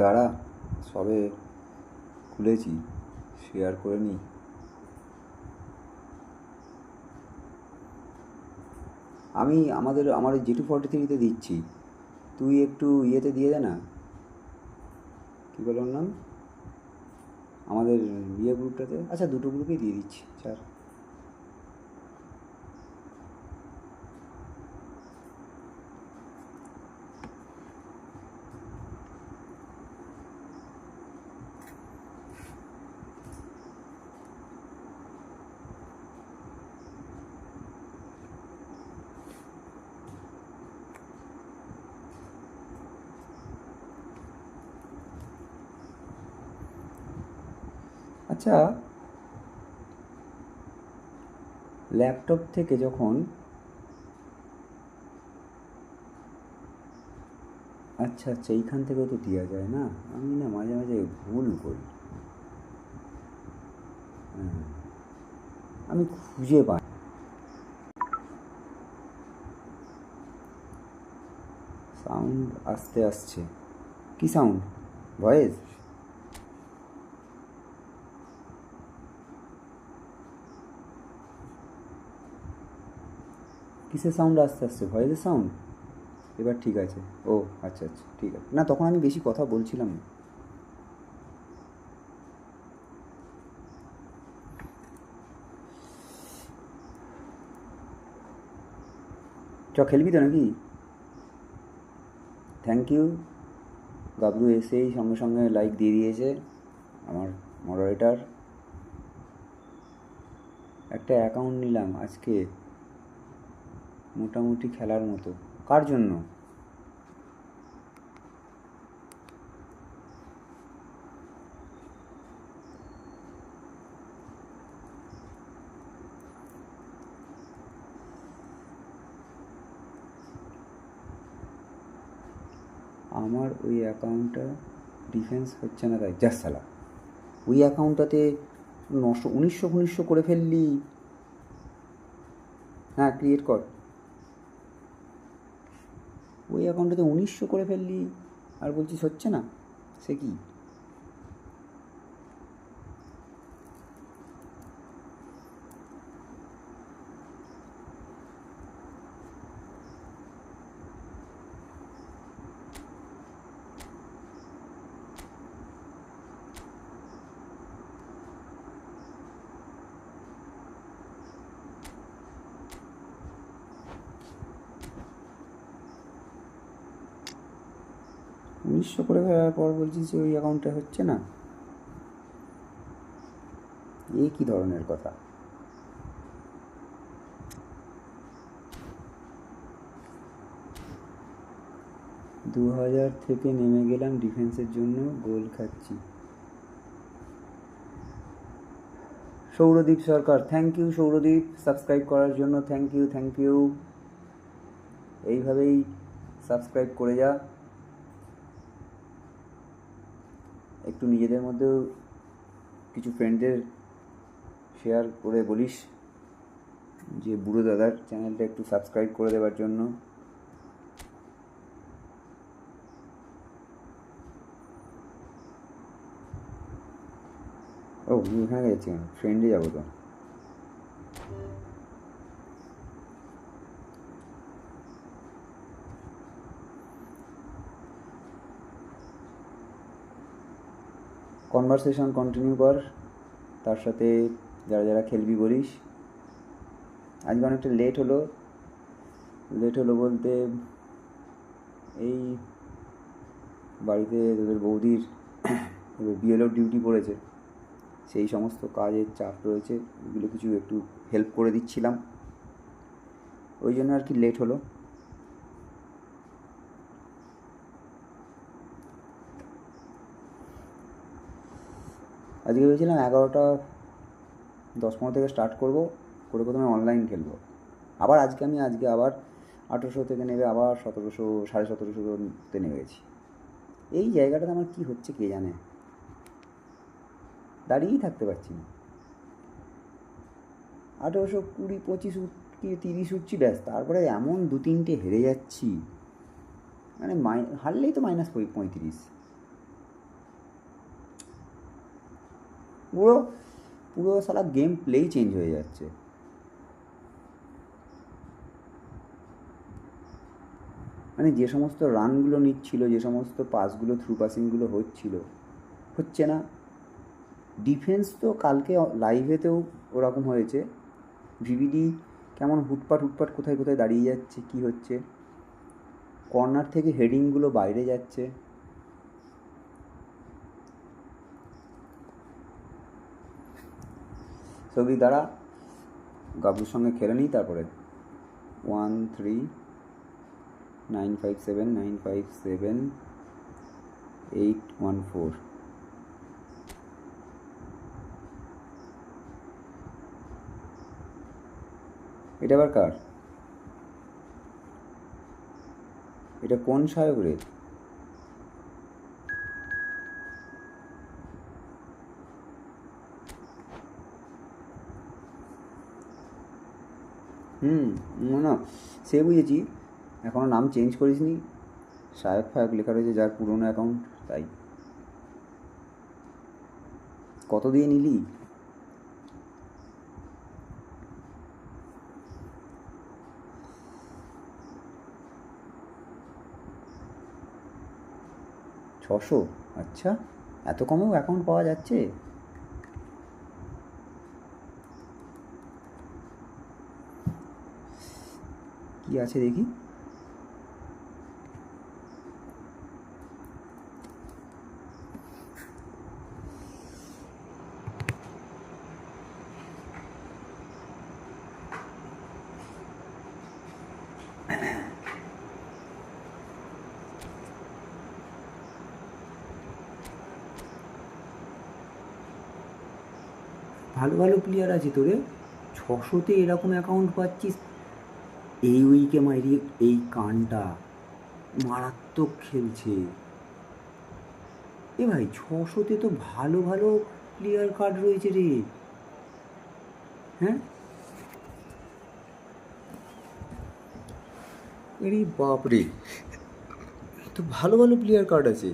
দাঁড়া, সবে খুলেছি, শেয়ার করে নিই। আমি আমার G243-তে দিচ্ছি, তুই একটু ইয়েতে দিয়ে দে না, কী বলে ওর নাম, আমাদের ইয়ে গ্রুপটাতে। আচ্ছা, দুটো গ্রুপেই দিয়ে দিচ্ছি, স্যার। আচ্ছা, ল্যাপটপ থেকে যখন, আচ্ছা আচ্ছা, এইখান থেকেও তো দেওয়া যায় না। আমি না মাঝে মাঝে ভুল করি, আমি খুঁজে পাই। সাউন্ড আস্তে আসছে। কি সাউন্ড? ভয়েস? কিসের সাউন্ড আস্তে আসছে? ভয়েসের সাউন্ড? এবার ঠিক আছে। ও আচ্ছা আচ্ছা, ঠিক আছে। না, তখন আমি বেশি কথা বলছিলাম না। চ, খেলবি তো নাকি? Thank you. গাবলু এসেই সঙ্গে সঙ্গে লাইক দিয়ে দিয়েছে, আমার মডারেটার। একটা অ্যাকাউন্ট নিলাম আজকে, মোটামুটি খেলার মতো। কার জন্য? আমার ওই অ্যাকাউন্টটা ডিফেন্স হচ্ছে না, তাই যা সালা। ওই অ্যাকাউন্টটাতে 1900 করে ফেললি। হ্যাঁ, ক্রিয়েট কর। ওই অ্যাকাউন্টটাতে 1900 করে ফেললি আর বলছিস হচ্ছে না? সে কি? উনিশশো করে ফেলার পর বলছিস যে ওই অ্যাকাউন্টটা হচ্ছে না? এ কী ধরনের কথা? 2000 থেকে নেমে গেলাম ডিফেন্সের জন্য, গোল খাচ্ছি। সৌরদীপ সরকার, থ্যাংক ইউ সৌরদীপ, সাবস্ক্রাইব করার জন্য থ্যাংক ইউ, থ্যাংক ইউ। এইভাবেই সাবস্ক্রাইব করে যা। একটু নিজেদের মধ্যেও কিছু ফ্রেন্ডদের শেয়ার করে বলিস যে বুড়ো দাদার চ্যানেলটা একটু সাবস্ক্রাইব করে দেওয়ার জন্য। ও, ওখানে যাচ্ছি কেন? ফ্রেন্ডে যাবো তো। কনভারসেশন কন্টিনিউ কর, তার সাথে যারা যারা খেলবি বলিস। আজকে অনেকটা লেট হলো বলতে এই বাড়িতে তোদের বৌদির বিএলও ডিউটি পড়েছে, সেই সমস্ত কাজের চাপ রয়েছে, এগুলো কিছু একটু হেল্প করে দিচ্ছিলাম, ওই জন্য আর কি লেট হলো। আজকে ভেবেছিলাম 11:10-15 থেকে স্টার্ট করব, করে প্রথমে অনলাইন খেলবো। আবার আজকে আবার 1800 থেকে নেবে, আবার 1700, 1750-তে নেমে গেছি। এই জায়গাটাতে আমার কী হচ্ছে কে জানে, দাঁড়িয়েই থাকতে পারছি না। 1820, 25 কি 30 উঠছি, ব্যাস। তারপরে এমন 2-3টে হেরে যাচ্ছি, মানে হারলেই তো -35। পুরো পুরো সারা গেম প্লেই চেঞ্জ হয়ে যাচ্ছে। মানে যে সমস্ত রানগুলো নিচ্ছিল, যে সমস্ত পাসগুলো থ্রু পাসিংগুলো হচ্ছে না। ডিফেন্স তো কালকে লাইভেতেও ওরকম হয়েছে, ভিভিডি কেমন হুটপাট কোথায় কোথায় দাঁড়িয়ে যাচ্ছে, কি হচ্ছে, কর্নার থেকে হেডিংগুলো বাইরে যাচ্ছে। সবই দ্বারা গাবুর সঙ্গে খেলে নিই, তারপরে 13957957814। এটা আবার কার? এটা কোন সাহেব রে? না, সে বুঝেছি, এখনও নাম চেঞ্জ করিসনি, সাহেব ফাহেব লেখা রয়েছে যার পুরনো অ্যাকাউন্ট, তাই। কত দিয়ে নিলি? $600? আচ্ছা, এত কমেও অ্যাকাউন্ট পাওয়া যাচ্ছে? কি আছে দেখি। ভালো ভালো প্লেয়ার আছে তোরে, 600-তে এরকম অ্যাকাউন্ট পাচ্ছিস? এই উইকে মাইরি এই কানটা মারাত্মক খেলছে। এ ভাই 600-তে তো ভালো ভালো প্লেয়ার কার্ড রয়েছে রে। হ্যাঁ, আরে বাপরে, তো ভালো ভালো প্লেয়ার কার্ড আছে।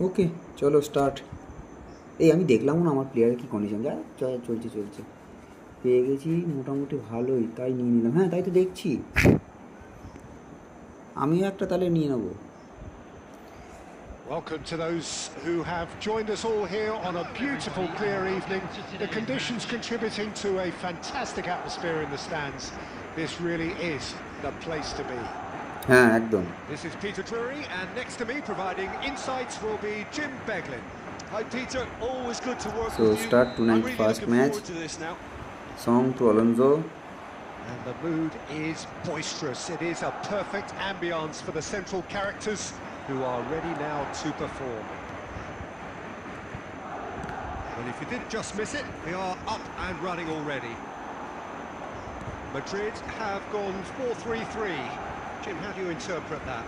ওকে, চলো স্টার্ট। এই আমি দেখলাম না আমার প্লেয়ারের কী কন্ডিশন, যা চলছে পেয়ে গেছি মোটামুটি ভালোই, তাই নিয়ে নিলাম। হ্যাঁ, তাই তো দেখছি, আমিও একটা তাহলে নিয়ে নেবো। Welcome to those who have joined us all here on a beautiful clear evening. The conditions contributing to a fantastic atmosphere in the stands. This really is the place to be. হ্যাঁ, একদম। This is Peter Drury, and next to me providing insights will be Jim Beglin. Hi Peter, always good to work So with you. start tonight's I'm really first looking match. forward to this now. Song to Alonso. And the mood is boisterous. It is a perfect ambience for the central characters who are ready now to perform. Well, if you did just miss it, they are up and running already. Madrid have gone 4-3-3. Jim, how do you interpret that?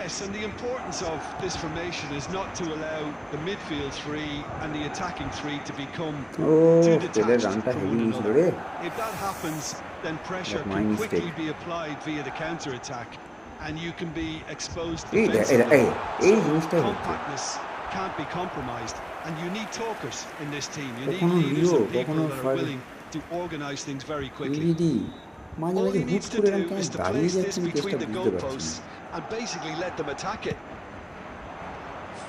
Yes, and the importance of this formation is not to allow the midfield three and the attacking three to become too detached from one another. If that happens, then pressure can quickly be applied via the counter-attack, and you can be exposed defensively. So compactness can't be compromised, and you need talkers in this team. You need leaders and people that are willing to organise things very quickly. All he needs to do is to place this between the goalposts and basically let them attack it.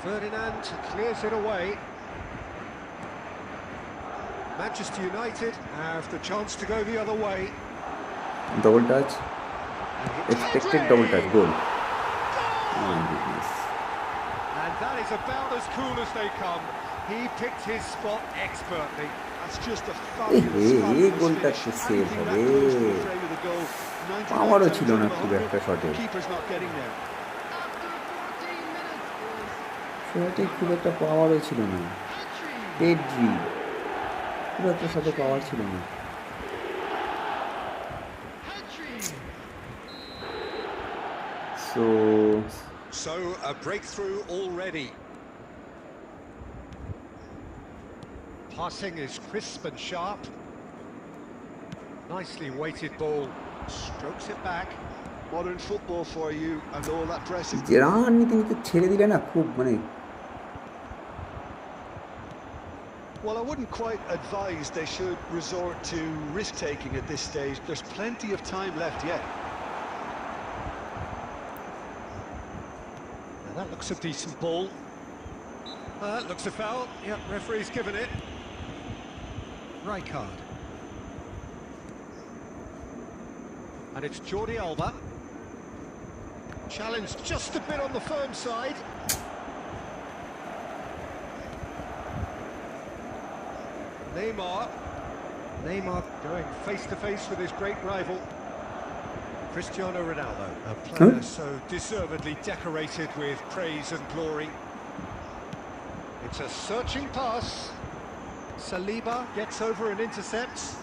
Ferdinand clears it away. Manchester United have the chance to go the other way. Double touch. Expected double touch. Goal. Oh my goodness. And that is about as cool as they come. He picked his spot expertly. That's just a fabulous goalটা কি save হবে, আমারও ছিল না খুব একটা শটে, শটে খুব একটা পাওয়ারও ছিল না, পেড্রি খুব একটা শটে পাওয়ার ছিল না। So a breakthrough already. Passing is crisp and sharp. Nicely weighted ball. Strokes it back. Modern football for you and all that pressing. যে রান নিতে নিতে ছেড়ে দিলে না খুব মানে Well, I wouldn't quite advise they should resort to risk-taking at this stage. There's plenty of time left yet. Now that looks a decent ball. That looks a foul. Yep, referee's given it. Right card. And it's Jordi Alba. Challenge just a bit on the firm side. Neymar going face-to-face with his great rival, Cristiano Ronaldo. A player so deservedly decorated with praise and glory. It's a searching pass. Saliba gets over and intercepts.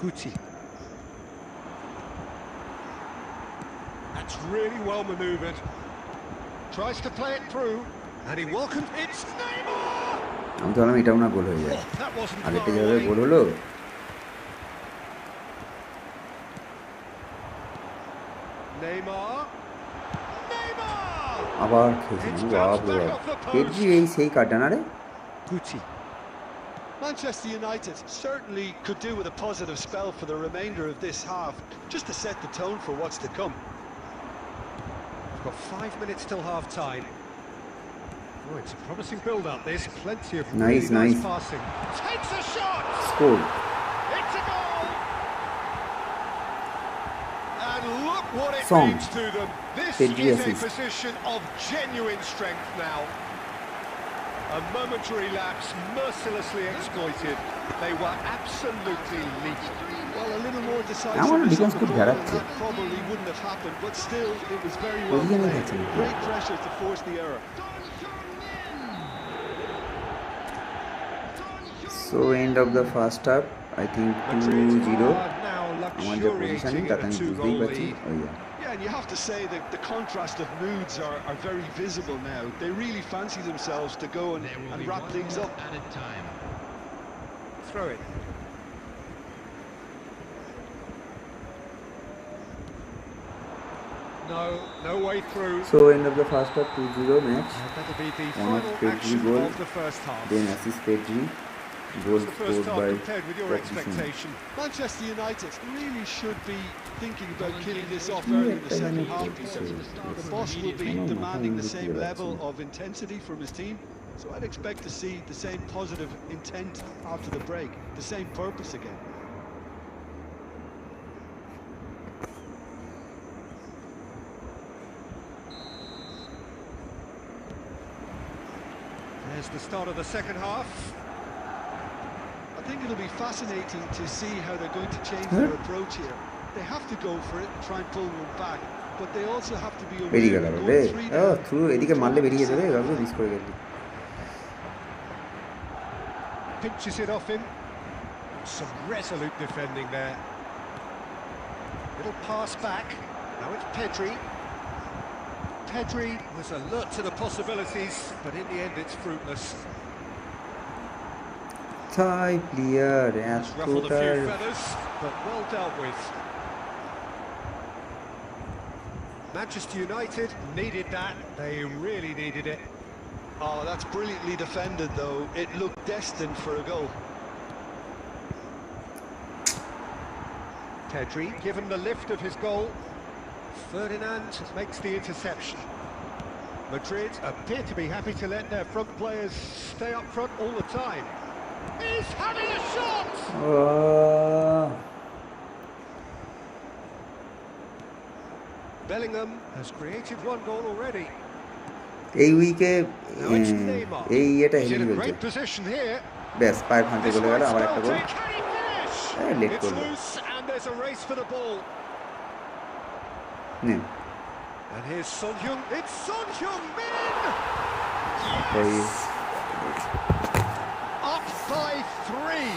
Guti. That's really well manoeuvred. Tries to play it through, and he welcomes. It's Neymar! আমি তো ভাবলাম এটাও না গোল হয়ে যায় That wasn't আগেরটা far যেভাবে away. গোল হলো Neymar! আবার খেয়েছি বাপরে বাপ পেড্রি এই সেই কাটটা না রে Guti. Manchester United certainly could do with a positive spell for the remainder of this half, just to set the tone for what's to come. We've got 5 minutes till half-time. Oh, it's a promising build-up, this. Plenty of really nice passing. Takes a shot! Scored. It's a goal! And look what it Song. means to them. This Pedri is assist. a position of genuine strength now. A momentary lapse, mercilessly exploited. They were absolutely lethal. Well, a little more আমার decisiveness defence on the খুব ball, ধারাচ্ছে that probably wouldn't have happened, but still, it was very well ওদিকে played. গেছে Great pressure to force the error. So end of the first half I think 2-0 Now আমার যে পজিশনে luxuriating তাতে in a আমি বুঝতেই two-goal পারছি lead. ওই Yeah, and you have to say that the contrast of moods are very visible now. They really fancy themselves to go and wrap things up. Throw it. No way through. So end of the first half 2-0 match That'll be the One of final Pedri action goal. of the first half. Then assist Pedri goal The first scored half by compared with your expectation. Manchester United really should be thinking about killing this off early in the second half, because the boss will be demanding the same level of intensity from his team. So I'd expect to see the same positive intent after the break, the same purpose again. There's the start of the second half. I think it'll be fascinating to see how they're going to change their approach here. They have to go for it and try and pull one back, but they also have to be বেরিয়ে aware গেল of রে going 3 ও down. Through এদিকে মারলে বেরিয়ে যাবে এভাবে miss করে গেলি Pinches it off him. Some resolute defending there. Little pass back. Now it's Pedri. Pedri was alert to the possibilities, but in the end it's fruitless. Thai player It's ruffled a few এতটার feathers, but well dealt with. Manchester United needed that. They really needed it. Oh, that's brilliantly defended, though. It looked destined for a goal. Pedri given the lift of his goal. Ferdinand makes the interception. Madrid appear to be happy to let their front players stay up front all the time. He's having a shot! Bellingham has created one goal already. এই উইকে Now it's Neymar. এই এটা He's heavy in a হয়েছে great position here. ব্যাস পায়ের ফাঁকে This চলে গেল one's আবার একটা well goal taken. Can he finish? Late It's করলো loose and there's a race for the ball. নে And here's Son Heung. It's Son Heung-min! ওই Up by 3.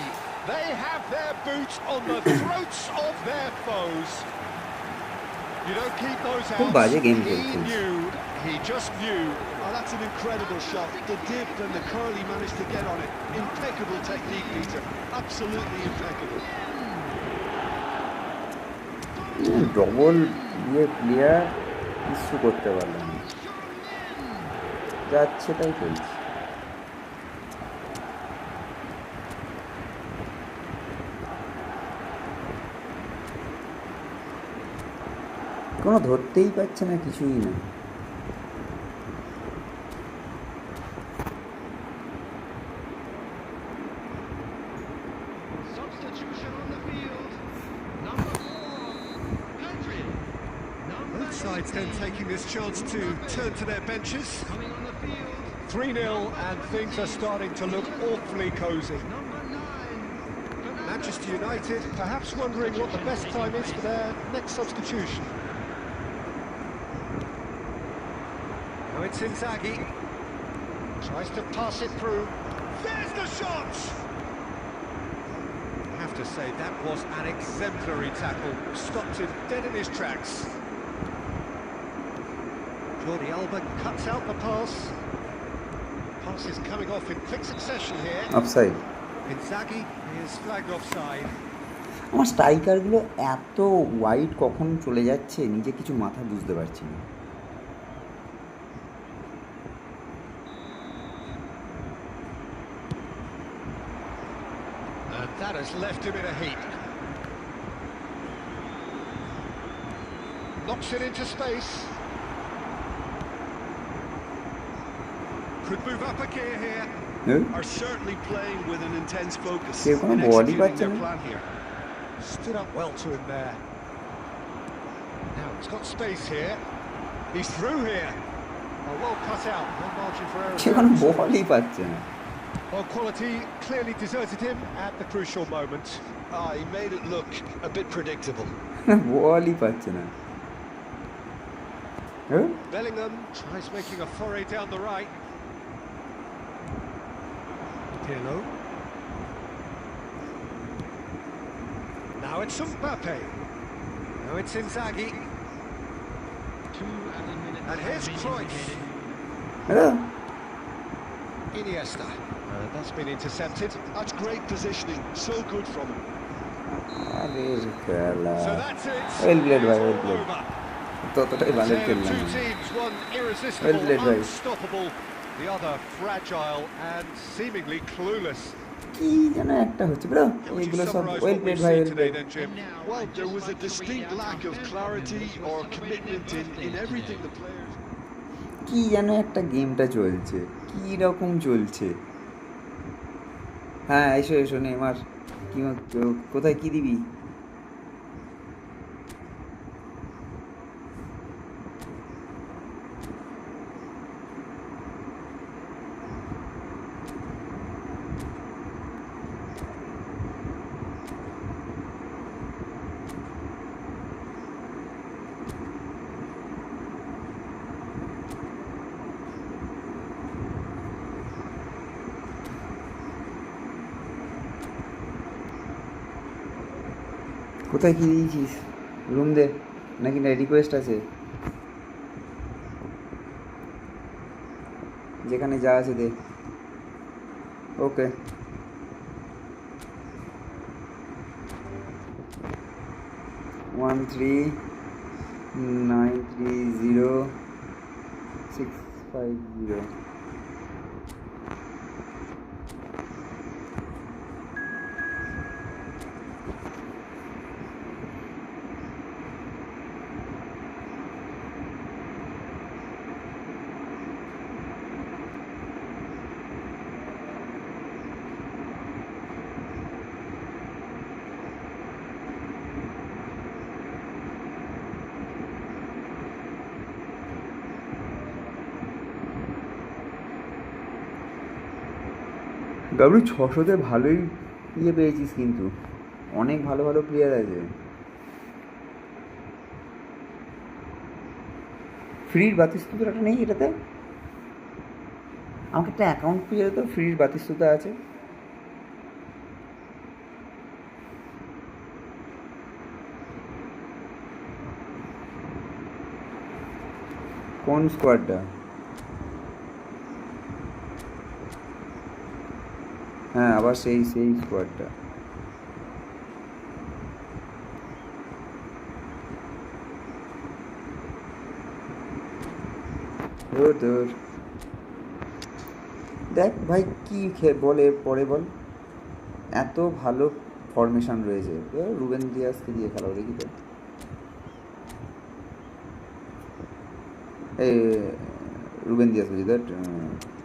They have their boots on the throats of their foes. You don't keep those খুব out. বাজে game He খেলছে knew he just knew. Oh, that's an incredible shot. The dip and the curl he managed to get on it. Impeccable technique, Peter. Absolutely impeccable. Double দিয়ে player কিছু করতে পারলাম না, যাচ্ছে তাই খেলছি। কোনো ধরতেই পারছে না, কিছুই না। Sides then taking this chance to turn to their benches. 3-0 and things are starting to look awfully cosy. Manchester United perhaps wondering what the best time is for their next substitution. Now it's Inzaghi. Tries to pass it through. There's the shot! I have to say that was an exemplary tackle. Stopped him dead in his tracks. Jordi Alba cuts out the pass. Pass is coming off in quick succession here. Offside. Inzaghi is flagged offside. আমার স্ট্রাইকারগুলো এত wide কখন চলে যাচ্ছে নিজে কিছু মাথা বুঝতে পারছি না। And that has left him in a heap. Knocks it into space. Could move up a gear here. Are certainly playing with an intense focus Ke in kono body executing their pachche na? plan here. Stood up well to him there. Now it's got space here. He's through here. Oh, well cut out. No margin for error. সে কোনো বলই পাচ্ছে না। Well, quality clearly deserted him at the crucial moment. He made it look a bit predictable. বলই পাচ্ছে না। Bellingham tries making a foray down the right. Pirlo. Now it's Mbappe. Now it's Inzaghi. And here's Cruyff. Iniesta. That's been intercepted. That's great positioning. So good from him. So that's it. Well played, It's well all played. over. ততটাই ভালো Two খেললাম। teams, one irresistible, Well played, right. unstoppable, the other fragile and seemingly clueless. কি যেন একটা হচ্ছে bro, How would you এগুলো সব summarise well what played we've ভাই, seen well today played. then, Jim? Well, there was a distinct lack of clarity or commitment in everything the players. কি যেন একটা গেমটা চলছে, কি রকম চলছে। হ্যাঁ এসো এসো নেইমার, কি কোথায় কি দিবি? কোথায় কি দিয়েছিস? রুম দে, নাকি না রিকোয়েস্ট আছে? যেখানে যা আছে দে। ওকে, ওয়ান 3-9-3-0-6-5-0। ডাব্লিউ 600-তে ভালোই ইয়ে পেয়েছিস, কিন্তু অনেক ভালো ভালো প্লেয়ার আছে। ফ্রির বাতিস্তুতাটা নেই এটাতে? আমাকে একটা অ্যাকাউন্ট খুঁজে তো ফ্রির বাতিস্তুতা আছে। কোন স্কোয়াডটা? হ্যাঁ, আবার সেই স্কোয়াডটা। দূর দেখ ভাই কি বলে পরে বল, এত ভালো ফরমেশন রয়েছে, রুবেন দিয়াসকে দিয়ে খেলাও দেখি তো। এই রুবেন দিয়াস বলছি, দ্যাট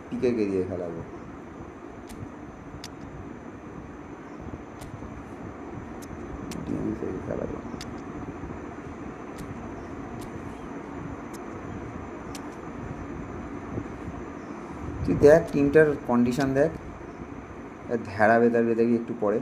পিকেকে দিয়ে খেলাবো। খেলাবো তুই দেখ টিমটার কন্ডিশন দেখ, ধ্যাড়া বেদার দেখি একটু পরে।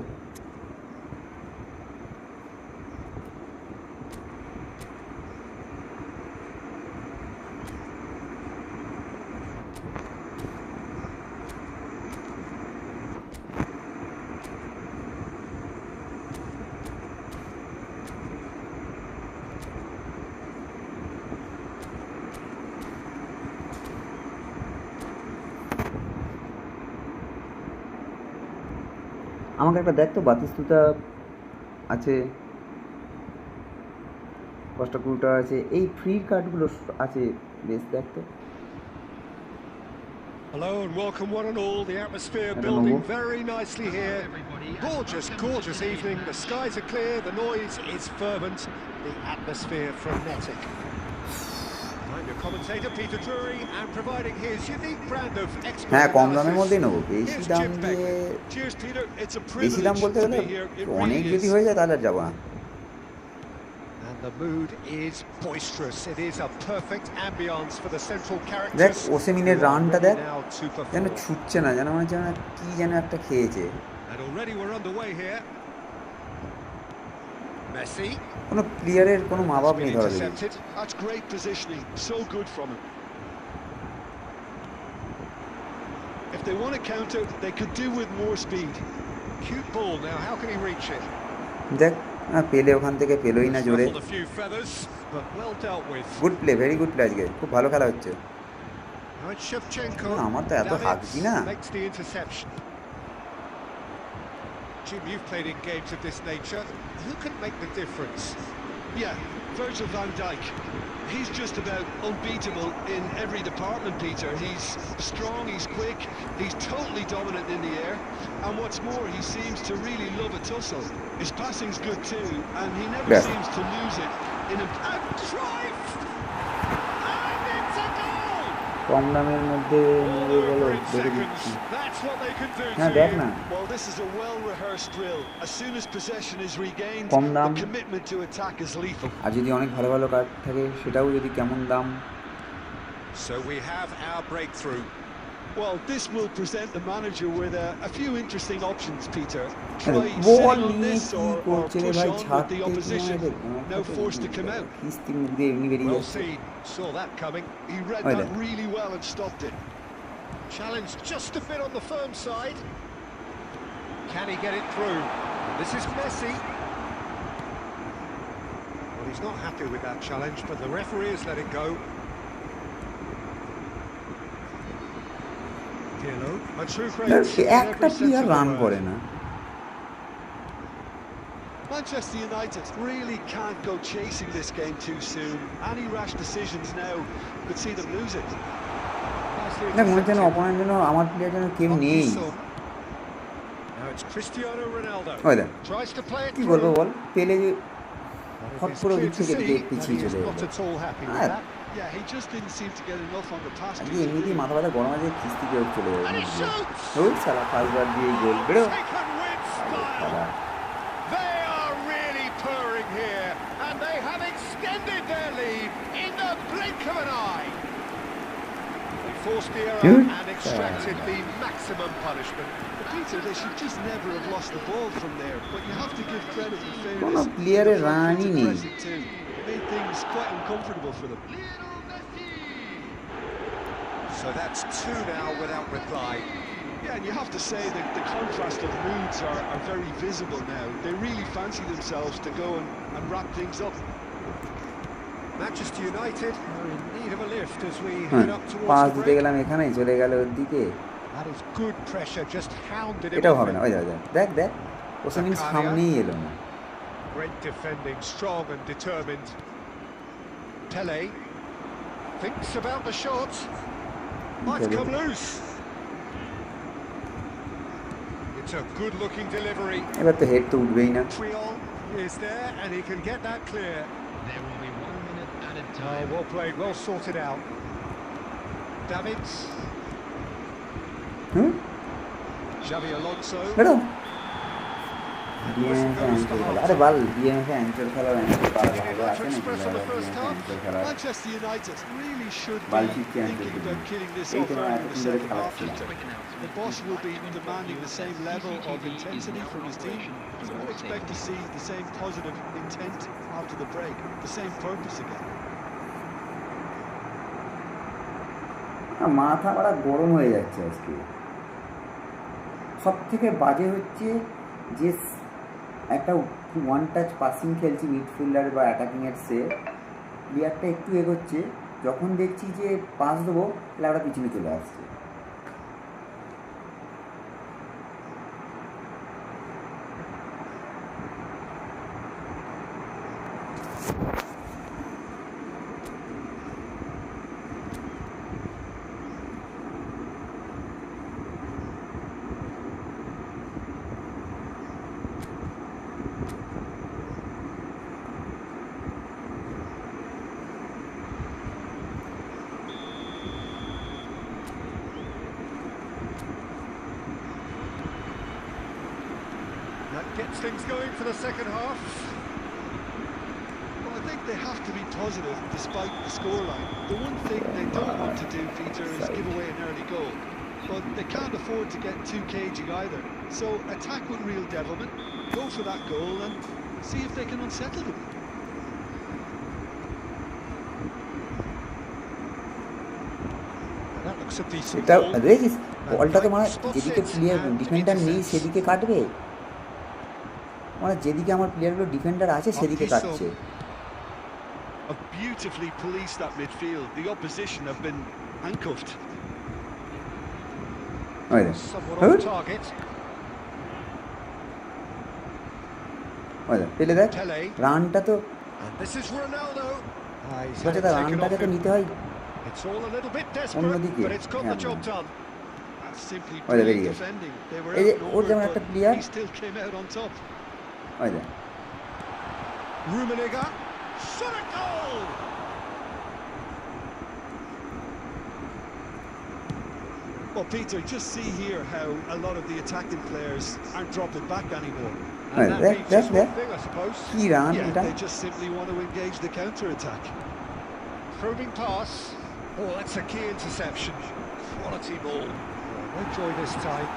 আমাকে একটা দেখ তো, বাতিস্তুতা আছে, কষ্টকুটা আছে, এই ফ্রি কার্ডগুলো আছে বেশ, দেখ তো। Hello and welcome one and all. The atmosphere building very nicely here. Gorgeous evening. The skies are clear, the noise is fervent, the atmosphere frenetic. I'm your commentator Peter Drury and providing his unique brand of expert হ্যাঁ, কম দামের analysis. মধ্যেই নেবো, বেশি দাম দিয়ে, Cheers, Peter. It's a বেশি দাম privilege বলতে to গেলে be here. It অনেক really যদি is. হয়ে যায় তাহলে আর যাবো না। And the mood is boisterous. It is a perfect ambience for the central characters. দেখ ওসেমিনের রানটা দেখ, now to perform. যেন ছুটছে না, যেন মনে হচ্ছে কি যেন একটা খেয়েছে। And already we're underway here. Messi. কোনো প্লেয়ারের কোনো মা বাপ নেই ধরা দেখি। Intercepted. That's great positioning. So good from him. If they want to counter, they could do with more speed. Cute ball now. How can he reach it? দেখ পেলে ওখান থেকে পেলোই না জোরে। Ruffled a few feathers, but well dealt with. Good play, very good play আজকে, খুব ভালো খেলা হচ্ছে। Now it's Shevchenko. আমার তো এত হাগছি না। Makes the interception. Jim, you've played in games of this nature. Who can make the difference? Yeah, Virgil van Dijk. He's just about unbeatable in every department, Peter. He's strong, he's quick, he's totally dominant in the air. And what's more, he seems to really love a tussle. His passing's good too, and he never seems to lose it. And drive! And it's a goal! কম দামের মধ্যে নেবে বলো, দেখে দিচ্ছি। হ্যাঁ দেখ না, Well, this is a well-rehearsed drill. As soon as possession is regained, কম দাম, the commitment to attack is lethal. আর যদি অনেক ভালো ভালো কার্ড থাকে সেটাও যদি কেমন দাম। So we have our breakthrough. Well, this will present the manager with a few interesting options, Peter. Try ball sitting on নিয়ে this কি or করছে রে push ভাই, on with ছাড়তে the opposition. No force to come out. কিস্তি মুখ দিয়ে এমনি বেরিয়ে Well যাচ্ছে। seen. Saw that coming. He read Right that then. really well and stopped it. Challenge just a bit on the firm side. Can he get it through? This is Messi. Well, he's not happy with that challenge, but the referee has let it go. A true great. একটা player run করে না। Manchester United really can't go chasing this game too soon. Any rash decisions now could see them lose it. দেখ মনে হচ্ছে না opponent যেন, আমার player যেন কেউ নেই। Now it's Cristiano Ronaldo. ওই দেখ Tries to play it কি বলবো through. বল, পেলে যে হট It's করে clear দিক to থেকে see পিছিয়ে that চলে he's গেল। not at all happy with R that. Yeah, he just didn't seem to get enough on the pass. আজকে এমনিতেই মাথা ব্যথা গরম আছে, কিস্তি কেউ চলে And যাবে। he shoots! ওই সালা ফার্স্টবার দিয়ে গোল বেরো। Taken with style. They are really purring here, and they have extended their lead in the blink of an eye. They forced the error and extracted the maximum punishment. But Peter, they should just never have lost the ball from there. But you have to give credit and কোনো fairness. প্লেয়ারের রানই নেই। Pressing too. Made things quite uncomfortable for them. So that's two now without reply. Yeah, and you have to say that the contrast of moods are very visible now. They really fancy themselves to go and wrap things up. Manchester United are in need of a lift as we head up pass towards the দিতে break. গেলাম এখানেই চলে গেল ওর দিকে। That is good pressure, just hounded him এটাও off হবে না, it. ওই দেখ দেখ ওসমিন সামনেই এলো না। Great defending, strong and determined. Pele thinks about the shot. Might come loose. It's a good-looking delivery. এবার তো হেড তো উঠবেই না। Triol is there and he can get that clear. There will be 1 minute added Oh, time. well played, well sorted out. Davids. Xabi Alonso. বেরো ডিএমএফে ankle খেলা, আরে বাল ডিএমএফে ankle খেলা ভালো আছে নাকি অ্যাঙ্কেল খেলা Manchester United really should বাল be fifty ankle thinking about killing this এই off তো early in এত the সুন্দর second খেলা half. ছিল। The boss will be demanding the same level of intensity from his team. So I expect to see the same positive intent after the break, the same purpose again. মাথা বড় গরম হয়ে যাচ্ছে আজকে। সব থেকে বাজে হচ্ছে যে একটা ওয়ান টাচ পাসিং খেলছি মিডফিল্ডার বা অ্যাটাকিংয়ের সে প্লেয়ারটা একটু এগোচ্ছে, যখন দেখছি যে পাস দেবো প্লেয়ারটা পিছনে চলে আসছে। That gets things going for the second half. Well, I think they have to be positive despite the scoreline. The one thing they don't want to do, Peter, is give away an early goal. But they can't afford to get too cagey either. So attack with real devilment, go for that goal and see if they can unsettle them. That looks a decent এটা ball. দেখছিস বলটা তো মানে যেদিকে player defender নেই সেদিকে কাটবে, মানে যেদিকে আমার প্লেয়ারগুলো ডিফেন্ডার আছে সেদিকে কাটছে। Have beautifully policed that midfield. The opposition have been handcuffed. Somewhat off target. পেলে দেখ Pele. রানটা তো And this is Ronaldo. He's had বলছে it তার taken রানটাকে off তো him. নিতে হয় It's all a little bit desperate, অন্যদিকে। but it's got the job done. That's simply Oh, there he brilliant is. defending. They were এই যে ওর outnumbered, যেমন একটা but player he still came out on top. ওই দেখ Rummenigge. Shot a goal! Well, Peter, just see here how a lot of the attacking players aren't dropping back anymore. And that there, means there, just there. one thing, I suppose. কি run Yeah, এটা they just simply want to engage the counter-attack. Probing pass. Oh, that's a key interception. Quality ball. No joy this time.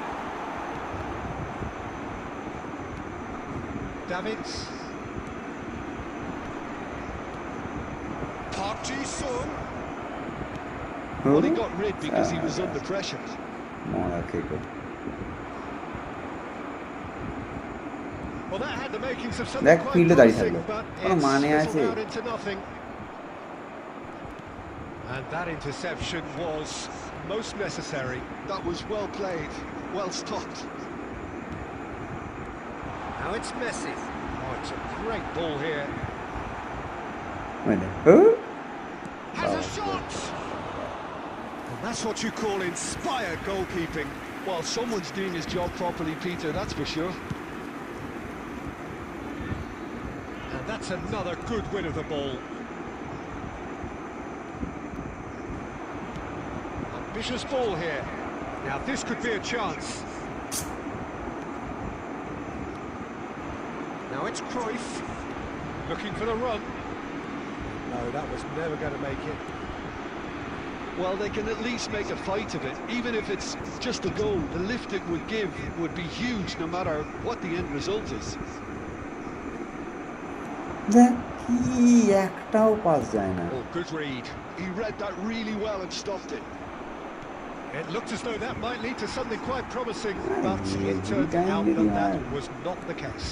Davids. Park Ji-sung. Well, he got rid because he was under pressure. মরা খেকো Well, that had the makings of দেখ something quite ফিল্ডে দাঁড়িয়ে promising, থাকলো, but কোনো it's মানে আছে? fizzled out into nothing. And that interception was most necessary. That was well played, well stopped. Now it's Messi. Oh, it's a great ball here. ওই দেখ Has a shot! And that's what you call inspired goalkeeping. Well, someone's doing his job properly, Peter, that's for sure. And that's another good win of the ball. Ambitious ball here. Now this could be a chance. Now it's Cruyff, looking for the run. No, that was never going to make it. Well, they can at least make a fight of it. Even if it's just a goal, the lift it would give would be huge no matter what the end result is. দেখ কি একটাও pass যায় না। Oh, good read. He read that really well and stopped it. It looked as though that might lead to something quite promising, but Yeah, it turned you out can that do that that. was not the case.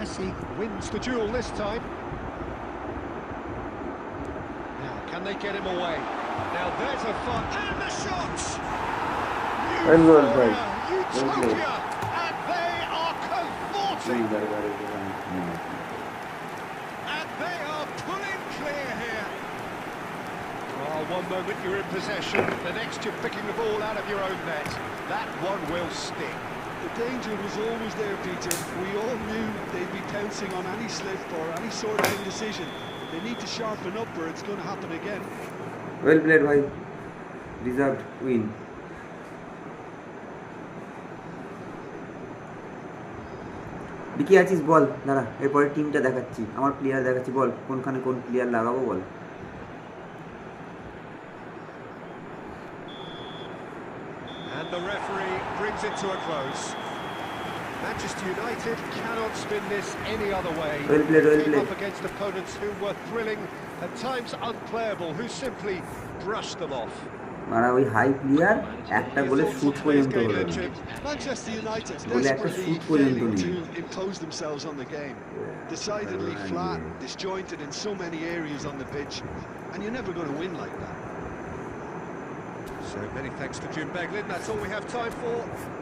Messi wins the duel this time. Now, can they get him away? Now there's a fun and the shots! Well done, Euphoria, guys. utopia, and they are cavorting. And they are pulling clear here. Oh, one moment you're in possession, the next you're picking the ball out of your own net. That one will stick. The danger was always there, Peter. We all knew they'd be pouncing on any slip or any sort of indecision. They need to sharpen up or it's going to happen again. Well played, bhai. Deserved win. বিকি আছিস বল, দাঁড়া এরপরে টিমটা দেখাচ্ছি, আমার player দেখাচ্ছি, বল কোনখানে কোন player লাগাবো বল। And the referee brings it to a close. Manchester United cannot spin this any other way. Well played, well Came played. up against opponents who were thrilling, at times unplayable, who simply brushed them off. মারা ওই high player একটা গোলে shoot পর্যন্ত হলো না। Manchester United গোলে একটা desperately shoot পর্যন্ত failing নেই। to impose themselves on the game. Decidedly flat, disjointed in so many areas on the pitch, and you're never going to win like that. So many thanks to Jim Beglin. That's all we have time for.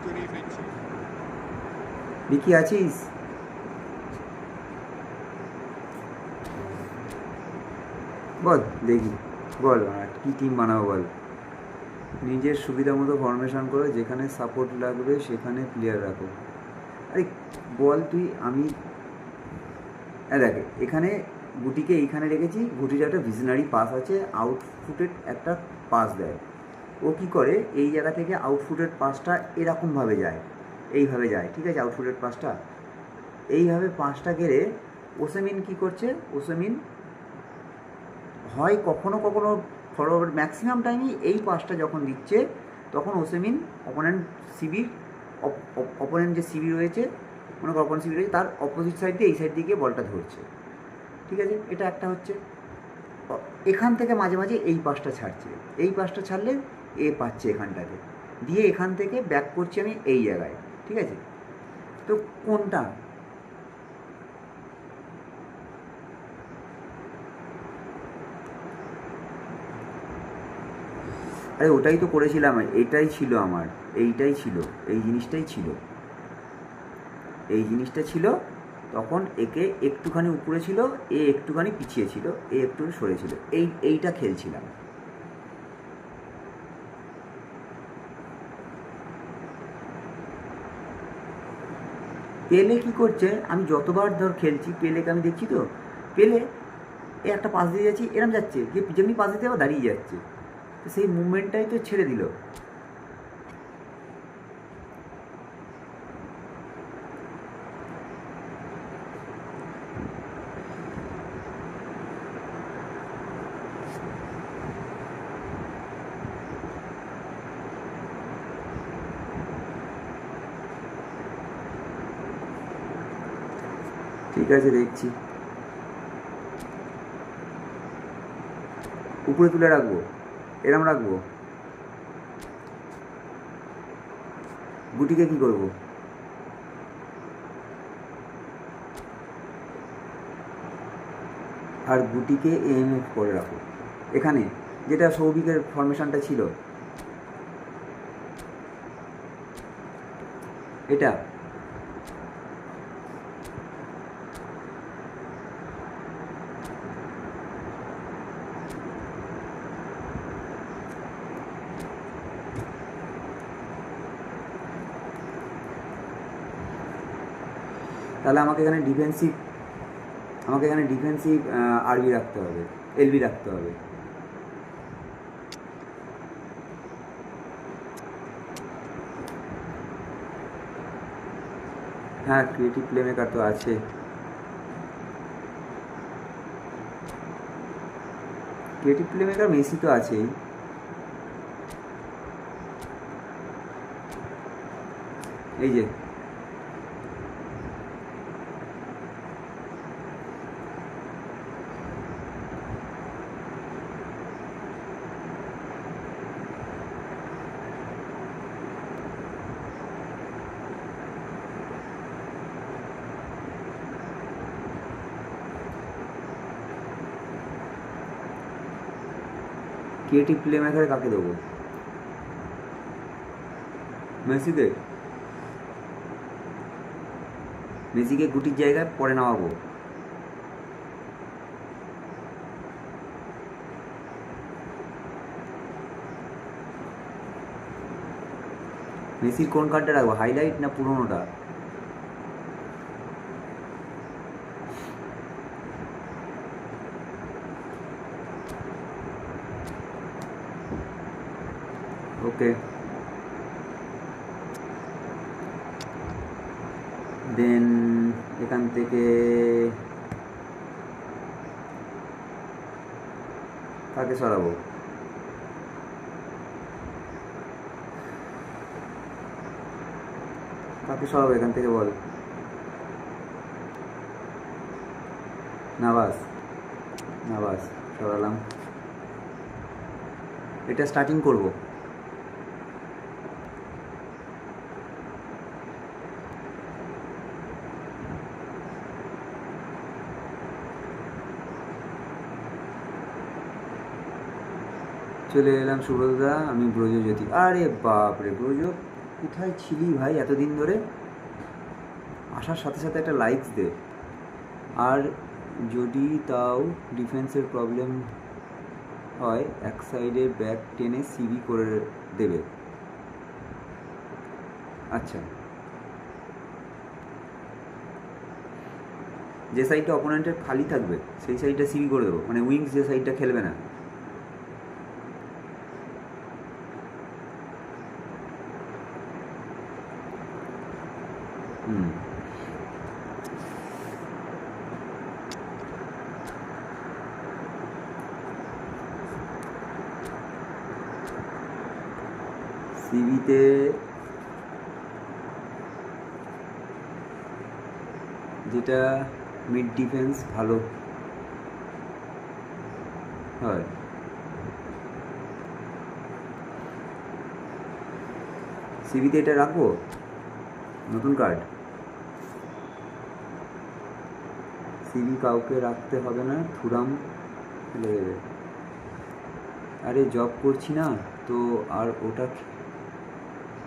Good evening to you. বিকি আছিস? বল দেখি, বল কি team বানাবো বল। নিজের সুবিধা মতো formation করো, যেখানে support লাগবে সেখানে প্লেয়ার রাখো। আরে বল তুই, আমি দেখ এখানে গুটিকে এইখানে রেখেছি, গুটির একটা ভিজনারি পাস আছে, আউটফুটেড একটা পাস দেয়। ও কি করে, এই জায়গা থেকে আউটফুটেড পাসটা এরকমভাবে যায়, এইভাবে যায়, ঠিক আছে, আউটফুটেড পাসটা এইভাবে পাসটা গেলে ওসেমিন কি করছে, ওসেমিন হয় কখনো কখনো ফরওয়ার্ড, ম্যাক্সিমাম টাইমই এই পাসটা যখন দিচ্ছে তখন ওসেমিন অপোনেন্ট যে সিবি রয়েছে, মনে কর অপোনেন্ট সিবি রয়েছে, তার অপোজিট সাইড দিয়ে এই সাইড দিয়ে বলটা ধরছে, ঠিক আছে, এটা একটা হচ্ছে। এখান থেকে মাঝে মাঝে এই পাসটা ছাড়ছে, এই পাসটা ছাড়লে এ পাচ্ছে এখানটাতে, দিয়ে এখান থেকে ব্যাক করছি আমি এই জায়গায়, ঠিক আছে। তো কোনটা, আরে ওটাই তো করেছিলাম, এটাই ছিল আমার, এইটাই ছিল, এই জিনিসটাই ছিল, এই জিনিসটা ছিল। তখন একে একটুখানি উপরে ছিল, এ একটুখানি পিছিয়ে ছিল, এ একটু সরে ছিল, এইটা খেলছিলাম। পেলে কি করছে, আমি যতবার ধর খেলছি পেলেকে আমি দেখছি, তো পেলে এ একটা পাস দিয়ে যাচ্ছি, এরম যাচ্ছে, যেমনি পাস দিতে আবার দাঁড়িয়ে যাচ্ছে, তো সেই মুভমেন্টটাই তো ছেড়ে দিল। ঠিক আছে দেখছি, উপরে তুলে রাখবো, এরম রাখবো, গুটিকে কি করবো, আর গুটিকে এএমএফ করে রাখো এখানে, যেটা সৌভিকের ফরমেশনটা ছিল এটা। তাহলে আমাকে এখানে ডিফেন্সিভ আরবি রাখতে হবে, এলবি রাখতে হবে। হ্যাঁ ক্রিয়েটিভ প্লেমেকার তো আছে, ক্রিয়েটিভ প্লেমেকার মেসি তো আছেই। এই যে ক্রিয়েটিভ প্লে মেকারে কাকে দেবো? মেসিকে গুটির জায়গায় পরে নামাবো। মেসির কোন কার্ডটা রাখবো, হাইলাইট না পুরোনোটা? ওকে, দেন এখান থেকে কাকে সরাবো? কাকে সরাবো এখান থেকে বল? নাবাস সরালাম। এটা স্টার্টিং করব। চলে এলাম সুব্রতদা, আমি ব্রজজ্যোতি। আরে বাপরে ব্রজ, কোথায় ছিলি ভাই এতদিন ধরে? আসার সাথে সাথে একটা লাইকস দে। আর যদি তাও ডিফেন্সের প্রবলেম হয় এক সাইডে ব্যাক টেনে সিবি করে দেবে। আচ্ছা, যে সাইডটা অপোনেন্টের খালি থাকবে সেই সাইডটা সিবি করে দেবো, মানে উইংস যে সাইডটা খেলবে না। সিবিতে যেটা মিড ডিফেন্স ভালো হয়, সিবিতে এটা রাখবো। নতুন কার্ড, সিবি কাউকে রাখতে হবে না, থুরাম ফেলে দেবে। আরে জব করছি না তো আর ওটা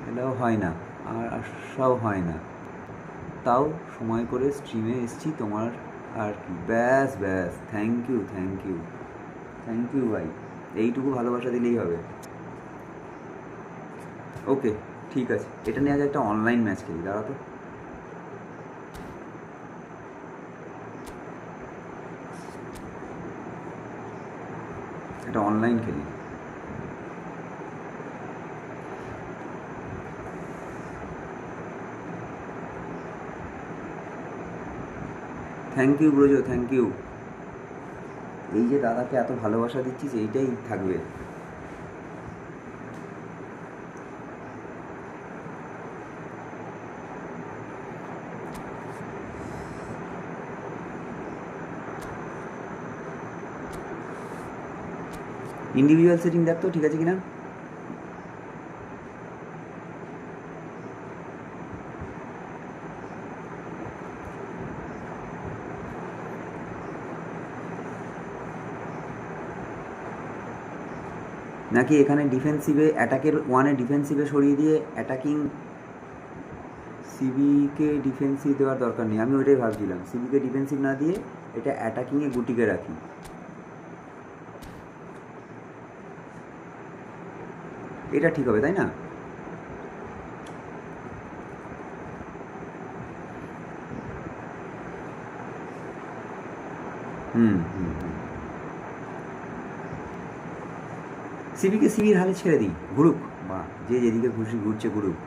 এটাও হয় না, আর আসাও হয় না, তাও সময় করে স্ট্রিমে এসছি তোমার আর কি। ব্যাস থ্যাংক ইউ ভাই, এইটুকু ভালোবাসা দিলেই হবে। ওকে ঠিক আছে, এটা নিয়ে আজ একটা অনলাইন ম্যাচ খেলি, দাঁড়া তো। এটা অনলাইন খেলি। Thank you Braj, thank you. এই যে দাদাকে এত ভালোবাসা দিচ্ছিস, এইটাই থাকবে। ইন্ডিভিজুয়াল সেটিং দেখ তো ঠিক আছে কিনা। নাকি এখানে ডিফেন্সিভে অ্যাটাকের ওয়ানে ডিফেন্সিভে সরিয়ে দিয়ে অ্যাটাকিং সিবিকে ডিফেন্সিভ দেওয়ার দরকার নেই। আমি ওইটাই ভাবছিলাম, সিবিকে ডিফেন্সিভ না দিয়ে এটা অ্যাটাকিংয়ে গুটিকে রাখি। এটা ঠিক হবে তাই না? সিবিকে সিবির হালে ছেড়ে দিই, ঘুরুক, বা যে যেদিকে খুশি ঘুরছে ঘুরুক।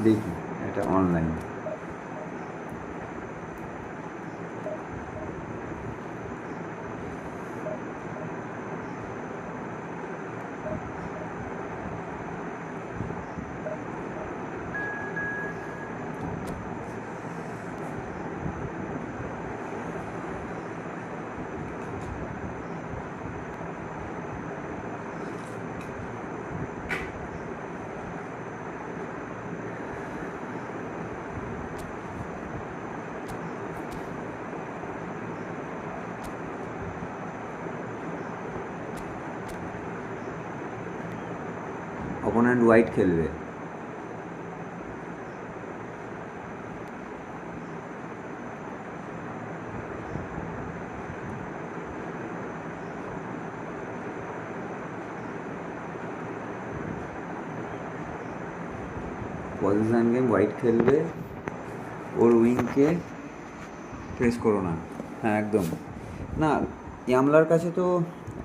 দেখি এটা অনলাইন। অপোনেন্ট হোয়াইট খেলবে। পজিশন গেম হোয়াইট খেলবে, ওর উইংকে প্রেস করো না। হ্যাঁ একদম না, ইয়ামলার কাছে তো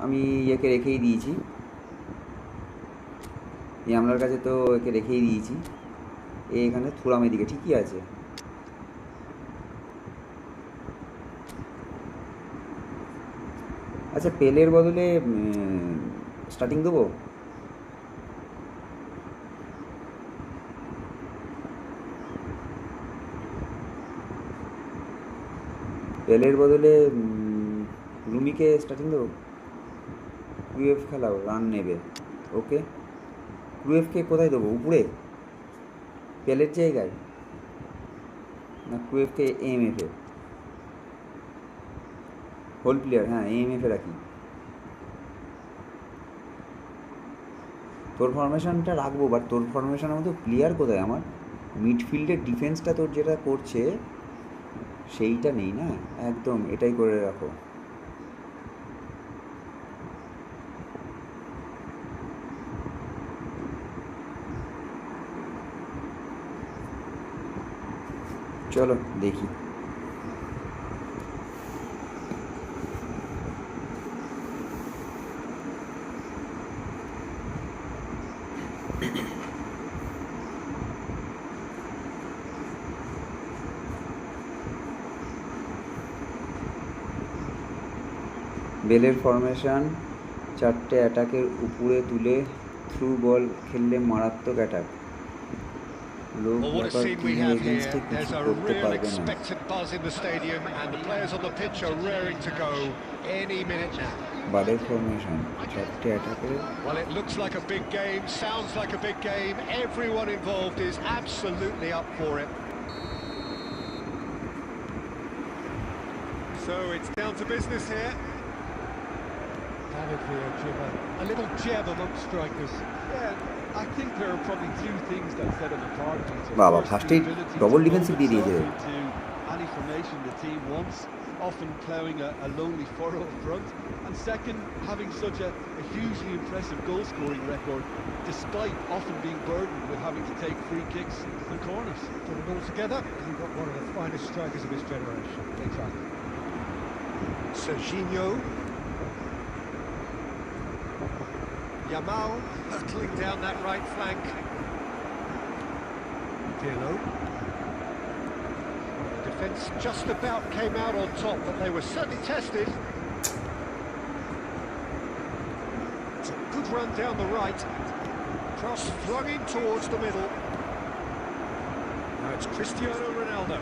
আমি একে রেখেই দিয়েছি, ইয়ামলার কাছে তো একে রেখেই দিয়েছি। এখানে থুরাম এদিকে ঠিকই আছে। আচ্ছা পেলের বদলে স্টার্টিং দেবো? পেলের বদলে রুমিকে স্টার্টিং দেবো। ক্রুয়েফ খেলাও, রান নেবে। ওকে, ক্রুয়েফকে কোথায় দেবো? উপরে পেলের জায়গায়, না ক্রুয়েফকে এএমএফে? হোল প্লেয়ার, হ্যাঁ এএমএফে রাখি। তোর ফরমেশনটা রাখবো, বাট তোর ফরমেশনের মধ্যে প্লেয়ার কোথায়? আমার মিডফিল্ডের ডিফেন্সটা তোর যেটা করছে সেইটা নেই না, একদম এটাই করে রাখো। চলো দেখি। বেলের ফরমেশন, 4টে অ্যাটাকের উপরে তুলে থ্রু বল খেললে মারাত্মক attack. Well, what a scene we have here. There's a real expected buzz in the stadium and the players on the pitch are raring to go any minute now. বালের formation, 4টে অ্যাটাকের। Well, it looks like a big game, sounds like a big game. Everyone involved is absolutely up for it. So it's down to business here. A little jab amongst strikers. Yeah, I think there are probably two things that set them apart. বাবা ফার্স্টে double defensive দিয়ে দিয়েছে। Any formation the team wants, often ploughing a lonely furrow up front, and second, having such a hugely impressive goal-scoring record, despite often being burdened with having to take free kicks and corners. Put it all together, you've got one of the finest strikers of his generation. Exactly. Serginho. Yamal hurtling down that right flank. Pirlo. The defence just about came out on top, but they were certainly tested. It's a good run down the right. Cross flung in towards the middle. Now it's Cristiano Ronaldo.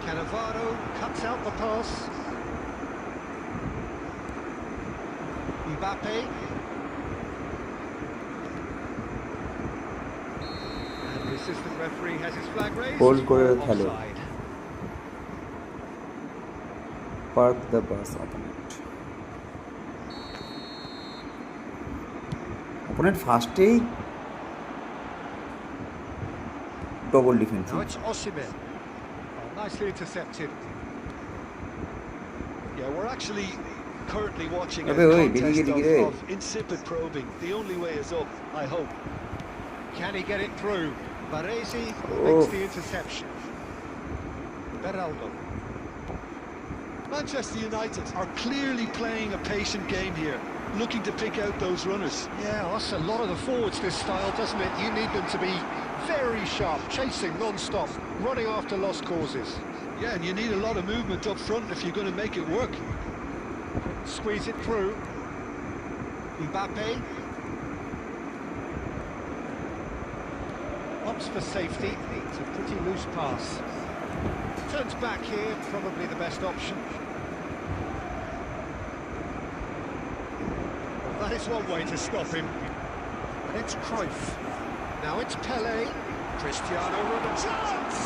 Cannavaro cuts out the pass. Mbappe. And the assistant referee has his flag raised. Hold করে for খেলো। offside. Park the bus opponent. Opponent ফার্স্টেই double defence. Now it's Osimhen. Nicely intercepted. Yeah, we're actually currently watching a Abbe, oi, contest diggy. of insipid probing. The only way is up, I hope. Can he get it through? Baresi makes the interception. Beraldo. Manchester United are clearly playing a patient game here, looking to pick out those runners. Yeah, that's a lot of the forwards, this style, doesn't it? You need them to be very sharp, chasing non-stop, running after lost causes. Yeah, and you need a lot of movement up front if you're going to make it work. Squeeze it through. Mbappe. Opts for safety. It's a pretty loose pass. Turns back here, probably the best option. Well, that is one way to stop him. And it's Cruyff. Now it's Pelé. Cristiano Ronaldo. Chance!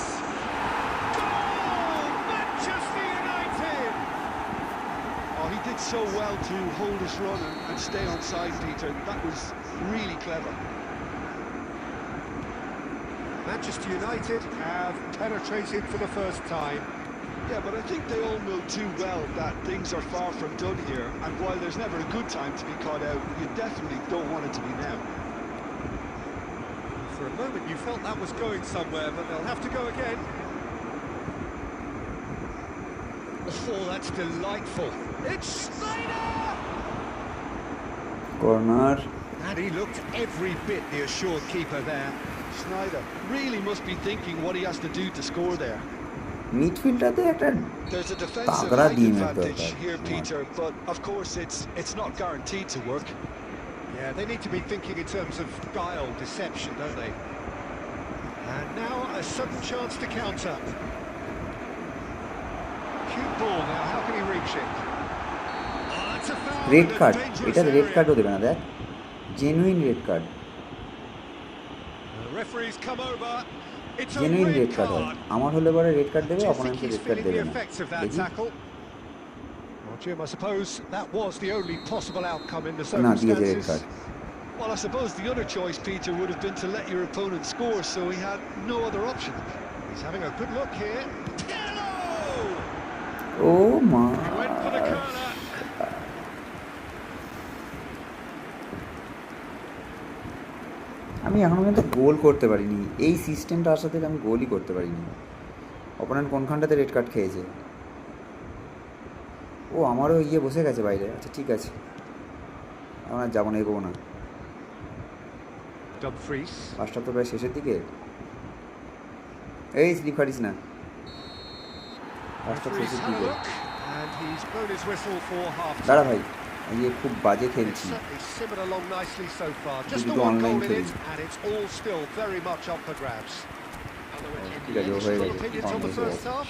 Goal! Manchester United! Oh, he did so well to hold his run and stay on side, Peter. That was really clever. Manchester United have penetrated for the first time. Yeah, but I think they all know too well that things are far from done here, and while there's never a good time to be caught out, you definitely don't want it to be now. For a moment you felt that was going somewhere, but they'll have to go again. Oh, that's delightful. It's Snyder! Corner. And he looked every bit the assured keeper there. Snyder really must be thinking what he has to do to score there. মিডফিল্ডটাতে একটা There's a defensive Tagda height ডিমের advantage দরকার here, Peter, but of course it's not guaranteed to work. Yeah, they need to be thinking in terms of guile, deception, don't they? And now a sudden chance to counter. Cute ball now, how can he reach it? Oh, it's a foul. Red in a card, dangerous এটা red area. কার্ডও দেবে না, দেখ genuine red card, The referee's come over. It's a genuine red red card হয়। card. আমার হলে পরে red card Do দেবে, you think অপোনেন্টকে he's red card feeling দেবে the না। effects of that দেখি tackle? Well, Jim, I suppose that was the only possible outcome in the না, দিয়েছে red circumstances. Card. Well, I suppose the other choice, Peter, would have been to let your opponent score, so he had no other option. He's having a good look here. Yellow! ও মা, He went for the corner. আমি এখনো কিন্তু গোল করতে পারিনি। এই সিস্টেমটা আসার থেকে আমি গোলই করতে পারিনি। অপোনেন্ট কোনখানটাতে রেড কার্ড খেয়েছে? ও, আমারও ইয়ে বসে গেছে বাইরে। আচ্ছা ঠিক আছে, আমার আর যাবো না, এগোবো না। Dumfries. পাঁচটা তো প্রায় শেষের দিকে। এই স্লিপ খাটিস না, পাঁচটা Referee's শেষের had a দিকে। look, and he's blown his whistle for half-time. দাঁড়া ভাই, ইয়ে খুব বাজে It's খেলছি। certainly simmered along nicely so far. Just দুটো the one online goal in it, খেলি। and it's all still very much up for grabs. ঠিক আছে, ও হয়ে Your গেছে, opinions on the com first half?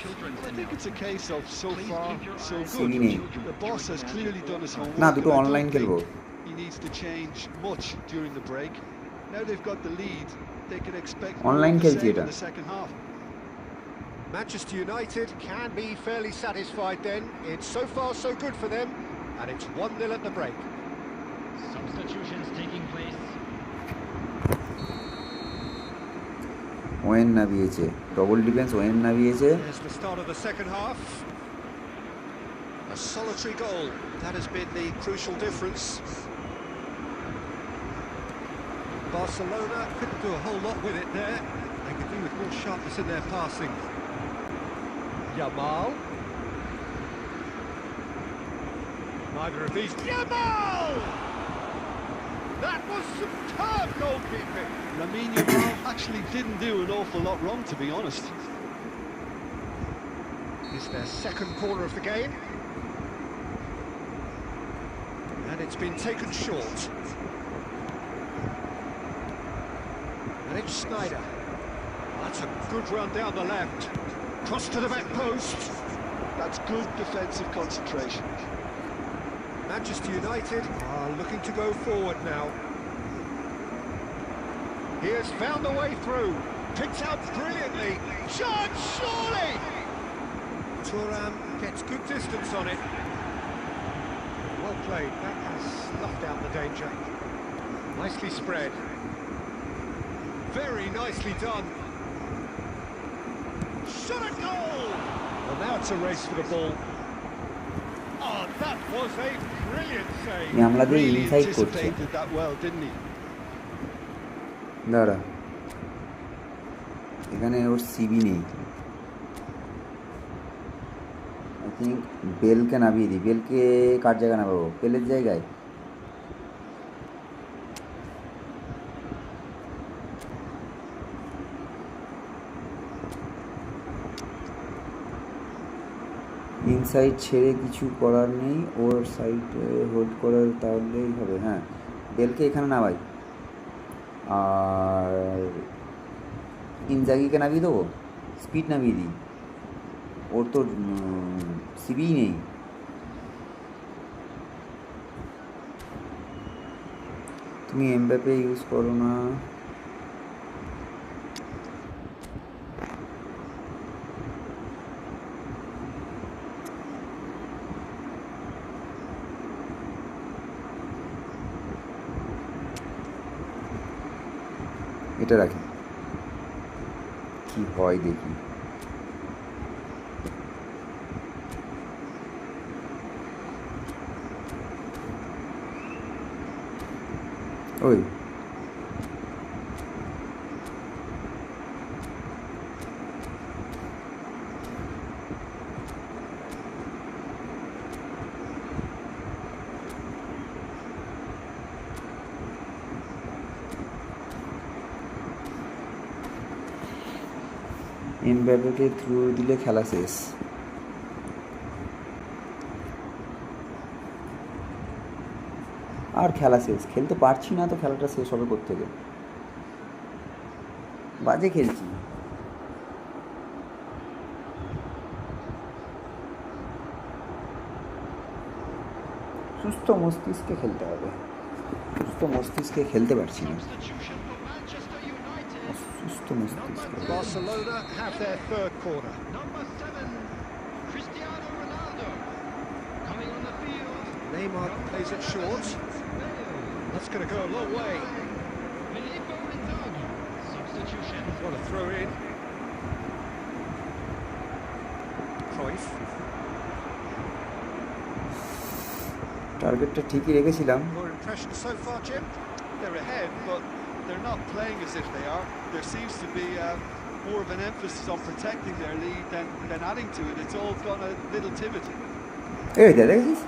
I think it's a case of so far, so সিবি good. নেই। The boss has clearly done his homework. না, দুটো and I online don't খেলবো। think he needs to change much during the break. Now they've got the lead, they can expect more Online of the খেলছি same এটা। in the second half. Manchester United can be fairly satisfied then. It's so far so good for them, and it's 1-0 at the break. Substitutions taking place. Owen নামিয়েছে, double defence Owen নামিয়েছে। Here's the start of the second half. A solitary goal, that has been the crucial difference. Barcelona couldn't do a whole lot with it there. They could do with more sharpness in their passing. Yamal. Neither of these. Yamal! That was superb goalkeeping. Lamine Yamal actually didn't do an awful lot wrong, to be honest. It's their second corner of the game. And it's been taken short. And it's Snyder. That's a good run down the left. Cross to the back post. That's good defensive concentration. Manchester United are looking to go forward now. He has found the way through. Picked out brilliantly. Shot, surely! Thuram gets good distance on it. Well played. That has snuffed out the danger. Nicely spread. Very nicely done. Shot a goal! Well, now it's a race for the ball. Oh, that was a brilliant save. আমাদের Really inside করছে। anticipated that well, didn't he? দাঁড়া, এখানে ওর CB নেই। I think বেলকে নামিয়ে দিই। বেলকে কার জায়গায় নামাবো? বেলের জায়গায়। ইনসাইড ছেড়ে কিছু করার নেই, ওর সাইডে হোল্ড করার তাহলেই হবে। হ্যাঁ, বেলকে এখানে নামাই, আর ইনজাগিকে নামিয়ে দেবো, স্পিড নামিয়ে দিই। ওর তো সিবি নেই। তুমি এমবাপে ইউজ করো না। কেটে রাখি, কি হয় দেখি। ওই এমবাপ্পেকে থ্রু দিলে খেলা শেষ। আর খেলা শেষ, খেলতে পারছি না তো খেলাটা শেষ হবে কোত্থেকে? বাজে খেলছি। সুস্থ মস্তিষ্কে খেলতে হবে, সুস্থ মস্তিষ্কে খেলতে পারছি না, সুস্থ মস্তিষ্কে। Barcelona have their third corner. Number 7, Cristiano Ronaldo. Coming on the field. Neymar plays it short. That's going to go a long way. Filippo Inzaghi. Substitution. What a throw in. Cruyff. টার্গেটটা ঠিকই রেখেছিলাম। Your impression so far, Jim? They're ahead, but they're not playing as if they are. There seems to be more of an emphasis on protecting their lead than adding to it. It's all gone a little timid. এই দেখেছিস?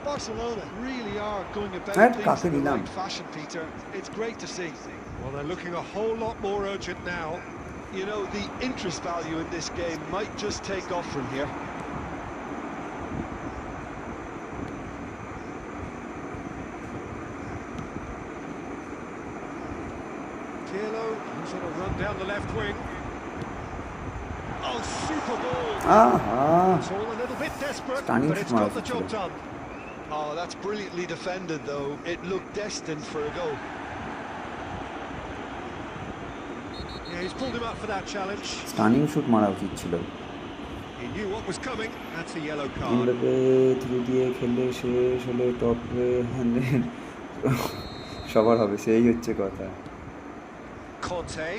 Barcelona really are going about হ্যাঁ, things কাকে in the দিলাম? right fashion, Peter. It's great to see. Well, they're looking a whole lot more urgent now. You know, the interest value in this game might just take off from here. Pirlo, sort of run down the left wing. Oh, super ball. It's all a little bit desperate, Stunning but it's got the job done. Oh, that's brilliantly defended, though. It looked destined for a goal. Yeah, he's pulled him up for that challenge. Stunning shoot মারা উচিত ছিল। He knew what was coming. That's a yellow card. Mbappe through দিয়ে খেললে শেষ হলে top 100 সবার হবে, সেই হচ্ছে কথা। Conte.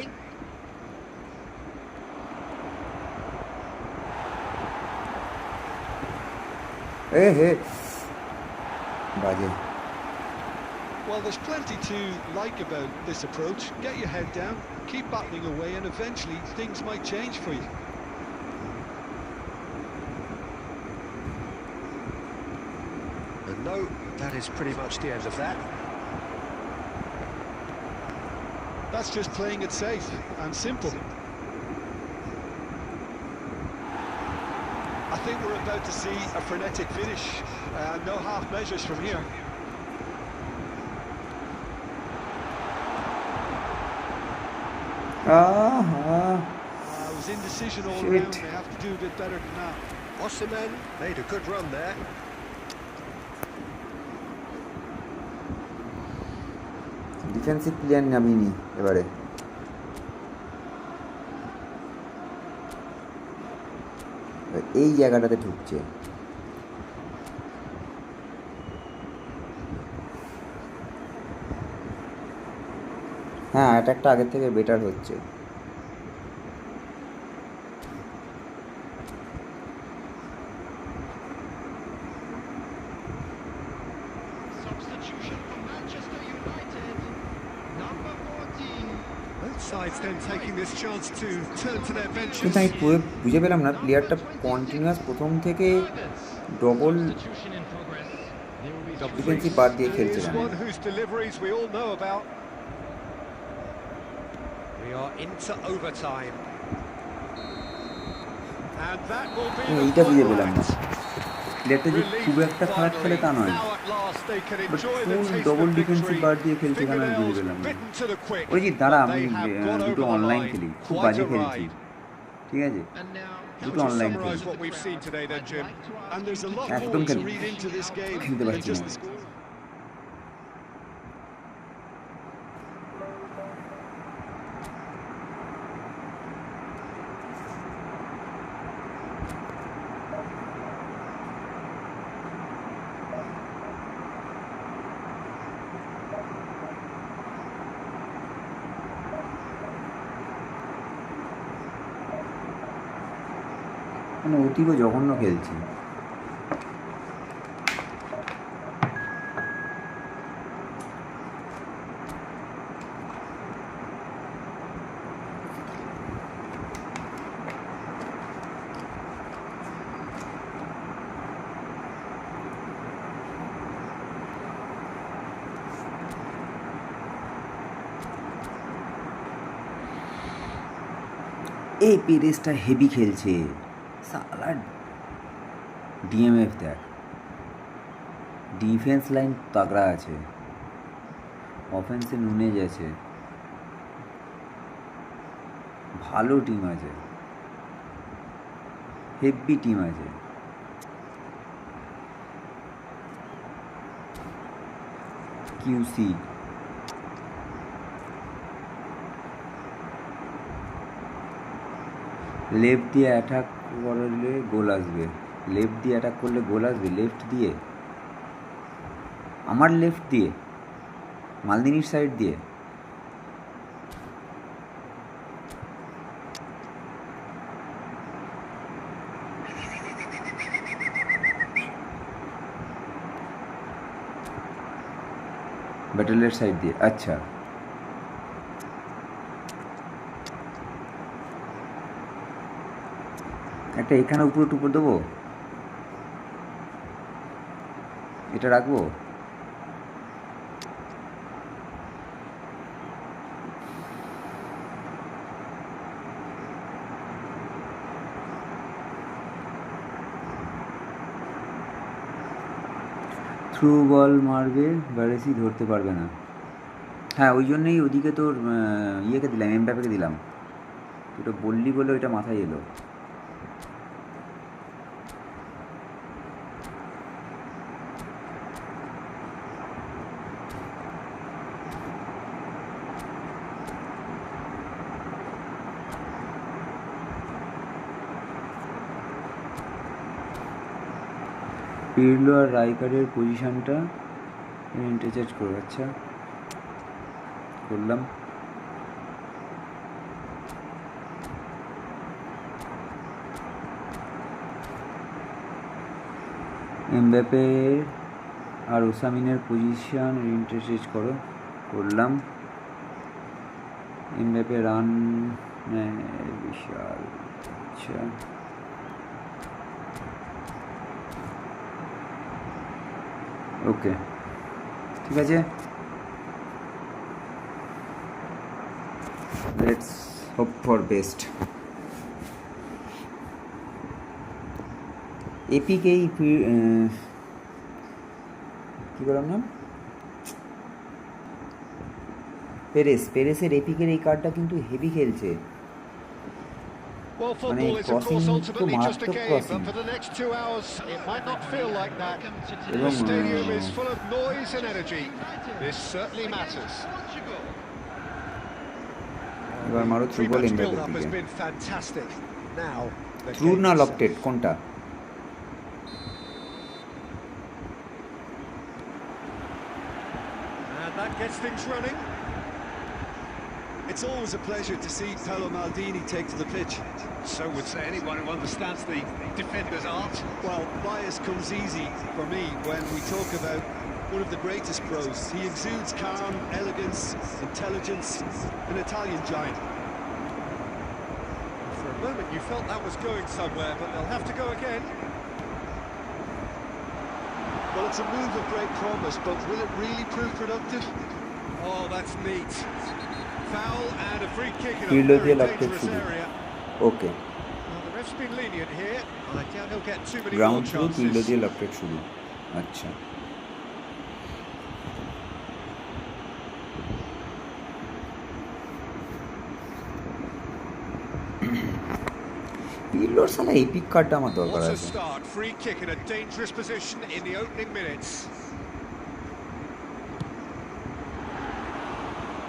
হে বাজে। Well, there's plenty to like about this approach. Get your head down, keep battling away, and eventually things might change for you. And no, that is pretty much the end of that. That's just playing it safe and simple. I think we're about to see a frenetic finish. No half measures from here. It was indecision all around. They have to do a bit better than that. Osimhen made a good run there. Defensive player নামিনি এবারে। এই জায়গাটাতে ঢুকছে। হ্যাঁ, অ্যাটাকটা আগের থেকে better হচ্ছে। Substitution for Manchester United. Number 14. Both sides then taking this chance to turn to their benches. কিন্তু আমি বুঝে পেলাম না প্লেয়ারটা কন্টিনিউয়াস প্রথম থেকে double Substitution in progress. There will be defensive বার দিয়ে খেলছে Here's কেন? one whose deliveries we all know about. We are into overtime. And that will be the এইটা বুঝে final পেলাম না। act. প্লেয়ারটা যে খুব একটা খারাপ খেলে তা নয়, Now at last they can but enjoy the full taste double of defensive victory. বার দিয়ে খেলছে কেন আমি বুঝে Fingernails পেলাম না। bitten to the quick. ওই যে দাঁড়া, But আমি they have got দুটো over the অনলাইন line. খেলি, খুব Quite বাজে a খেলছি, ride. ঠিক আছে? And now, How দুটো would you অনলাইন summarise খেলি, what we've seen today then, Jim? And there's a lot একদম more to খেলি, read into this game খেলতে than পারছি just না। the score. মানে অতীব জঘন্য খেলছি। এই পেরেসটা হেভি খেলছে সালা। ডিএমএফ দেখ, ডিফেন্স লাইন তাগড়া আছে, অফেন্সে নুনেজ আছে, ভালো টিম আছে, হেভি টিম আছে। কিউসি লেফট দিয়ে অ্যাটাক করলে গোল আসবে, লেফট দিয়ে অ্যাটাক করলে গোল আসবে, লেফট দিয়ে, আমার লেফট দিয়ে, মালদিনির সাইড দিয়ে। ব্যাটেলের সাইড দিয়ে, আচ্ছা। একটা এখানে উপর টুপর দেবো, এটা রাখবো। থ্রু বল মারবে, ব্যারেসি ধরতে পারবে না। হ্যাঁ, ওই জন্যই ওদিকে তোর ইয়েকে দিলাম, এমবাপেকে দিলাম। ওটা বললি বলে ওইটা মাথায় এলো। পিরলো আর রাইকারের পজিশনটা ইন্টারচেঞ্জ করবো। আচ্ছা, করলাম। এমবাপে আর ওসামিনের পজিশন ইন্টারচেঞ্জ করো, করলাম। এমবাপে রান বিশাল। আচ্ছা, ওকে, ঠিক আছে। Let's hope for best. এপিকেই কী বললাম না, পেরেসের এপিকের এই কার্ডটা কিন্তু হেভি খেলছে। Well, football is of course ultimately just a game, but for the next 2 hours it might not feel like that. The stadium is full of noise and energy. This certainly matters. এবার মারো through ball এমবাপের দিকে। Through না lofted কোনটা? And that gets things running. It's always a pleasure to see Paolo Maldini take to the pitch. So would say anyone who understands the defender's art. Well, bias comes easy for me when we talk about one of the greatest pros. He exudes calm, elegance, intelligence, an Italian giant. For a moment you felt that was going somewhere, but they'll have to go again. Well, it's a move of great promise, but will it really prove productive? Oh, that's neat. Foul and a free kick in a Pirlo very দিয়ে dangerous area. Okay, Well, the ref's been lenient here. I doubt he'll get too many ground more through পিরলো chances. দিয়ে lofted শুরু। আচ্ছা, পিরলোর সালা epic কার্ডটা আমার দরকার What a আছে। start. Free kick in a dangerous position in the opening minutes.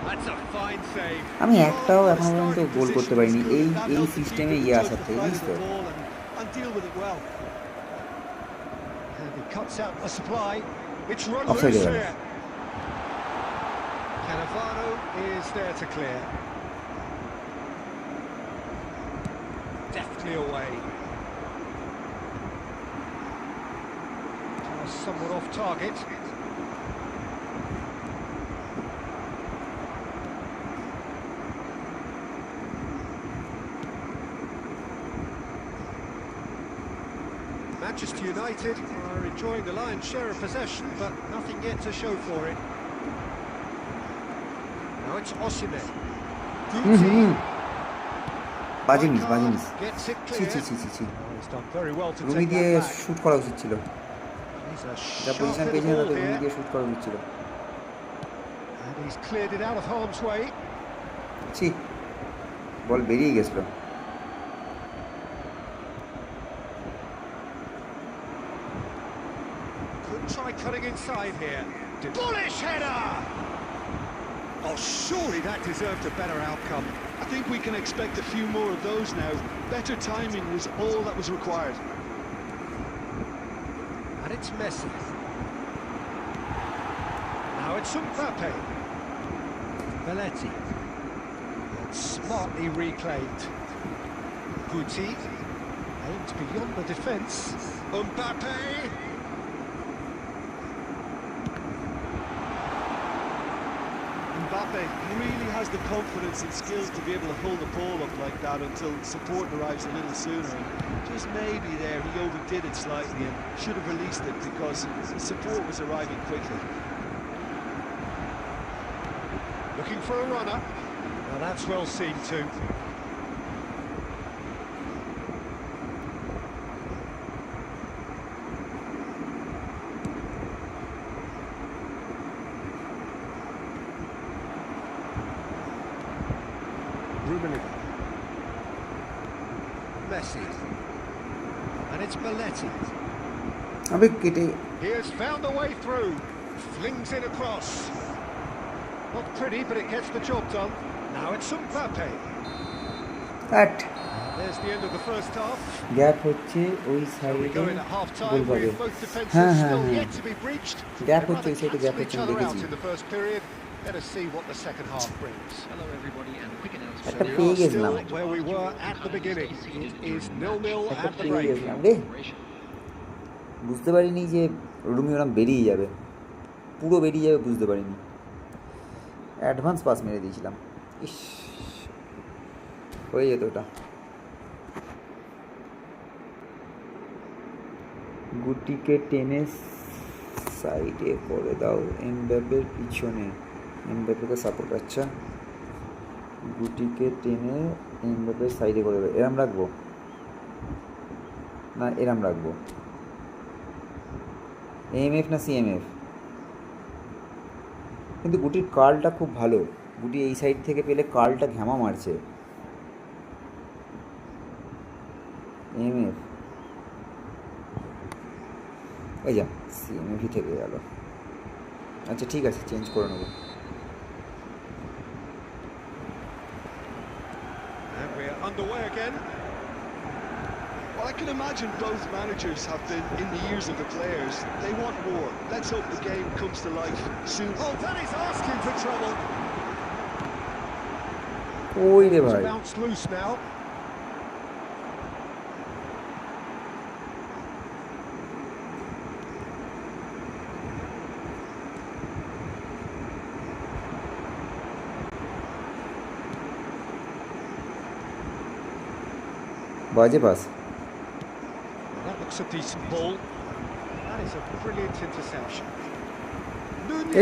That's a fine save. আমি একটাও এখনো পর্যন্ত গোল করতে পারিনি এই সিস্টেমে আসার থেকে, জানিস তো? And deal with it well. And he cuts out the supply. It's run Offside loose again. here. Cannavaro is there to clear. Deftly away. Somewhat off target. Manchester United are enjoying the lion's share of possession, but nothing yet to show for it. Now it's Osimhen. বাজে miss Gets it ছি clear. ছি Oh, he's done very well to Rumi take দিয়ে that back. Shoot করা উচিত ছিল, He's a যা sharp position little পেয়েছে না ball রুমি here, দিয়ে শুট করা উচিত ছিল। and he's cleared it out of harm's way. ছি, বল বেরিয়ে গেছিল। Could try cutting inside here. Bullish header! Oh, surely that deserved a better outcome. I think we can expect a few more of those now. Better timing was all that was required. And it's Messi. Now it's Mbappe. Belletti. And smartly reclaimed. Guti. Aimed beyond the defence. Mbappe! Mbappe really has the confidence and skills to be able to hold the ball up like that until support arrives a little sooner. And just maybe there he overdid it slightly and should have released it because the support was arriving quickly. Looking for a runner. Now that's well seen too. Messi. And it's Belletti. আবে কেটে He has found a way through. Flings it across. Not pretty, but it gets the job done. Now it's Mbappe. Cut There's the end of the first half. Gap হচ্ছে ওই We সাইডে go in at half goal time পাবে। with both defences হ্যাঁ still হ্যাঁ yet to be breached. Gap They হচ্ছে ওই rather সাইডে gap cancel হচ্ছে each আমি other out দেখেছি। in the first period. Let us see what the second half brings. Hello everybody and quick announcement. একটা We পেয়ে are গেছিলাম, still where we were at the beginning. It is 0-0 একটা at the পেয়ে break. গেছিলাম রে। বুঝতে পারিনি যে রুমি ওরম বেরিয়ে যাবে, পুরো বেরিয়ে যাবে বুঝতে পারিনি। অ্যাডভান্স পাস মেরে দিয়েছিলাম, ইস হয়ে যেত ওটা। গুটিকে টেনে সাইডে করে দাও এমবাপের পিছনে, এমবাপেকে সাপোর্ট। আচ্ছা, গুটিকে টেনে এমবাপের সাইডে করে দেবে। এরম রাখবো না এরম রাখবো? এমএফ না সিএমএফ? কিন্তু গুটির কার্লটা খুব ভালো, গুটি এই সাইড থেকে পেলে কার্লটা ঘ্যামা মারছে। এমএফ এই যা, সিএমএফই থেকে গেল। আচ্ছা ঠিক আছে, চেঞ্জ করে নেবো। And we're underway again. Well, I can imagine both managers have been in the ears of the players. They want more. Let's hope the game comes to life soon. Oh, that is asking for trouble. ওই রে ভাই, It's bounced loose now. বাজে pass. That looks a decent ball. That is a brilliant interception.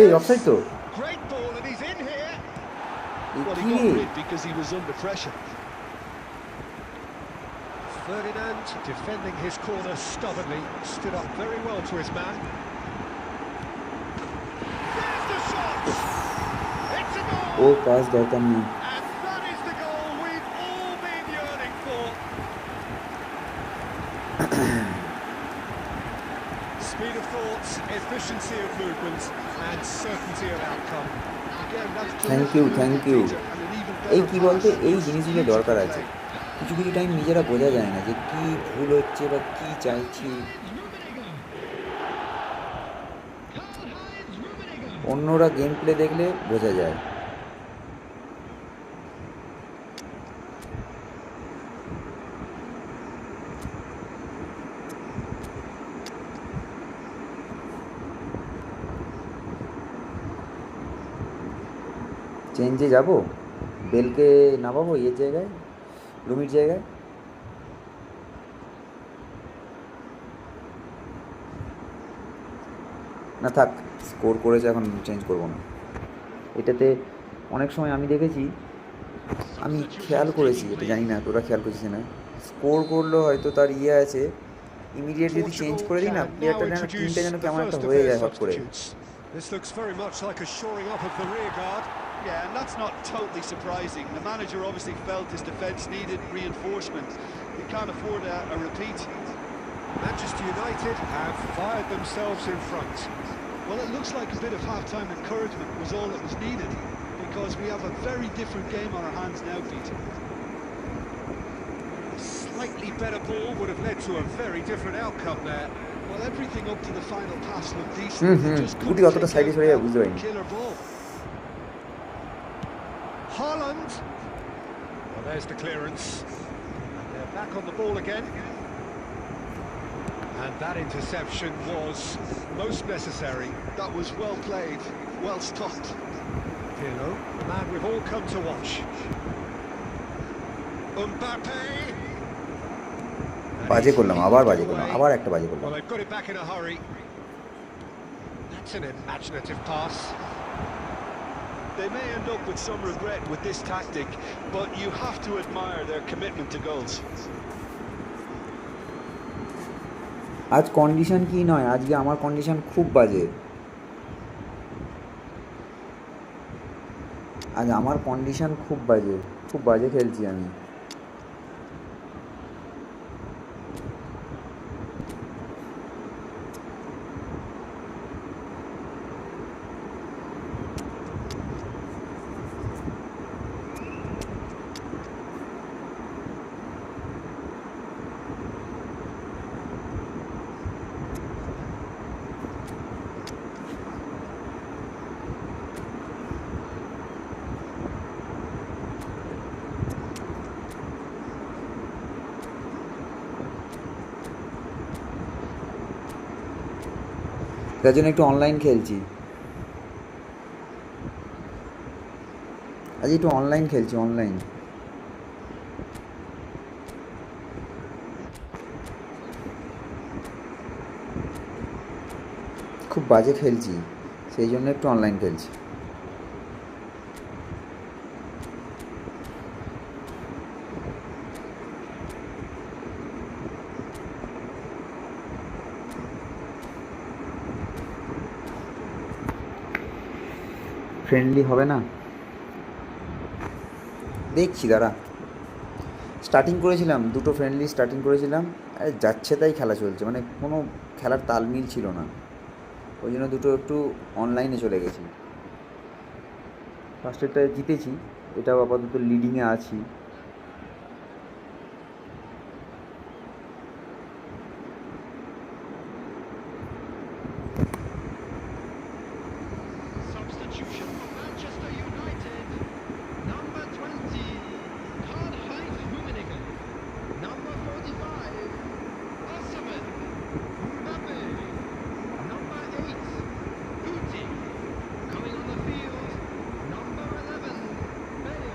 এই offside তো। Great ball, and he's in here. Well, he কি got রে? rid because he was under pressure. Ferdinand, defending his corner stubbornly, stood up very well to his man. There's the shot! It's a goal! ও pass দরকার নেই। And that is the goal we've all been yearning for. Speed of thoughts, efficiency of movement, and certainty of outcome. Again, that's thank you, thank you. and an even এই better কি বলতে, pass. এই জিনিসগুলো দরকার আছে। কিছু কিছু time নিজেরা বোঝা যায় না যে কি ভুল হচ্ছে বা কি চাইছি। অন্যরা গেম প্লে দেখলে বোঝা যায়। চেঞ্জে যাব, বেলকে নামাবো এর জায়গায়, রুমির জায়গায়। না থাক, স্কোর করেছে, এখন চেঞ্জ করবো না। এটাতে অনেক সময় আমি দেখেছি, আমি খেয়াল করেছি, এটা জানি না তোরা খেয়াল করছিস না, স্কোর করলো হয়তো তার ইয়ে আছে, ইমিডিয়েট যদি চেঞ্জ করে দিই না, প্লেয়ারটা যেন টিমটা যেন কেমন একটা হয়ে যায় হট করে। This looks very much like a shoring up of the rear guard. Yeah, and that's not totally surprising. The manager obviously felt his defence needed reinforcement. He can't afford a repeat. Manchester United have fired themselves in front. Well, it looks like a bit of half-time encouragement was all that was needed, because we have a very different game on our hands now, Peter. A slightly better ball would have led to a very different outcome there. Well, everything up to the final pass looked decent. Just গুটি couldn't অতটা take সাইডে out সরে that বুঝতে পারিনি। killer ball. Haaland. Well, there's the clearance. And they're back on the ball again. And that interception was most necessary. That was well played, well stopped. Pirlo, the man we've all come to watch. Mbappe. বাজে করলাম, আবার বাজে করলাম, আবার একটা বাজে করলাম। Well, they've got it back in a hurry. That's an imaginative pass. They may end up with some regret with this tactic, but you have to admire their commitment to goals. আজ condition কি নয়, আজকে আমার condition খুব বাজে। আজ আমার condition খুব বাজে, খুব বাজে খেলছি আমি। তার জন্য একটু অনলাইন খেলছি, আজ একটু অনলাইন খেলছি, অনলাইন। খুব বাজে খেলছি, সেই জন্য একটু অনলাইন খেলছি। ফ্রেন্ডলি হবে না, দেখছি দাঁড়া। স্টার্টিং করেছিলাম, দুটো ফ্রেন্ডলি স্টার্টিং করেছিলাম, আরে যাচ্ছে তাই খেলা চলছে, মানে কোনো খেলার তালমিল ছিল না, ওই জন্য দুটো একটু অনলাইনে চলে গেছি। ফার্স্টেরটায় জিতেছি, এটাও আপাতত লিডিংয়ে আছি। Substitution for Manchester United. Number 20, Karl-Heinz Rummenigge. Number 45, Osimhen. Mbappe. Number 8, Guti. Coming on the field, number 11, Bale.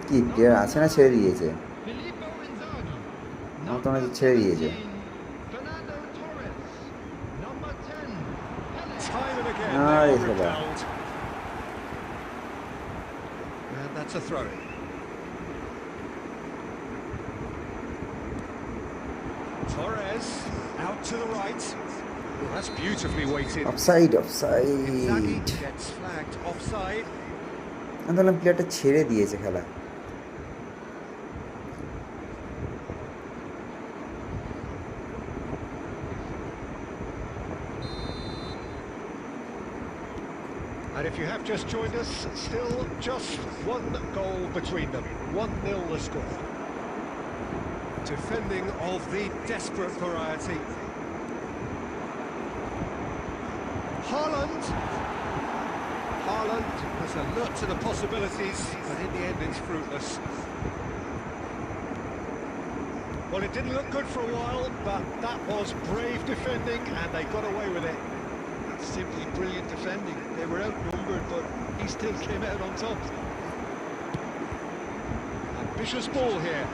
কি প্লেয়ার আছে না ছেড়ে দিয়েছে? Filippo Inzaghi. আমার তো মনে হচ্ছে ছেড়ে দিয়েছে। Fernando Torres. Number 10, Pele. Time and again, Ah, they it's are a ball. repelled. And that's a throw-in. Torres out to the right. Well, that's beautifully weighted. Offside, Inzaghi offside. gets flagged offside. আমি ভাবলাম প্লেয়ারটা ছেড়ে দিয়েছে খেলা। And if you have just joined us, still just one goal between them. 1-0 the score. Defending of the desperate variety. Haaland has alert to the possibilities, but in the end it's fruitless. Well, it didn't look good for a while, but that was brave defending and they got away with it. Simply brilliant defending. They were outnumbered, but he still came out on top. vicious ball here.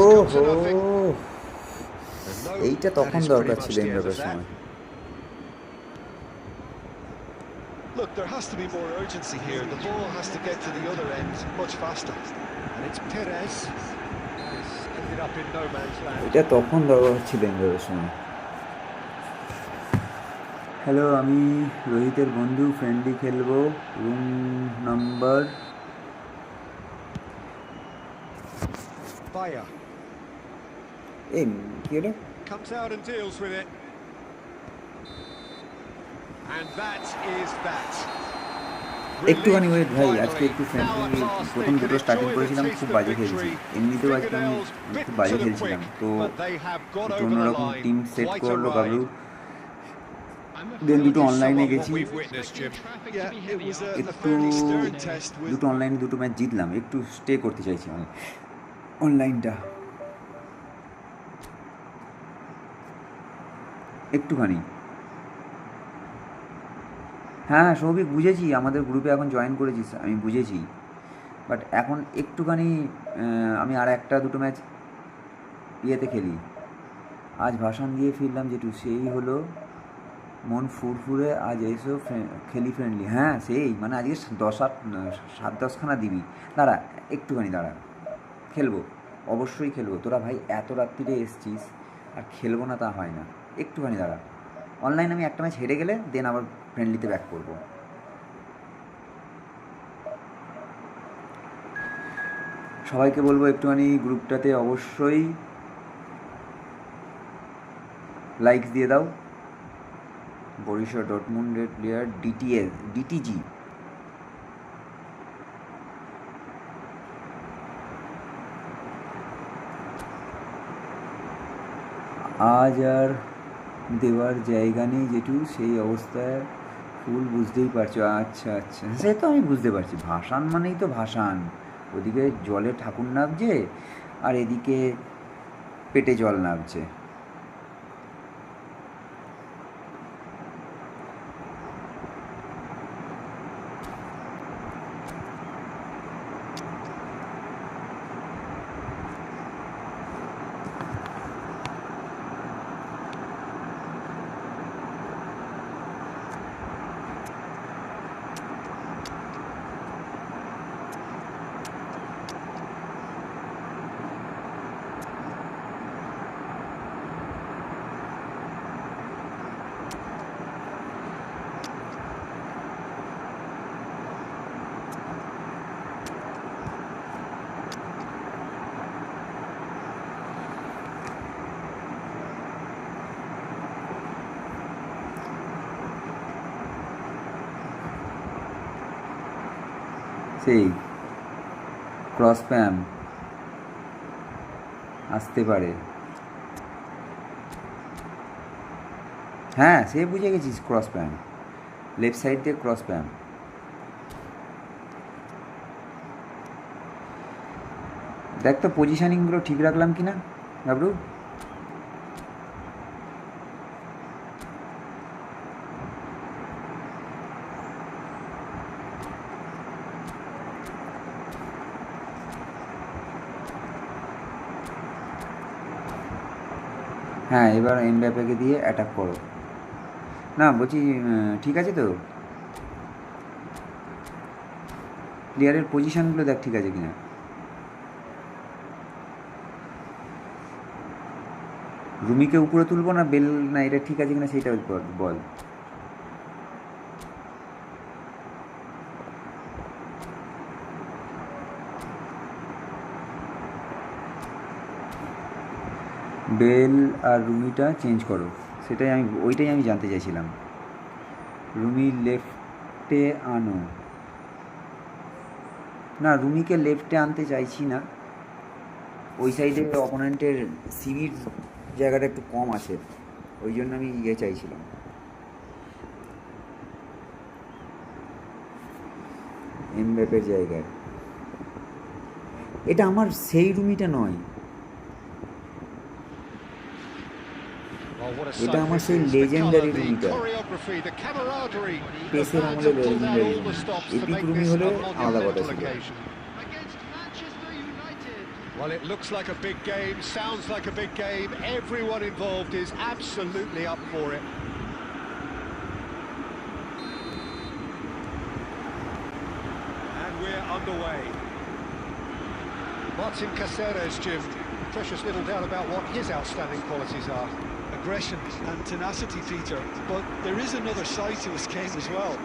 ওহো, এইটা তখন দরকার ছিল এমবাপের সময়। Look, there has to be more urgency here. The ball has to get to the other end much faster. And it's Perez. It's ended up in no man's land. এটা তখন দরকার ছিল এমবাপের সময়। হ্যালো, আমি রোহিতের বন্ধু, ফ্রেন্ডলি খেলবো, room number. Bayer এই কি রে, comes out and deals with it. And that is that. একটুখানি ওয়েট ভাই, আজকে একটু ফ্রেন্ডলি, প্রথম দুটো স্টার্টিং করেছিলাম, খুব বাজে খেলছি। এমনিতেও আজকে আমি খুব বাজে খেলছিলাম, তো একটু অন্যরকম টিম সেট করলো গাবলু। দেন দুটো অনলাইনে গেছি, একটু দুটো অনলাইনে দুটো ম্যাচ জিতলাম, একটু স্টে করতে চাইছি অনলাইনটা একটুখানি। হ্যাঁ সৌভিক, বুঝেছি, আমাদের গ্রুপে এখন জয়েন করেছিস, আমি বুঝেছি, বাট এখন একটুখানি আমি আর একটা দুটো ম্যাচ ইয়েতে খেলি। আজ ভাষণ দিয়ে ফিরলাম যেটু, সেই হলো মন ফুরফুরে, আজ এসো খেলি ফ্রেন্ডলি। হ্যাঁ সেই মানে আজকে 7-10খানা দিবি, দাঁড়া একটুখানি দাঁড়া, খেলবো, অবশ্যই খেলবো। তোরা ভাই এত রাত্রিরে এসছিস, আর খেলবো না তা হয় না, একটুখানি দাঁড়া। অনলাইন আমি একটা ম্যাচ হেরে গেলে দেন আবার ফ্রেন্ডলিতে ব্যাক করবো। সবাইকে বলবো একটুখানি গ্রুপটাতে অবশ্যই লাইকস দিয়ে দাও। বরিশা ডটমুন্ডের প্লেয়ার ডিটিজি, আজ আর দেওয়ার জায়গা নেই যেটু, সেই অবস্থায় ফুল, বুঝতেই পারছো। আচ্ছা আচ্ছা, সে তো আমি বুঝতে পারছি, ভাসান মানেই তো ভাসান, ওদিকে জলে ঠাকুর নামছে আর এদিকে পেটে জল নামছে। সেই ক্রস প্যাম আসতে পারে, হ্যাঁ সে বুঝে গেছিস, ক্রস প্যাম লেফট সাইড দিয়ে ক্রস প্যাম। দেখ তো পজিশনিংগুলো ঠিক রাখলাম কি না গাবলু। হ্যাঁ এবার এমবাপেকে দিয়ে অ্যাটাক করো। না বলছি ঠিক আছে তো, প্লেয়ারের পজিশনগুলো দেখ ঠিক আছে কিনা। রুমিকে উপরে তুলবো না বেল, না এটা ঠিক আছে কিনা সেইটা বল। বেল আর রুমিটা চেঞ্জ করো, ওইটাই আমি জানতে চাইছিলাম। রুমি লেফটে আনো, না রুমিকে লেফটে আনতে চাইছি না, ওই সাইডে অপোনেন্টের সিবির জায়গাটা একটু কম আছে, ওই জন্য আমি চাইছিলাম। এমবাপের জায়গায় এটা আমার সেই রুমিটা নয়, এটা আমার সেই লেজেন্ডারি রুমিটা, পেসের আমলে লেজেন্ডারি রুমি। এপিক রুমি হলে আলাদা কথা ছিল। Well, it looks like a big game, sounds like a big game. Everyone involved is absolutely up for it. And we're underway. Martin Caceres, Jim. Precious little doubt about what his outstanding qualities are. Aggression and tenacity, Peter, but there is another side to his game as well.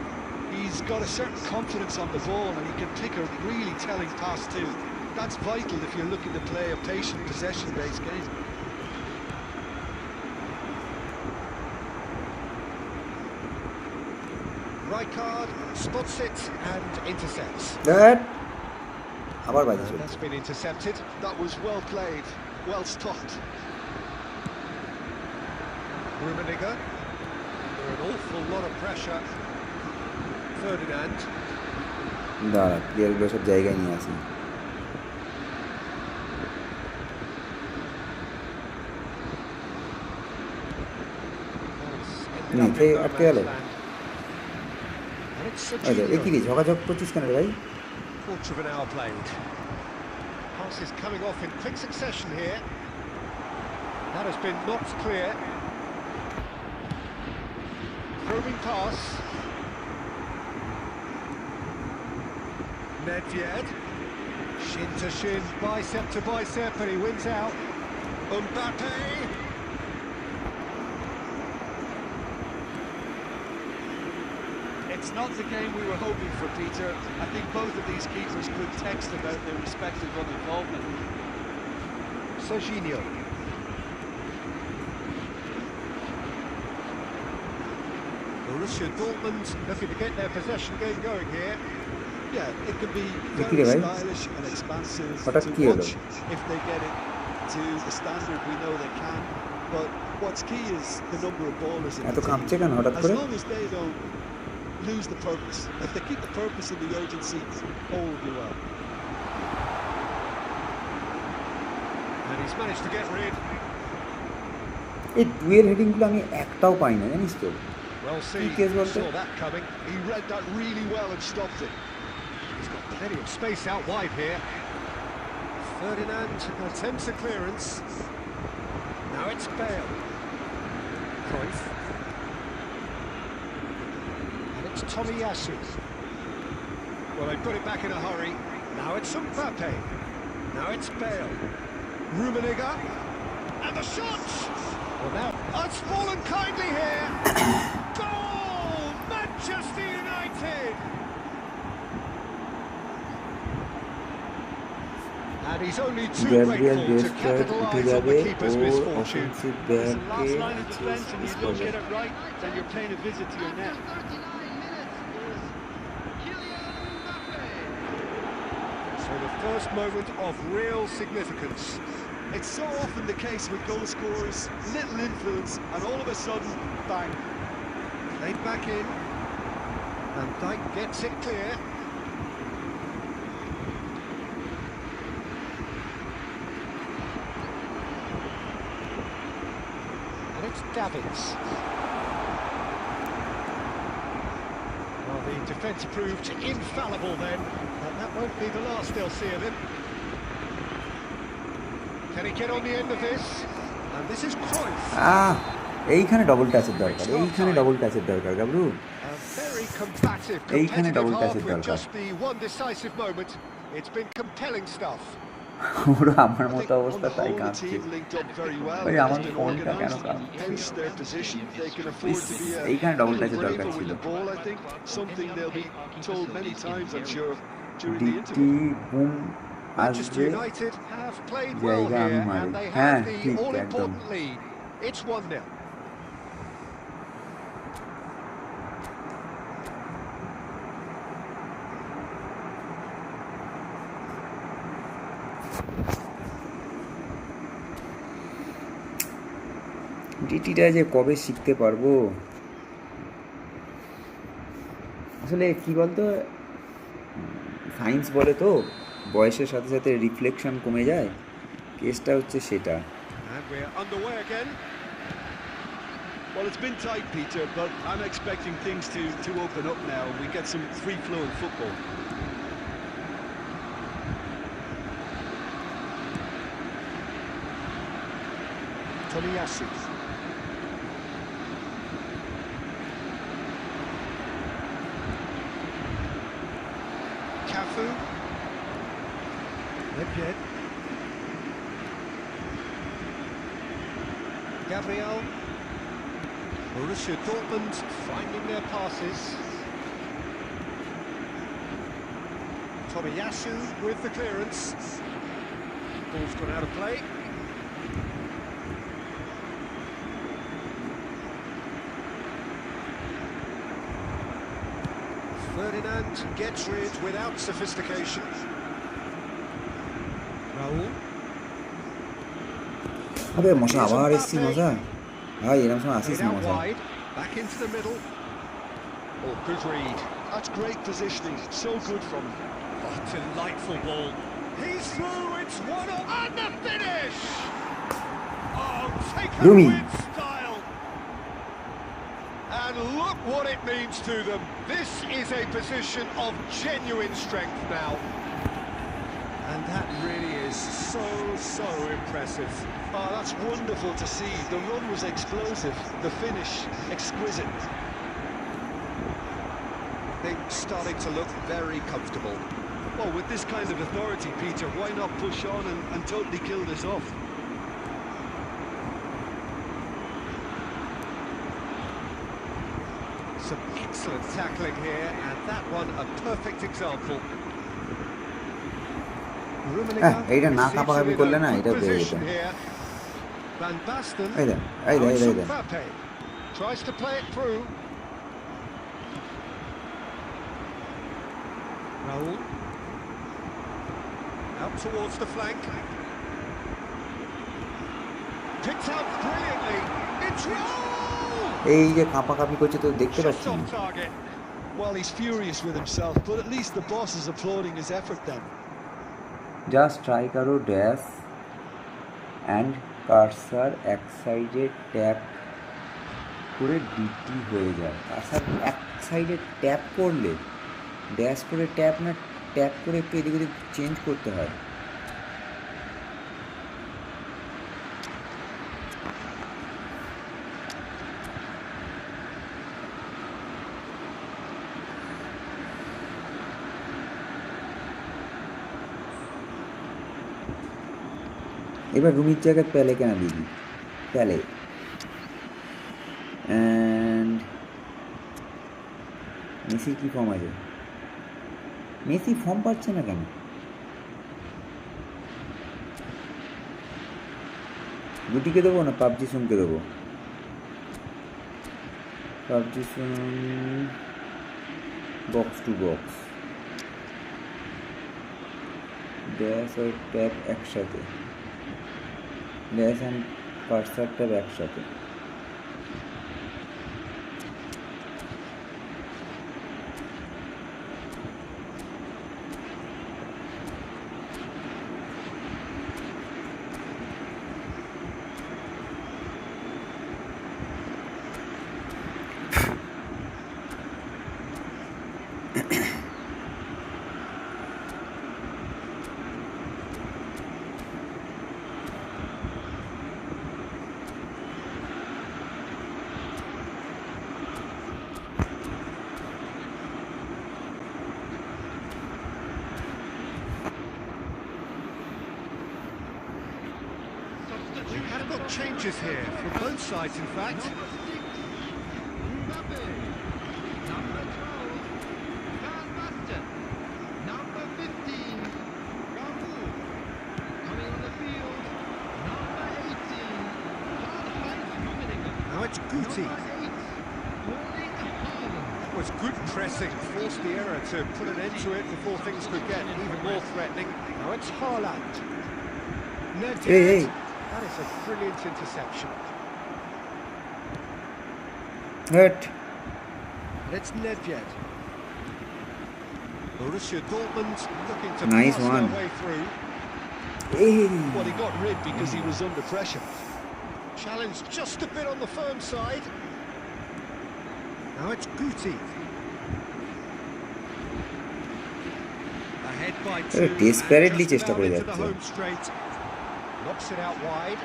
He's got a certain confidence on the ball and he can pick a really telling pass too. That's vital if you're looking to play a patient, possession-based game. Rijkaard spots it and intercepts. That's been intercepted. That was well played, well stopped. Rummenigge, under an awful lot of pressure. Ferdinand. দাঁড়া, প্লেয়ারগুলো সব জায়গায় নিয়ে আসি। আটকে গেল। এ কি রে, ঝগাঝগ করছিস কেন রে ভাই? Quarter of an hour played. Pass is coming off in quick succession here. That has been knocked clear. Probing pass. Nedved. Shin to shin, bicep to bicep, and he wins out. Mbappe. It's not the game we were hoping for, Peter. I think both of these keepers could text about their respective involvement. Serginho. Borussia Dortmund looking to get their possession game going here. Yeah, it can be very stylish and expansive to watch if they get it to the standard we know they can. But what's key is the number of ballers in the team. As long as they don't lose the purpose, if they keep the purpose and the urgency, all will be well. And he's managed to get rid. এই dual হেডিংগুলো আমি একটাও পাই না, জানিস তো? Well seen, saw that coming. He read that really well and stopped it. He's got plenty of space out wide here. Ferdinand attempts a clearance. Now it's Bale. Cruyff. And it's Tomiyasu. Well, they put it back in a hurry. Now it's Mbappe. Now it's Bale. Rummenigge. And the shot! Well, now, it's fallen kindly here. Goal! Manchester United! And he's only too grateful to capitalise on the keeper's misfortune. It's the last line of defence and you don't get it right, then you're paying a visit to your net. So the first moment of real significance. It's so often the case with goal scorers, little influence, and all of a sudden, bang. Played back in. Van Dijk gets it clear. And it's Davids. Well, the defence proved infallible then, and that won't be the last they'll see of him. Can he get on the end of this? And this is Cruyff. এইখানে double টাচের দরকার, এইখানে double টাচের দরকার গাবরু, Very combative, এইখানে double competitive টাচের half with দরকার। just the one decisive moment. It's been compelling stuff. ওরা আমার মতো অবস্থা তাই কাঁদছে। ভাই আমার ফোনটা কেন কাঁদছে? এইখানে ডবল টাচের দরকার ছিল। ডিটি বুম আসবে, জায়গা আমি মারি। হ্যাঁ ঠিক একদম। It's 1-0. ডিটিটা যে কবে শিখতে পারবো আসলে, কি বলতো, সায়েন্স বলে তো বয়সের সাথে সাথে রিফ্লেকশন কমে যায়, কেসটা হচ্ছে সেটা। And we're underway again. Well, it's been tight, Peter, but I'm expecting things to open up now and we get some free-flowing football. Tomiyasu. Cafu. Nedved. Gabriel. Borussia Dortmund finding their passes. Tomiyasu with the clearance. Ball's gone out of play. Ferdinand gets rid without sophistication. Raul. अबे मशा आवार इसी मजा हाँ ये नाम सुना आशीष Played out मजा wide, back into the middle. Oh, good read. That's great positioning, so good from him. Oh, delightful ball. He's through, it's 1-0, and the finish! Oh, taken Rumi. with style. And look what it means to them. This is a position of genuine strength now. And that really is so impressive. Oh, that's wonderful to see. The run was explosive, the finish exquisite. Things starting to look very comfortable. Well, with this kind of authority, Peter, why not push on and totally kill this off? Some excellent tackling here, and that one a perfect example. এইটা না কাপাকাপি করলে না এটা পেয়ে যেত Van Basten. এইটা Tries to play it through. Raul. Out towards the flank. Picked out brilliantly. It's Raul! এই যে কাপাকাপি করছে তো দেখতে পাচ্ছি Just on target. Well, he's furious with himself, but at least the boss is applauding his effort then. Just try করো dash and cursor এক সাইডে tap করে ডিটি হয়ে যায়। কার্সার এক সাইডে ট্যাপ করলে ড্যাশ করে ট্যাপ না ট্যাপ করে একটু এদিক ওদিক চেঞ্জ করতে হয়। এবার রুমির জায়গায় প্যালে কেন দিবি প্যালে অ্যান্ড মেসির কী ফর্ম আছে মেসি ফর্ম পাচ্ছে না কেন গুটিকে দেবো না পাবজি সুমকে দেবো PUBG zoom box to box dash আর ট্যাপ একসাথে ড্যাশ অ্যান্ড কার্সার ট্যাপ একসাথে We have got changes here for both sides, in fact. Mbappe. Number 12, Van Basten. Number 15, Raul. Coming on the field, number 18, Karl-Heinz Rummenigge. Now it's Guti. Number 8, Erling Haaland. That was good pressing, forced the error to put an end to it before things could get even more threatening. Now it's Haaland. Hey. That is a brilliant interception. Hurt. And it's Nedved. Borussia Dortmund looking to Nice pass one. their way through. Hey. Well, he got rid because he was under pressure. Challenged just a bit on the firm side. Now it's Guti. Ahead by two. Desperately and just চেষ্টা করে about into the যাচ্ছে। home straight. Knocks it out wide.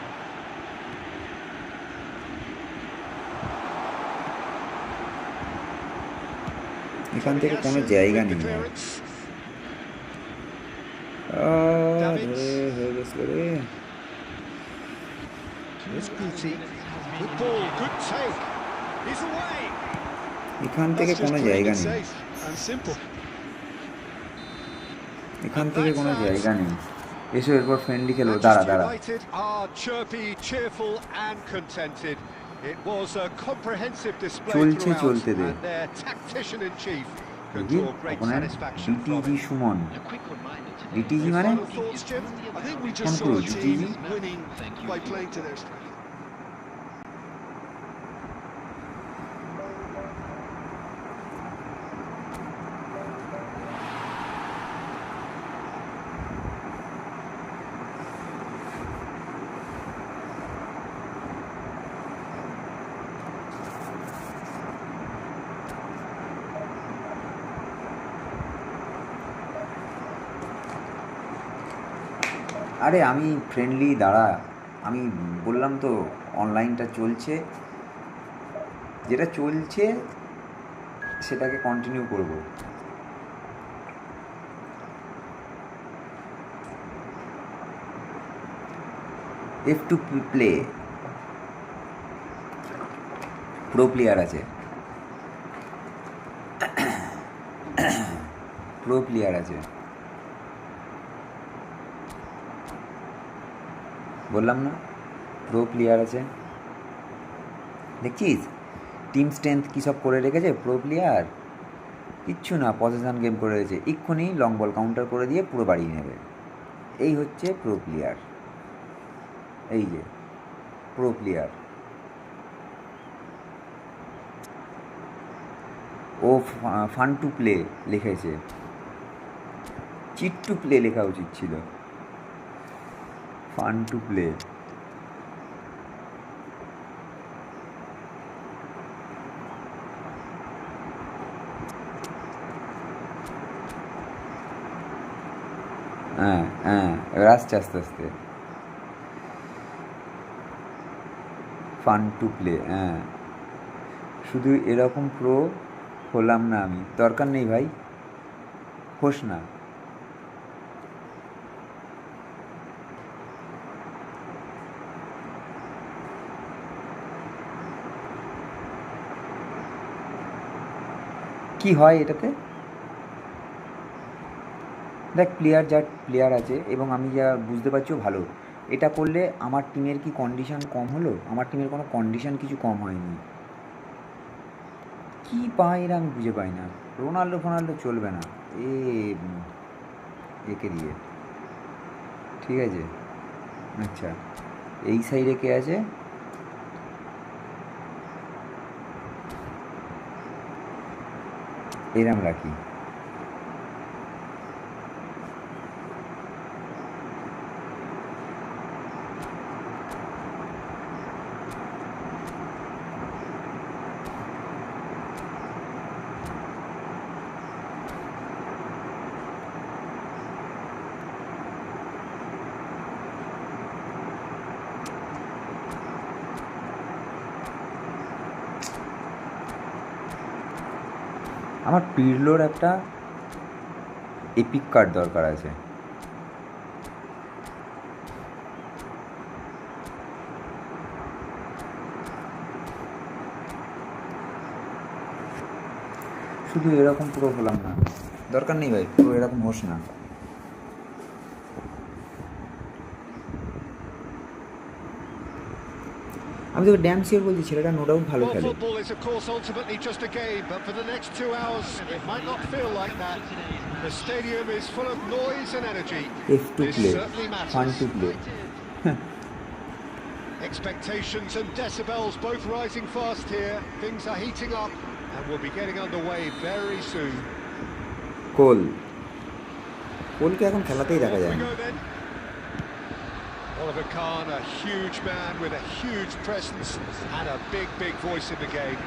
এখান থেকে কোনো জায়গা নেই। ধরে হয়ে গেছিল রে। এখান থেকে কোনো জায়গা নেই, এখান থেকে কোনো জায়গা নেই। এসো এরপর ফ্রেন্ডলি খেলবো। দাঁড়া দাঁড়া, চলছে চলতে দে। ডিটিজি সুমন, ডিটিজি মানে ফোন করো ডিটিজি। আরে আমি ফ্রেন্ডলি, দাঁড়া, আমি বললাম তো অনলাইনটা চলছে, যেটা চলছে সেটাকে কন্টিনিউ করব। F2 প্লে, প্রো প্লেয়ার আছে, প্রো প্লেয়ার আছে, বললাম না প্রো প্লেয়ার আছে। দেখছিস টিম স্ট্রেংথ কী সব করে রেখেছে প্রো প্লেয়ার, কিচ্ছু না, পজিশন গেম করে রেখেছে, এক্ষুনি লং বল কাউন্টার করে দিয়ে পুরো বাড়িয়ে নেবে। এই হচ্ছে প্রো প্লেয়ার, এই যে প্রো প্লেয়ার। ও ফান টু প্লে লিখেছে, চিট টু প্লে লেখা উচিত ছিল, ফান টু প্লে। হ্যাঁ হ্যাঁ, এবার আসছে আস্তে আস্তে, ফান টু প্লে। হ্যাঁ, শুধু এরকম প্রো হলাম না আমি, দরকার নেই ভাই, হোস না। কি হয় এটাতে দেখ, প্লেয়ার যা প্লেয়ার আছে এবং আমি যা বুঝতে পারছিও ভালো, এটা করলে আমার টিমের কি কন্ডিশন কম হলো? আমার টিমের কোনো কন্ডিশন কিছু কম হয়নি। কি পায় এরা আমি বুঝে পাই না। রোনাল্ডো ফোনাল্ডো চলবে না একে দিয়ে, ঠিক আছে। আচ্ছা, এই সাইডে কে আছে? এরম রাখি। আমার পিরলোর একটা এপিক কার্ড দরকার আছে। শুধু এরকম পুরো হলাম না, দরকার নেই ভাই, পুরো এরকম হোস না। আমি তোকে ড্যাম শিওর বলছি, ছেলেটা নো ডাউট ভালো খেলে। F2 play, fun to play. Expectations and decibels both rising fast here. Things are heating up and we'll be getting underway very soon. কোলকে এখন খেলাতেই দেখা যায় না। Oliver Kahn, a huge man with a huge presence and a big voice in the game.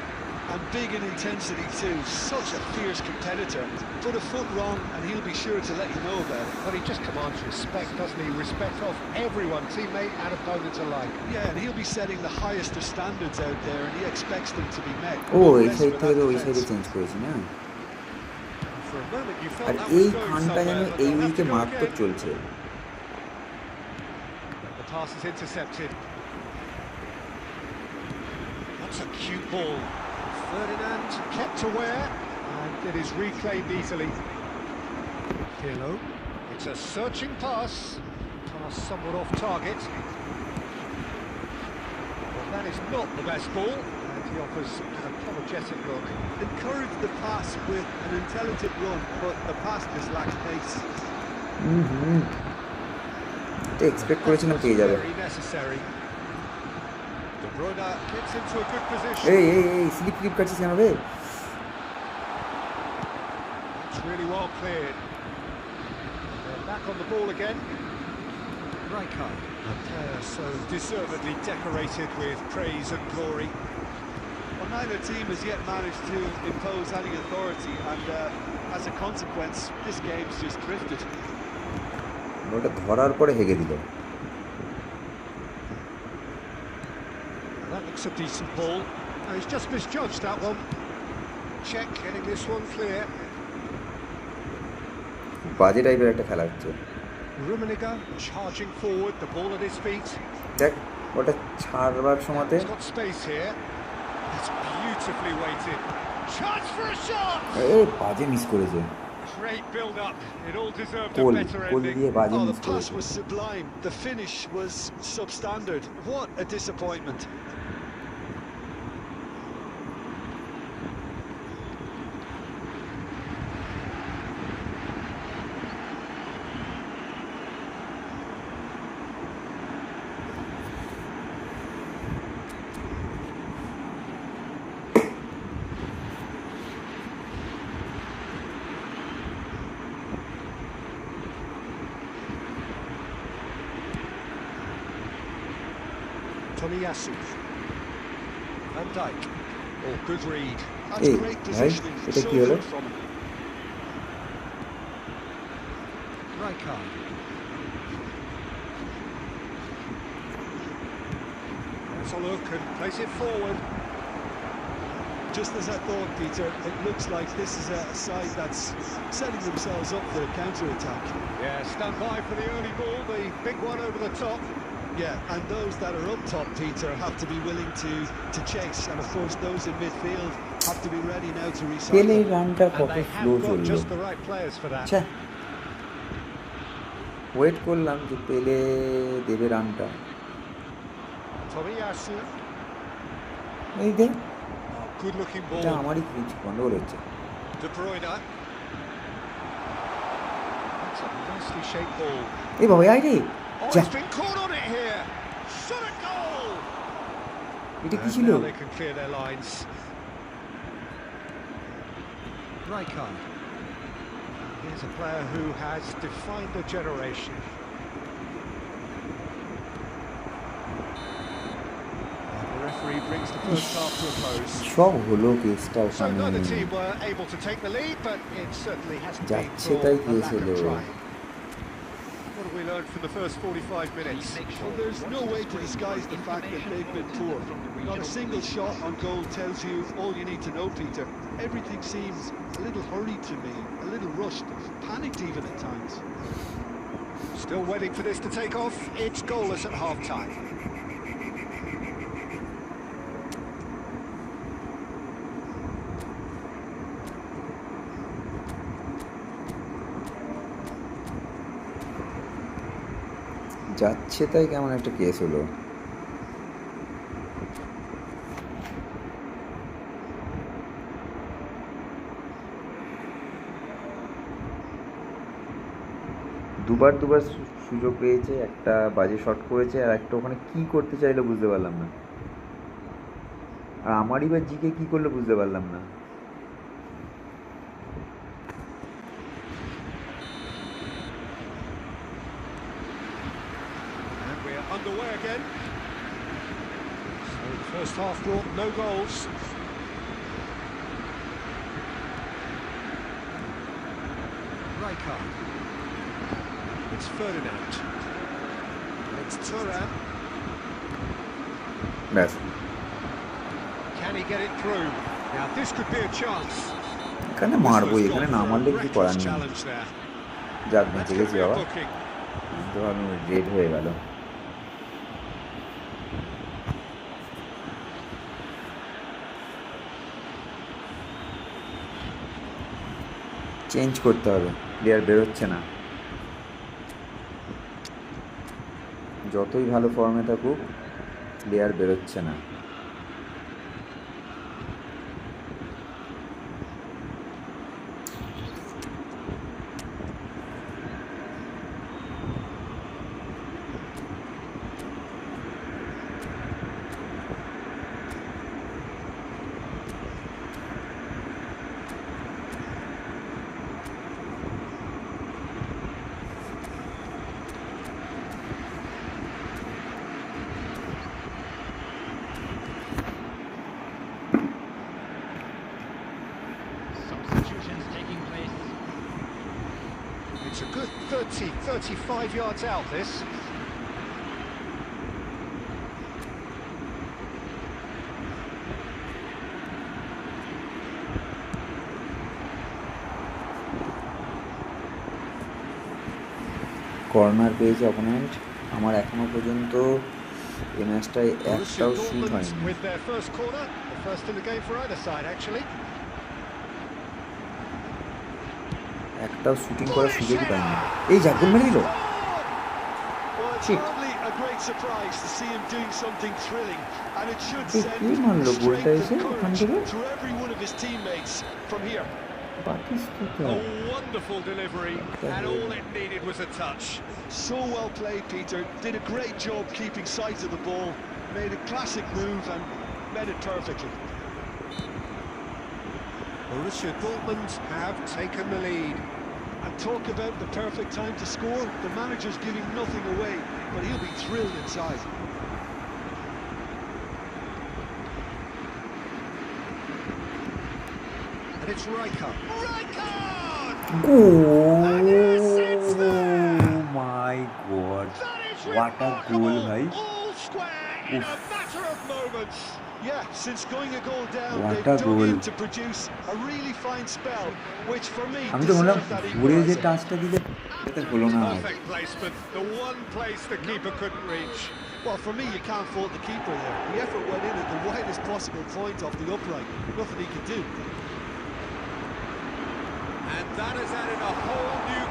And big in intensity too, such a fierce competitor. Put a foot wrong and he'll be sure to let you know about it. But he just commands respect, doesn't he? Respect of everyone, teammate and opponent alike. Yeah, and he'll be setting the highest of standards out there and he expects them to be met. ও এই side থেকে তো ওই সাইডে change করেছি না। For a moment you R felt that এই was going খানটা যেন somewhere, but এই they'll have উইকে to go মারাত্মক again. চলছে। The pass is intercepted. That's a cute ball. Ferdinand kept aware, and it is reclaimed easily. Pirlo. It's a searching pass. Pass somewhat off target. Well, that is not the best ball, and he offers an apologetic look. Encouraged the pass with an intelligent run, but the pass just lacks pace. এটা expect করেছিলাম পেয়ে যাবে। Very necessary. De Bruyne gets into a good position. এই slip কাটছিস কেন রে? It's really well cleared. They're back on the ball again. Rijkaard, a player so deservedly decorated with praise and glory. Well, neither team has yet managed to impose any authority, and as a consequence, this game's just drifted. ওটা ধরার পরে হেগে দিল। That looks a decent ball. He's just misjudged that one. Check, getting this one clear. বাজে টাইপের একটা খেলা হচ্ছে। Rummenigge charging forward, the ball at his feet. দেখ ওটা ছাড়বার সময়তে He's got space here. It's beautifully weighted. Chance for a shot! এই বাজে মিস করেছে। Great build-up. It all deserved a কোল better দিয়ে ending. বাজে Oh, মিস the pass করেছে। was sublime. The finish was substandard. What a disappointment. Tomiyasu. Van Dijk. Oh, good read. That's Hey, great hey, positioning. এটা So কি হলো? good from him. Rijkaard. Let's a look and place it forward. Just as I thought, Peter, it looks like this is a side that's setting themselves up for a counter-attack. Yeah, stand by for the early ball, the big one over the top. Yeah, and those that are up top, Peter, have to be willing to chase, and of course those in midfield have to be ready now to পেলে recycle. রানটা And কত they slow have got চললো। just the right players for that. আচ্ছা wait করলাম যে পেলে দেবে রানটা। Tomiyasu. এই দে Oh, good looking এটা ball. আমারই কিছু গন্ডগোল হচ্ছে। De Bruyne. That's a nicely shaped ball. এই বাবা আই রে Oh, যা it's been caught on it here. Shot a goal. এটা কি And ছিল? now they can clear their lines. Rijkaard. Here's a player who has defined a generation. And the referee brings the first half to a close. সব হলো কেসটা So ওখানে। neither team were able to take the lead, but it certainly hasn't been যাচ্ছে for তাই a case lack of হলো। trying. What have we learned from the first 45 minutes? Well, there's no way to disguise the fact that they've been poor. Not a single shot on goal tells you all you need to know, Peter. Everything seems a little hurried to me, a little rushed, panicked even at times. Still waiting for this to take off. It's goalless at half-time. যাচ্ছে তাই কেমন একটা case হলো। দুবার সুযোগ পেয়েছে, একটা বাজে শট করেছে, আর একটা ওখানে কি করতে চাইলো বুঝতে পারলাম না। আর আমারই বা জিকে কি করলো বুঝতে পারলাম না। And we're underway again. So the first half brought no goals. Rijkaard. It's Ferdinand. It's Turnip. ব্যাস Can he get it through? Now this could be a chance. এখানে This মারবো, was এখানে gone না for a মারলে কিছু reckless করার নেই। challenge there. যাক, That's বেঁচে going to গেছি be a বাবা, booking. তো আমি রেড হয়ে গেল। চেঞ্জ করতে হবে, প্লেয়ার বেরোচ্ছে না। যতই ভালো ফর্মে থাকুক, প্লেয়ার বেরোচ্ছে না। Substitutions taking place. It's a good 35 yards out, this. Corner পেয়েছে অপোনেন্ট। আমার এখনো পর্যন্ত এই ম্যাচটায় একটাও Borussia শ্যুট Dortmund হয়নি, with their first corner, the first in the game for either side, actually. একটাও শুটিং করার সুযোগই পাইনি। এই যা গোল মেরে দিল। Well, it's Shit. hardly a great surprise to see him doing something thrilling, and it should এই send কে মারলো গোলটা strength এসে and ওখান courage থেকে? through every one of his teammates from here. Pakistan. A wonderful delivery, and all it needed was a touch. So well played, Peter. Did a great job keeping sight of the ball, made a classic move and met it perfectly. Borussia Dortmund have taken the lead. And talk about the perfect time to score. The manager's giving nothing away, but he'll be thrilled inside. And it's Rijkaard. Rijkaard! Goal! And yes, it's there! My god, That is what a goal, remarkable! bhai. All square in a matter of moments. Yeah, since going a goal down, What they've a dug goal. in to produce a really fine spell, which for me আমি তো বললাম deserved that ঘুরে যে equaliser. টাচটা দিলে এটা হলো না। Perfect placement, the one place the keeper couldn't reach. Well, for me, you can't fault the keeper there. The effort went in at the widest possible point off the upright. Nothing he could do. And that has added a whole new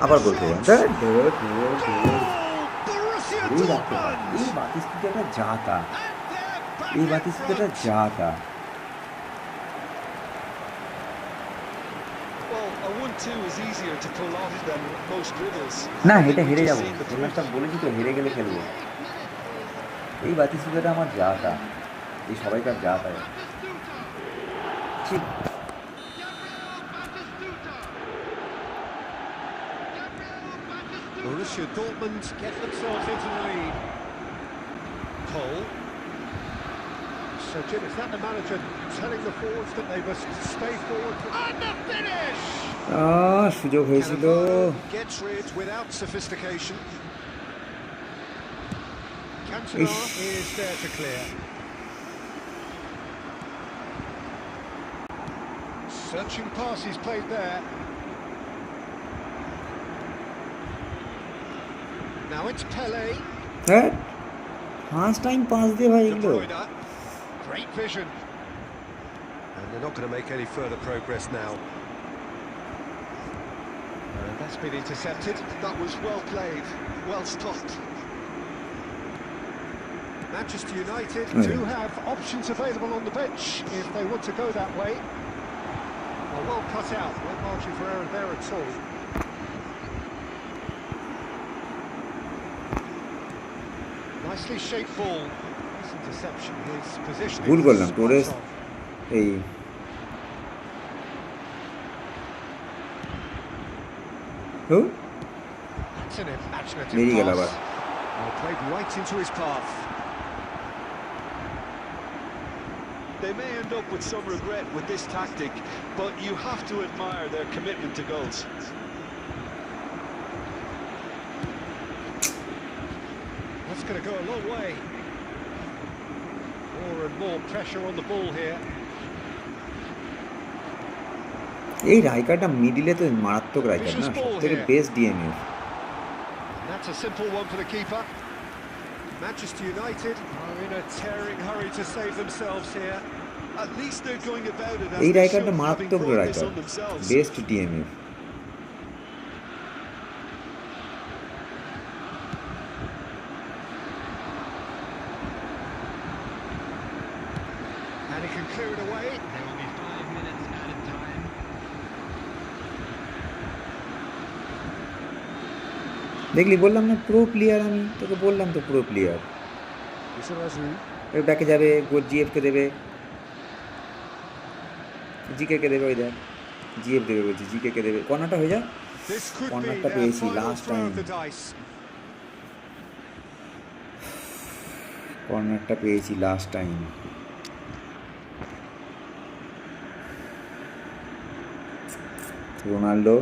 আবার গোল খেয়ে Borussia এই রাখতে পারে। Dortmund! এই বাতিস্কিটা যাতা, And they're back এই in বাতিস্কিটা front. যাতা। Well, a 1-2 is easier to pull off than most dribbles. না, I think এটা we've হেরে just যাবো। seen the এই proof. ম্যাচটা বলেছি তো, হেরে গেলে খেলবো। এই বাতিস্কিটা আমার যাতা, এই সবাইকার যাতা। ঠিক Borussia Dortmund get themselves into the lead. Cole. So, Jim, is that the manager telling the forwards that they must stay forward? And the finish! সুযোগ হয়েছিল। Cannavaro gets rid without sophistication. Cantona is there to clear. Searching pass he's played there. Now it's Pele. হ্যাঁ, first time pass দিয়ে ভাই De এগুলো। Bruyne. Great vision. And they're not going to make any further progress now. And that's been intercepted. That was well played, well stopped. Manchester United do have options available on the bench if they want to go that way. Well cut out, no margin for error there at all. Nicely shaped ball. Nice interception. His positioning ভুল করলাম, was Torres spot on. এই That's an imaginative বেরিয়ে গেল আবার। pass. Well, played right into his path. They may end up with some regret with this tactic, but you have to admire their commitment to goals. That's going to go a long way. More and more pressure on the ball here. এই রাইকারটা মিডিলে তো মারাত্মক রাইকার না, সব থেকে best DMF. That's a simple one for the keeper. Manchester United are in a tearing hurry to save themselves here. At least they're going about it as এই they রাইকারটা should, having মারাত্মক brought this রাইকার, on themselves. Best DMF. And he can clear it away. There will be 5 minutes added time. দেখলি, বললাম না pro player, আমি তোকে বললাম তো pro player. ব্যাকে যাবে, গোল জিএফকে দেবে, জিকে দেবে, ওই দেখ জিএফ দেবে বলছি, জিকে দেবে, কর্নারটা হয়ে যা। This could be কর্নারটা their পেয়েছি final last throw time, of the dice. কর্নারটা পেয়েছি লাস্ট টাইম। রোনাল্ডো,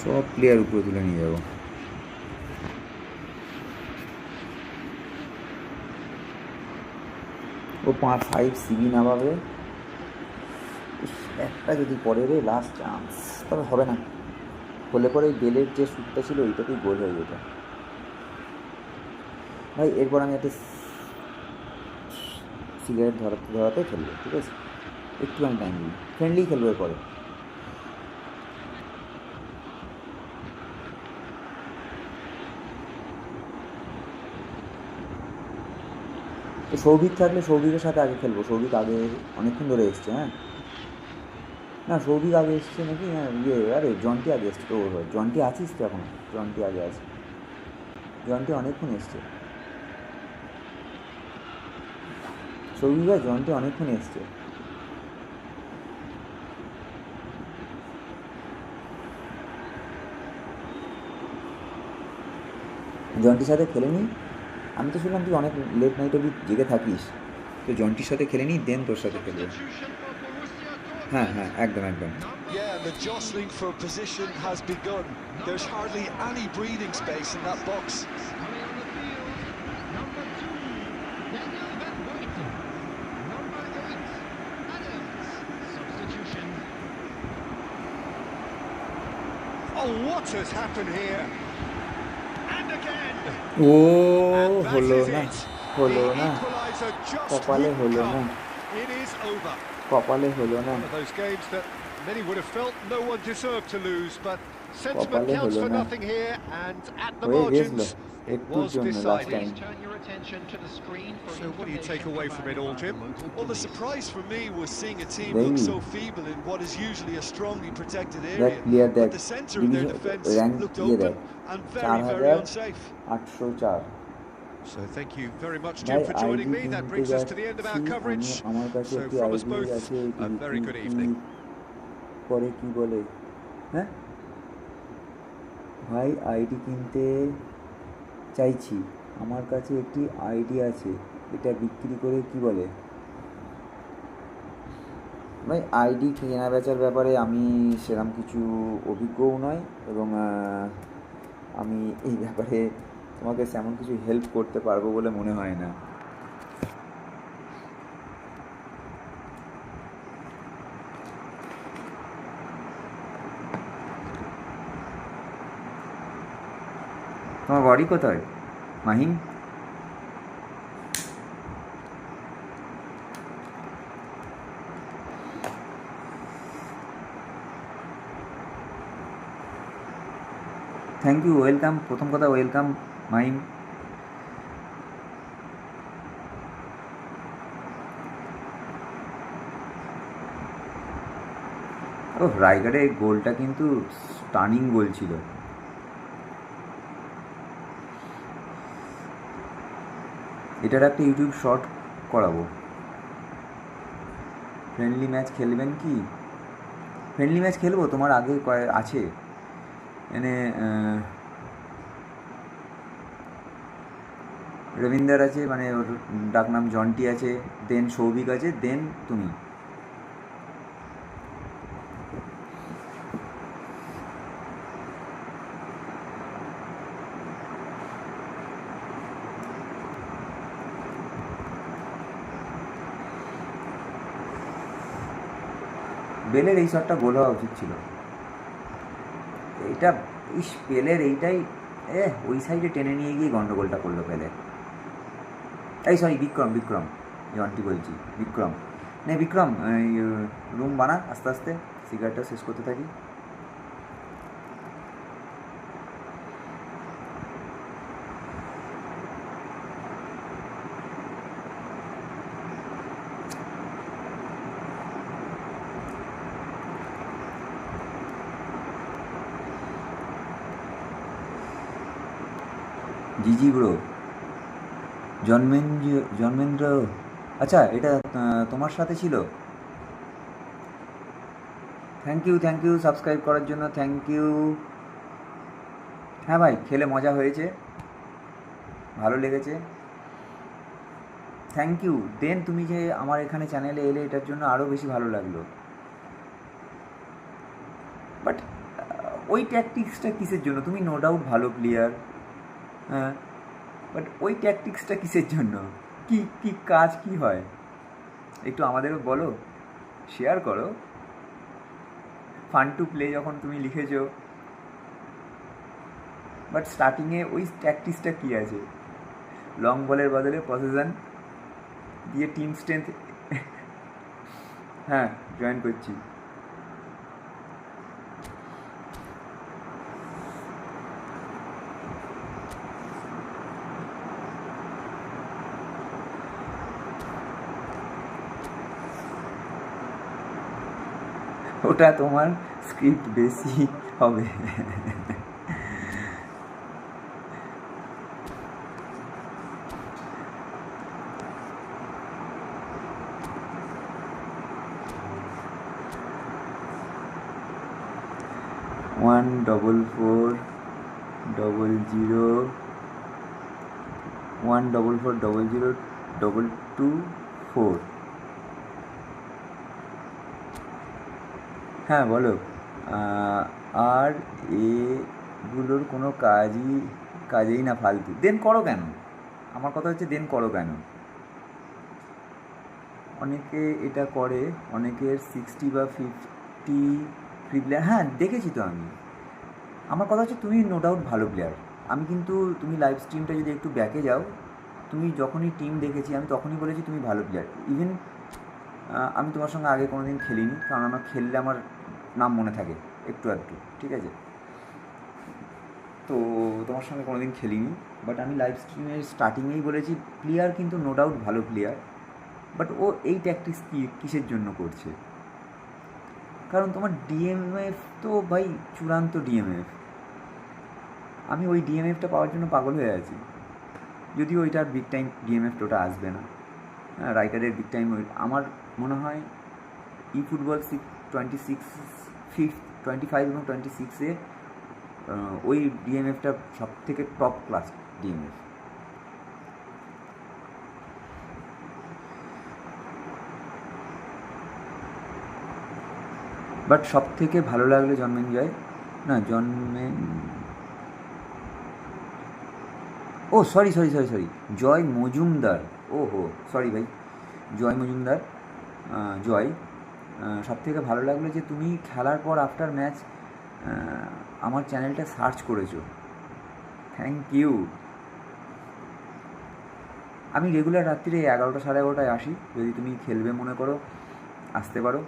সব প্লেয়ার উপরে তুলে নিয়ে যাবো। ও 5 সিবি না পাবে, একটা যদি পরে রে লাস্ট চান্স, তবে হবে না। হলে পরে ওই বেলের যে শ্যুটটা ছিল ওইটাতেই গোল হয়ে যেত ভাই। এরপর আমি একটা সিগারেট ধরাতে খেলবো, ঠিক আছে? একটুখানি টাইম দিই, ফ্রেন্ডলি খেলবো এরপরে। তো সৌভিক থাকলে সৌভিকের সাথে আগে খেলবো, সৌভিক আগে অনেকক্ষণ ধরে এসছে। হ্যাঁ না, সৌভিক আগে এসছে নাকি? হ্যাঁ আরে জন্টি আগে এসছে তো। জন্টি আছিস তো এখন? জন্টি আগে আছে, জন্টি অনেকক্ষণ এসছে। সৌভিক ভাই, জন্টি অনেকক্ষণ এসছে। জন্টির সাথে খেলে নিই। আমি তো শুনলাম তুই অনেক লেট নাইট অবধি জেগে থাকিস, তো জন্টির সাথে খেলে নিই, দেন তোর সাথে খেলবো। হ্যাঁ হ্যাঁ, একদম একদম। Yeah, the jostling for position has begun. There's hardly any breathing space in that box. Coming on the field, number 2, Daniel Van Buiten. Number 8, Adams. Substitution. Oh, what has happened here? And again. O And that হলো is না, it. হলো The না, equaliser just কপালে wouldn't হলো come. না, It is over. কপালে হলো না, One of those games that many would have felt no one deserved to lose, but sentiment কপালে counts হলো for না, nothing here, and at the হয়ে গেছিল margins, it একটুর was জন্য last decided. Time. Please turn your attention to the screen for So what do you take information away from it all, provided Jim? by the local Well, the police. surprise for me was seeing a team Very. look so feeble in what is usually a strongly protected দেখ area. Player দেখ, But the centre of their defence rank looked ইয়ে open দেখ, and very, very 4804। unsafe. So thank you very much, ভাই Jim, for ID joining me. That কিনতে brings us to the end of our যাচ্ছি coverage. আমি, আমার কাছে So একটি from us ID both, আছে, a very good evening. পরে কি বলে? হ্যাঁ ভাই, আইডি কিনতে চাইছি, আমার কাছে একটি আইডি আছে, এটা বিক্রি করে কি বলে? ভাই আইডি কেনা বেচার ব্যাপারে আমি সেরকম কিছু অভিজ্ঞও নয়, এবং আমি এই ব্যাপারে তোমাকে তেমন কিছু হেল্প করতে পারবো বলে মনে হয় না। তোমার বাড়ি কোথায় মাহিম? Thank you, welcome. প্রথম কথা ওয়েলকাম মাহিম। ও রায়গড়ের গোলটা কিন্তু স্টানিং গোল ছিল। এটার একটা ইউটিউব শর্ট করাবো। ফ্রেন্ডলি ম্যাচ খেলবেন কি? ফ্রেন্ডলি ম্যাচ খেলবো, তোমার আগে আছে এনে রবীন্দার আছে, মানে ওর ডাকনাম জন্টি আছে, দেন সৌভিক আছে, দেন তুমি। বেলের এই শটটা গোল হওয়া উচিত ছিল। এইটা পেলের এইটাই ওই সাইডে টেনে নিয়ে গিয়ে গন্ডগোলটা করলো পেলে। এই সরি বিক্রম জন্টি বলছি, বিক্রম রুম বানা আস্তে আস্তে, সিগারেটটা শেষ করতে থাকি। জিজি ব্রো, জন্মেন্দ্র, আচ্ছা এটা তোমার সাথে ছিল। থ্যাংক ইউ সাবস্ক্রাইব করার জন্য, থ্যাংক ইউ। হ্যাঁ ভাই, খেলে মজা হয়েছে, ভালো লেগেছে, থ্যাংক ইউ। দেন তুমি যে আমার এখানে চ্যানেলে এলে এটার জন্য আরও বেশি ভালো লাগলো। বাট ওই ট্যাকটিক্সটা কিসের জন্য? তুমি নো ডাউট ভালো প্লেয়ার, হ্যাঁ, বাট ওই ট্যাকটিক্সটা কিসের জন্য? কি কাজ কি হয় একটু আমাদেরও বলো, শেয়ার করো। ফান টু প্লে যখন তুমি লিখেছো, বাট স্টার্টিংয়ে ওই ট্যাকটিক্সটা কী আছে? লং বলের বদলে পজিশন দিয়ে টিম স্ট্রেংথ। হ্যাঁ, জয়েন করছি। ওটা তোমার স্ক্রিপ্ট বেশি হবে। ওয়ান 144000224। হ্যাঁ বলো। আর এগুলোর কোনো কাজেই না, ফালতু। দেন করো কেন? আমার কথা হচ্ছে দেন করো কেন? অনেকে এটা করে, অনেকের 60 বা 50 ফ্রি প্লেয়ার। হ্যাঁ দেখেছি তো আমি। আমার কথা হচ্ছে তুমি নো ডাউট ভালো প্লেয়ার। আমি কিন্তু তুমি লাইভ স্ট্রিমটা যদি একটু ব্যাকে যাও, তুমি যখনই টিম দেখেছি আমি তখনই বলেছি তুমি ভালো প্লেয়ার। ইভেন আমি তোমার সঙ্গে আগে কোনো দিন খেলিনি, কারণ আমার খেললে আমার নাম মনে থাকে একটু আধটু, ঠিক আছে? তো তোমার সঙ্গে কোনো দিন খেলিনি, বাট আমি লাইভ স্ট্রিমের স্টার্টিংয়েই বলেছি প্লেয়ার কিন্তু নো ডাউট ভালো প্লেয়ার, বাট ও এই ট্যাকটিক্স কিসের জন্য করছে? কারণ তোমার ডিএমএফ তো ভাই চূড়ান্ত ডিএমএফ। আমি ওই ডিএমএফটা পাওয়ার জন্য পাগল হয়ে আছি। যদিও ওইটার বিগ টাইম ডিএমএফ ওটা আসবে না, রাইটারের বিগ টাইম আমার মনে হয় eFootball 26 25 এবং 26-এ ওই ডিএমএফটা সব থেকে টপ ক্লাস ডিএমএফ। বাট সব থেকে ভালো লাগলো ও সরি জয় মজুমদার। ওহো সরি ভাই, জয় মজুমদার। জয়, সব থেকে ভালো লাগলো যে তুমি খেলার পর আফটার ম্যাচ আমার চ্যানেলটা সার্চ করেছো, থ্যাংক ইউ। আমি রেগুলার রাত্রিরে 11টা 11:30টায় আসি, যদি তুমি খেলবে মনে করো আসতে পারো।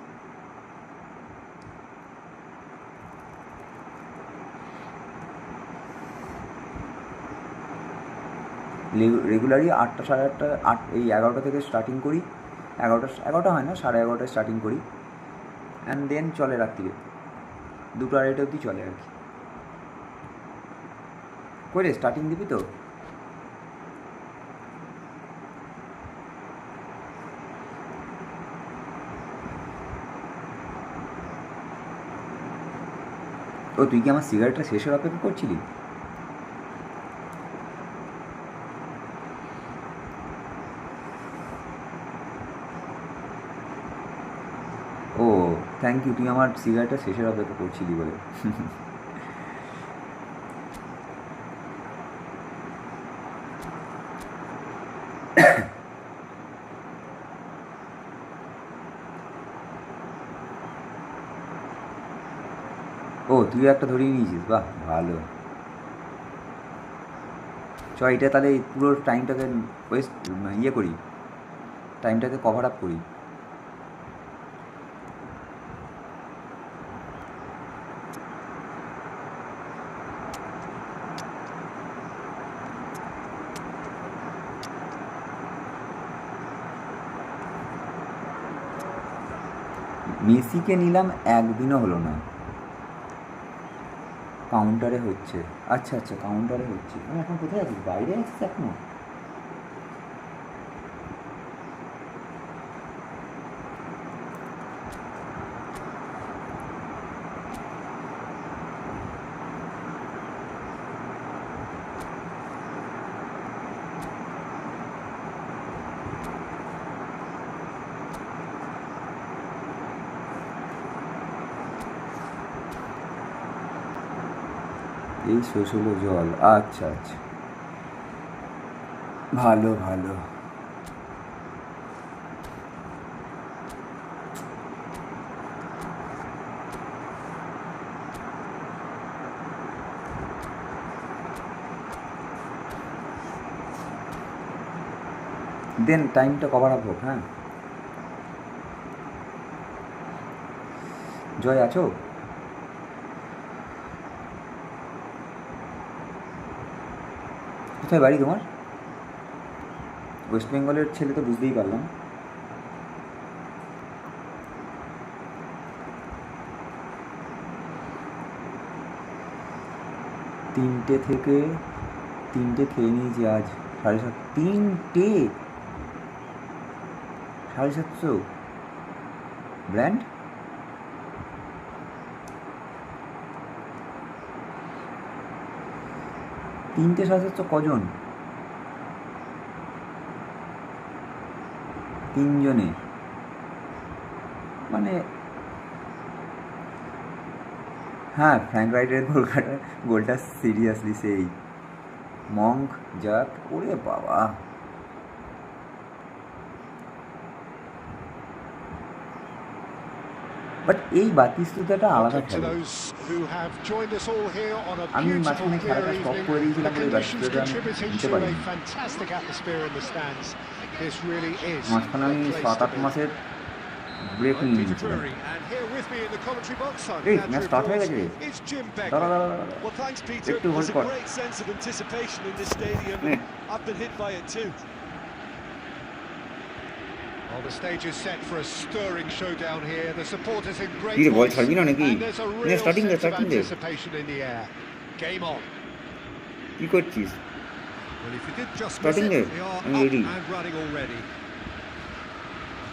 রেগুলারই 8টা 8:30 এই 11টা থেকে স্টার্টিং করি। 11টা হয় না, 11:30টায় স্টার্টিং করি। অ্যান্ড দেন চলে রাত্রিরে 2টা 2:30 অবধি চলে আর কি। কই রে স্টার্টিং দিবি তো? ও তুই কি আমার সিগারেটটা শেষের অপেক্ষা করছিলি? ও থ্যাংক ইউ, তুই আমার সিগারেটটা শেষের অপেক্ষা করছিলি বলে। ও তুই একটা ধরিয়ে নিয়েছিস, বাহ ভালো। চ এটা তাহলে পুরো টাইমটাকে ওয়েস্ট ইয়ে করি, টাইমটাকে কভার আপ করি। মেসিকে নিলাম, একদিনও হলো না। কাউন্টারে হচ্ছে, আচ্ছা আচ্ছা কাউন্টারে হচ্ছে। আমি এখন কোথায় আছিস? বাইরে আছিস এখনো? এই শেষ হলো জল, আচ্ছা আচ্ছা ভালো ভালো। দেন টাইমটা কভার আপ হোক। হ্যাঁ জয় আছো? কোথায় বাড়ি তোমার? ওয়েস্ট বেঙ্গলের ছেলে তো বুঝতেই পারলাম। তিনটে থেকে 3টে খেয়ে নিয়েছি আজ। 7:30, 3টে 750 ব্র্যান্ড। তিনটে 750 কজন? 3 জনে, মানে হ্যাঁ ফ্র্যাঙ্ক রাইটের গোলটা সিরিয়াসলি সেই মঙ্ক জাক, ওরে বাবা। বাট এই বাতিস্তুতাটা আলাদা খেলা। আমি মাঝখানে খেলাটা স্টপ করে দিয়েছিলাম বলে বাতিস্তুতা আমি দিতে পারিনি। মাঝখানে আমি 7-8 মাসের ব্রেক নিয়ে নিয়েছিলাম। এই ম্যাচ স্টার্ট হয়ে গেছে। দাঁড়া দাঁড়া দাঁড়া, একটু হোল্ড কর। Well, the stage is set for a stirring showdown here. The supporters in great ball voice, ছাড়বি না নাকি? and there's a real starting sense of starting দে। anticipation in the air. Game on. কি করছিস? Well, if you did just miss starting দে, it, they are আমি up ready. and running already.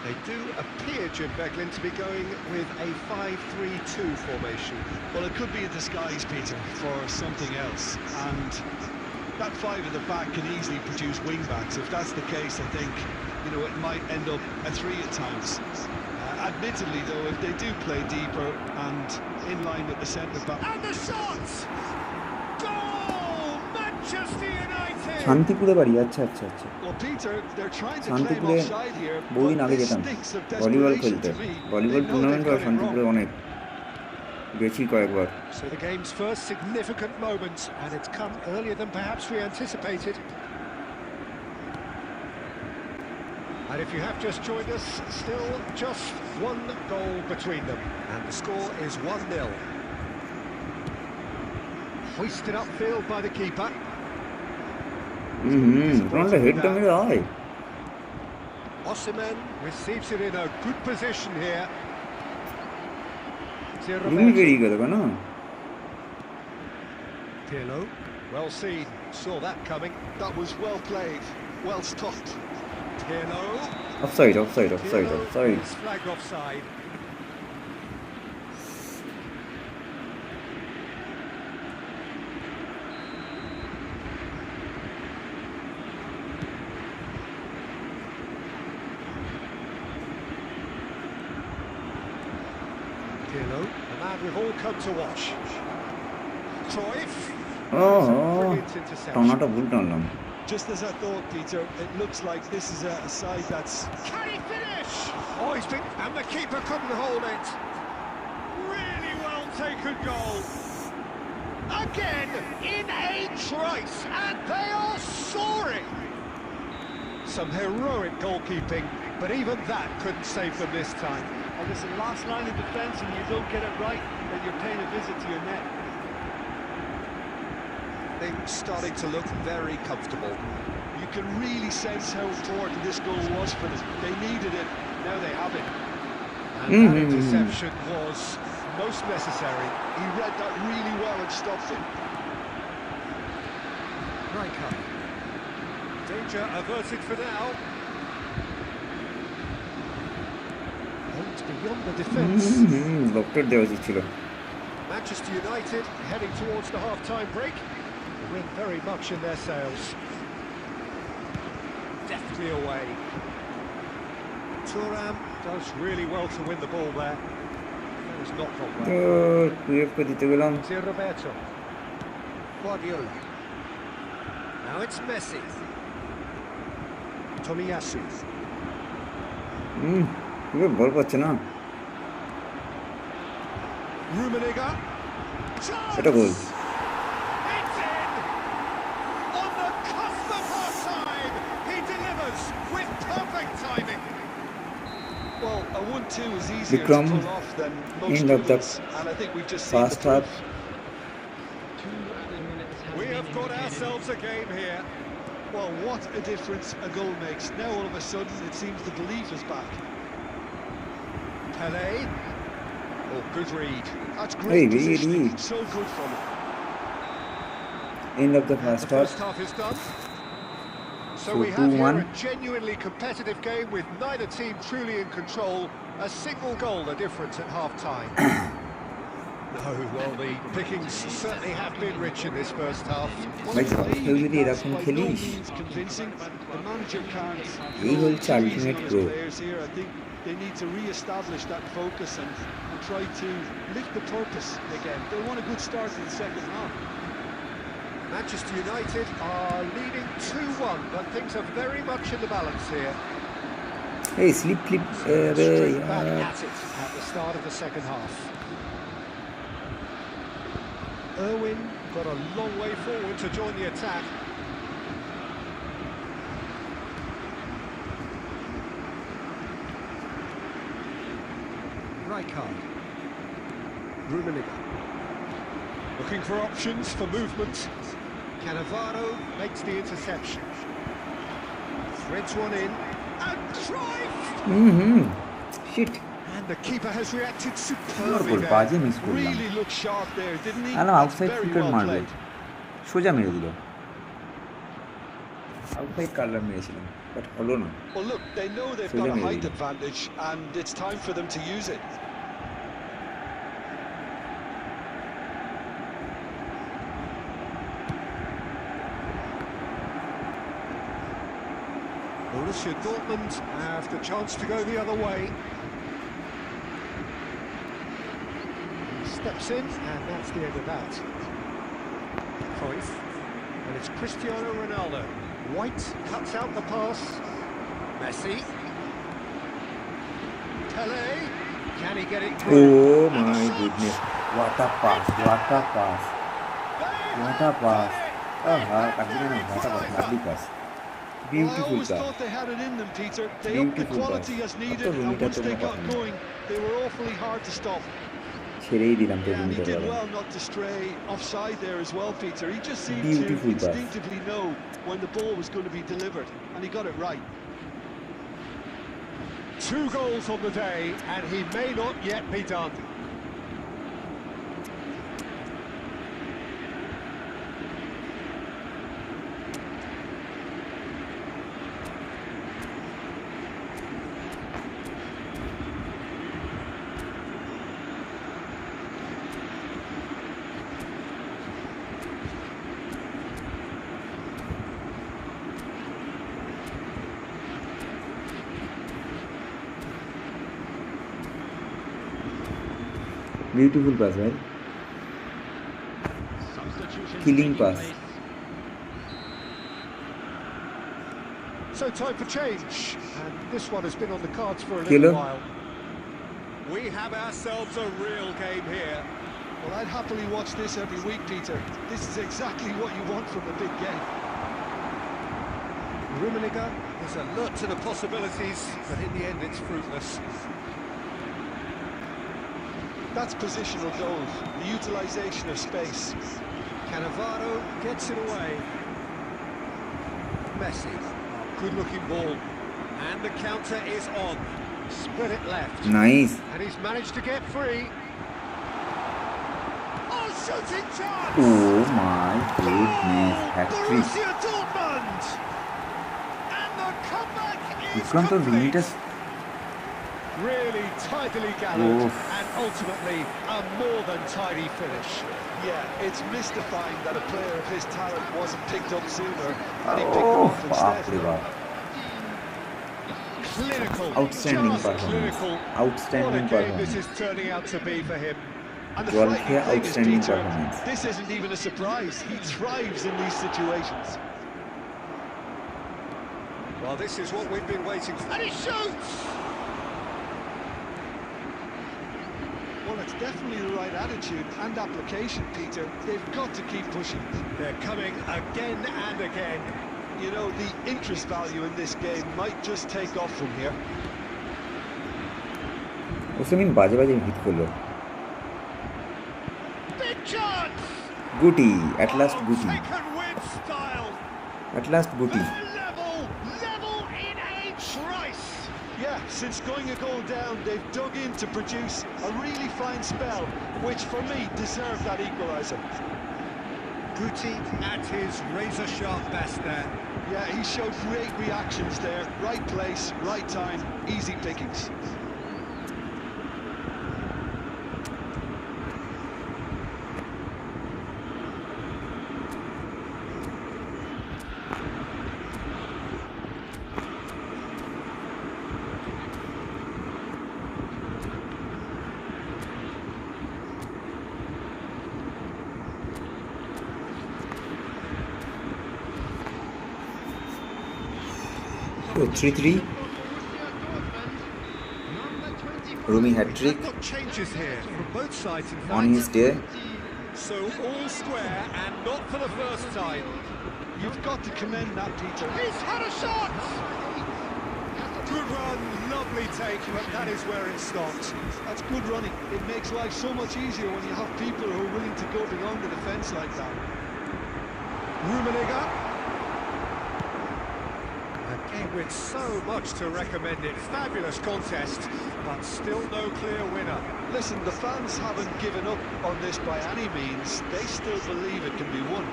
They do appear, Jim Beglin, to be going with a 5-3-2 formation. Well, it could be a disguise, Peter, for something else. And that five at the back can easily produce wing-backs. If that's the case, I think, you know, it might end up a 3 at times. Admittedly, though, if they do play deeper and in line with the centre-back... And the shots! Goal! Manchester United! শান্তিপুরে বাড়ি, আচ্ছা আচ্ছা আচ্ছা। Well, Peter, they're trying to claim শান্তিপুরে offside here, বহুদিন but আগে this যেতাম stinks of volleyball desperation খেলতে। to me. Volleyball They know tournament they've হয় got it শান্তিপুরে wrong. অনেক, গেছি কয়েকবার। So the game's first significant moment, and it's come earlier than perhaps we anticipated. And if you have just joined us, still just one goal between them, and the score is 1-0. Hoisted upfield by the keeper. তোমার হেডটা মেরে হয়। Osimhen receives it in a good position here. Rumi বেরিয়ে গেল কেন? Pirlo, well seen, saw that coming. That was well played, well stopped. Pirlo. Offside Pirlo is flagged offside. Pirlo, the man we've all come to watch. Cruyff. Brilliant interception. টানাটা ভুল টানলাম। Just as I thought, Peter, it looks like this is a side that's... Can he finish? Oh, he's been... And the keeper couldn't hold it. Really well taken goal. Again, in a trice, and they are soaring. Some heroic goalkeeping, but even that couldn't save them this time. And it's the last line of defence, and you don't get it right, then you're paying a visit to your net. Things starting to look very comfortable. You can really sense how important this goal was for them. They needed it, now they have it. And that interception was most necessary. He read that really well and stopped it. Rijkaard. Danger averted for now. Oh, it's beyond the defence. Doctor দেওয়া উচিত ছিল। Manchester United heading towards the half-time break. The wind very much in their sails. Deftly away. Thuram does really well to win the ball there. That has not gone well. টুয়েলভকে দিতে গেলাম। It's Roberto. Guardiola. Now it's Messi. Tomiyasu. Twelve ball পাচ্ছে না। Rummenigge. এটা গোল। It's in! On the cusp of half-time, he delivers with perfect timing. Well, a 1-2 is easier Vikram, to pull off than most end of the dribbles, and I think we've just seen the First half. proof. We have got ourselves a game here. Well, what a difference a goal makes. Now all of a sudden it seems the belief is back. Pele. Oh, good read. That's Hey, great really? positioning, so good from him. End of the The first first half. half is done. So So we have here 2-1. a genuinely competitive game with neither team truly in control. A single goal the difference at half-time. No, well, the pickings certainly have been rich in this first half. ভাই সবকেও যদি That's এরকম by no খেলিস means convincing. The manager can't এই go হচ্ছে too easy ultimate on his pro. players here. I think they need to re-establish that focus and try to lift the purpose again. They want a good start in the second half. Manchester United are leading 2-1, but things are very much in the balance here. এই slip flip Straight back at it at the start of the second half. Irwin got a long way forward to join the attack. Rijkaard. Rummenigge. Looking for options for movement. Cannavaro makes the interception. Threads one in. And Cruyff! Shit And the keeper has reacted ওর superbly গোল there. বাজে মিস করলাম। Really looked sharp there, didn't he? আলাম That's outside very ফুটের well মারবে, played. সোজা মেরে দিল। আউটসাইড কালার মেরেছিলাম, বাট হলো না। Well, look, they know they've got a height advantage, and it's time for them to use it. Borussia Dortmund have the chance to go the other way. Steps in, and that's the end of that. Cruyff, and it's Cristiano Ronaldo. White cuts out the pass. Messi. Pele. Can he get it ও through? My goodness, what a pass, what a pass, what a pass. আহা কাটবে না, what a pass, lovely pass, Well, I beautiful always pass. thought they had it in them, Peter. They upped the Beautiful quality pass. as needed, After and Rumita once they took got the going, they were awfully hard to stop. ছেড়েই দিলাম তো Yeah, and he রুমিটার did বেলা। well not to stray offside there as well, Peter. He just seemed Beautiful to pass. instinctively know when the ball was going to be delivered, and he got it right. 2 goals on the day, and he may not yet be done. Beautiful pass ভাই, killing pass. So time for change, and this one has been on the cards for a Kilo. little while. We have ourselves a real game here. Well, I'd happily watch this every week, Peter. This is exactly what you want from a big game. Rummenigge is alert to the possibilities, but in the end it's fruitless. That's positional goals, the utilisation of space. Cannavaro gets it away. Messi, good-looking ball, and the counter is on. Spread it left. Nice. And he's managed to get free. Oh, shooting chance! ও my goodness, hattrick. Borussia Dortmund! And the comeback is দুর্দান্ত complete. লিমিটাস। Really tidily gathered, Oof. and ultimately a more than tidy finish. Yeah, it's mystifying that a player of his talent wasn't picked up sooner, and he picked him up বাপরে instead. বাপ, Clinical, Outstanding just performance. clinical. Outstanding What a game this performance. is turning out to be for him. And the Jolke, frightening thing is, outstanding Peter, performance. this isn't even a surprise. He thrives in these situations. Well, this is what we've been waiting for. And he shoots! Well, it's definitely the right attitude and application, Peter. They've got to keep pushing. They're coming again and again. You know, the interest value in this game might just take off from here. ওসমিন বাজে বাজে hit করলো। Big chance! গুটি, at last গুটি, Taken with style. At last গুটি। Level in a trice. Yeah, since going a goal down, they've dug in to produce a really fine spell, which for me deserved that equaliser. Guti at his razor-sharp best there. Yeah, he showed great reactions there. Right place, right time, easy pickings. So 3-3. Rumi hat-trick Got changes here from both sides in fact. on his day. So all square and not for the first time. You've got to commend that, Peter. He's had a shot! Good run, lovely take, but that is where it stopped. That's good running. It makes life so much easier when you have people who are willing to go beyond the defence like that. Rummenigge. A game with so much to recommend it. Fabulous contest, but still no clear winner. Listen, the fans haven't given up on this by any means. They still believe it can be won.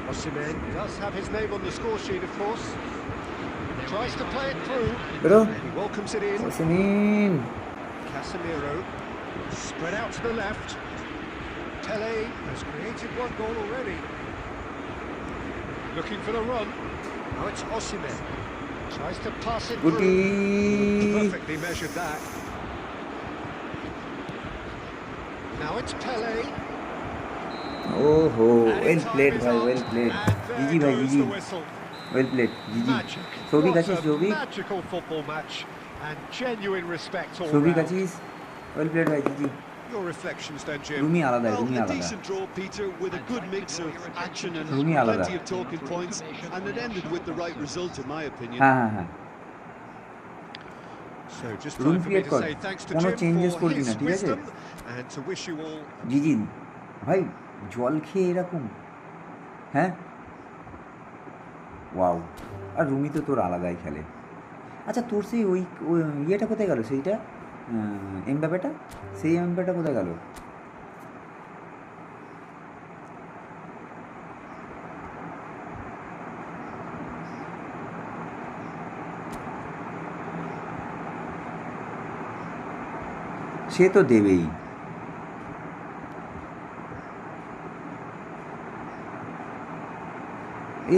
Osimhen does have his name on the score sheet, of course. Tries to play it through. Bro, And he welcomes it in. ওসমিন Casemiro spread out to the left. Pele has created one goal already. Looking for the run. Now it's Osimhen. Tries to pass it গুটি। through. Perfectly measured that. Now it's Pele. ওহো, And well time played is ভাই, up. Well played. And GG there ভাই, goes GG, the whistle. Well played, GG. Magic. Souvik What আছিস, a Souvik? magical football match and genuine respect all Souvik round. আছিস? Well played ভাই, GG. Your reflections then, Jim. Rumi আলাদা, Well, Rumi a আলাদা। decent draw, Peter, with a good mix of action and Rumi আলাদা। plenty of talking points, and it ended with the right result, in my opinion. হ্যাঁ হ্যাঁ হ্যাঁ। So just Room time for me clear to কর। say thanks to কোনো Jim changes for করবি his না, ঠিক আছে? wisdom and to wish you all জিজি ভাই, জল খেয়ে এরকম, হ্যাঁ? ওয়াও। আর রুমি তো তোর আলাদাই খেলে। আচ্ছা, তোর সেই ওই ইয়েটা কোথায় গেল? সেইটা এমবাপেটা, সেই এমবাপেটা কোথায় গেল? সে তো দেবেই।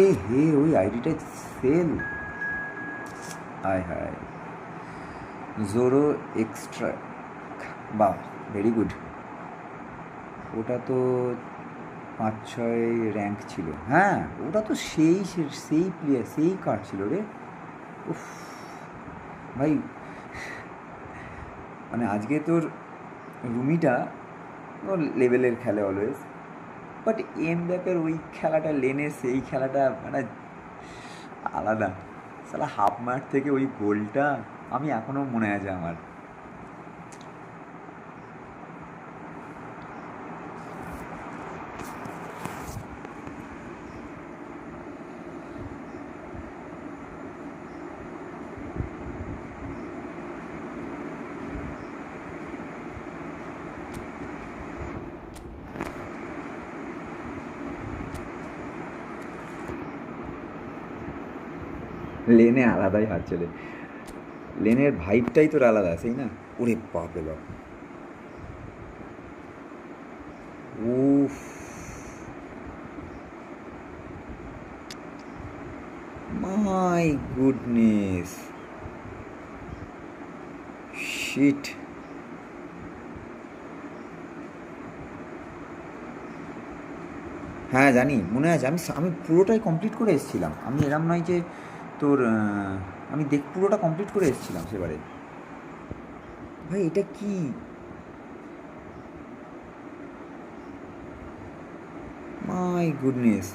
এ হে, ওই আইডিটা সেল। আয় হায়, জোরো এক্সট্রা, বাহ, ভেরি গুড। ওটা তো 5-6 র্যাঙ্ক ছিল। হ্যাঁ, ওটা তো সেই প্লেয়ার, সেই কার্ড ছিল রে। উফ ভাই, মানে আজকে তোর রুমিটা ওর লেভেলের খেলে অলওয়েজ, বাট এমব্যাপের ওই খেলাটা, লেনের সেই খেলাটা মানে আলাদা। সালা হাফ মাঠ থেকে ওই গোলটা আমি এখনও মনে আছে আমার। লেনে আলাদাই হাত চলে, লেনের ভাইবটাই তোর আলাদা, সেই না? ওরে বাপ রে বাপ, উফ, মাই গুডনেস, শিট। হ্যাঁ জানি, মনে আছে, আমি পুরোটাই কমপ্লিট করে এসেছিলাম। আমি এরম নয় যে তোর আমি পুরোটা কমপ্লিট করে এসেছিলাম সেবারে। ভাই এটা কি? My goodness.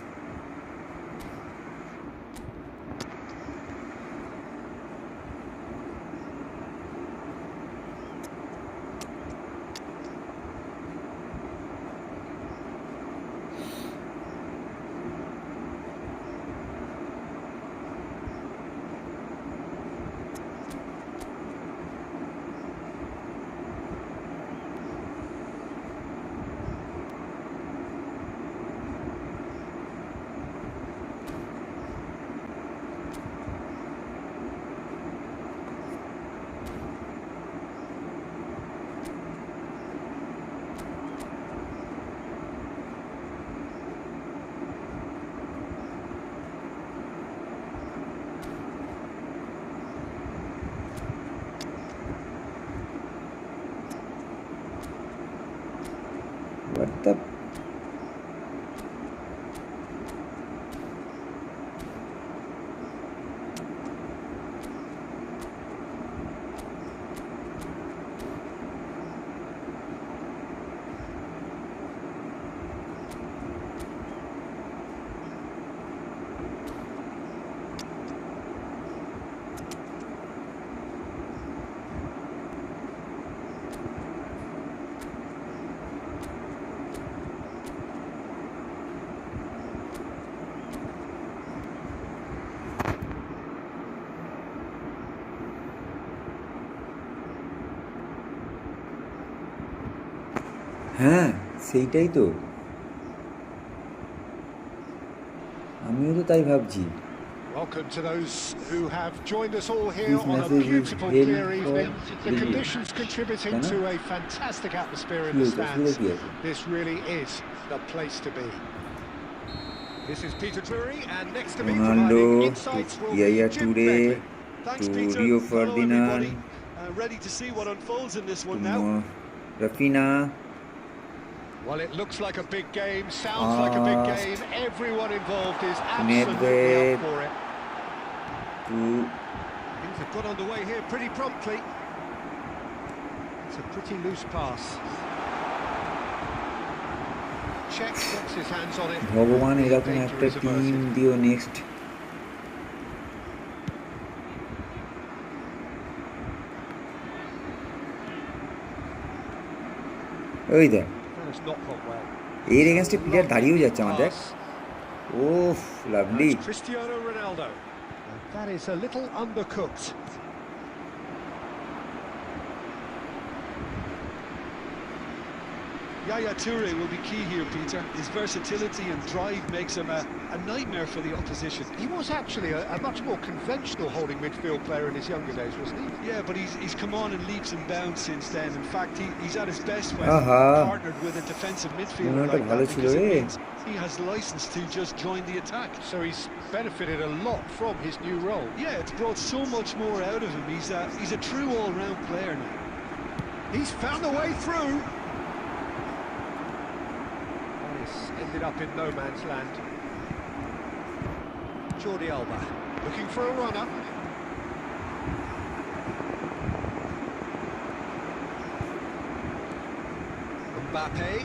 What the? হ্যাঁ সেইটাই তো, আমিও তো তাই ভাবছি। Welcome to those who have joined us all here This on a message is beautiful, very clear evening. The for conditions contributing Taina? to a fantastic atmosphere in কি the হয়েছে, অসুবিধা stands. কি আছে? This really is the place to be. This is Peter Drury, and next to me Ronaldo providing insights to will Yaya be Jim Toure Begley. Thanks, to Peter. Rio Hello, Ferdinand everybody. Ready to see what unfolds in this to one now. Rafinha. Well, it looks like a big game, sounds like a big game. Everyone involved is absolutely Nedved up for it. to Things have got underway here pretty promptly. It's a pretty loose pass. Czech gets his hands on it. ভগবান এরকম Danger একটা is team averted. দিও next. ওই দেখ, That has not gone well. এর এগেনস্টে player দাঁড়িয়েও যাচ্ছে আমার, দেখ। ওফ, lovely. That's Cristiano Ronaldo. And that is a little undercooked. Yaya Toure will be key here, Peter. His versatility and drive makes him a nightmare for the opposition. He was actually a much more conventional holding midfield player in his younger days, wasn't he? Yeah, but he's come on in leaps and bounds since then. In fact, he's at his best when partnered with a defensive midfielder like that, because it means he has license to just join the attack. So he's benefited a lot from his new role. Yeah, it's brought so much more out of him. He's a true all-round player now. He's found a way through. Ended up in no man's land. Jordi Alba looking for a runner. Mbappe,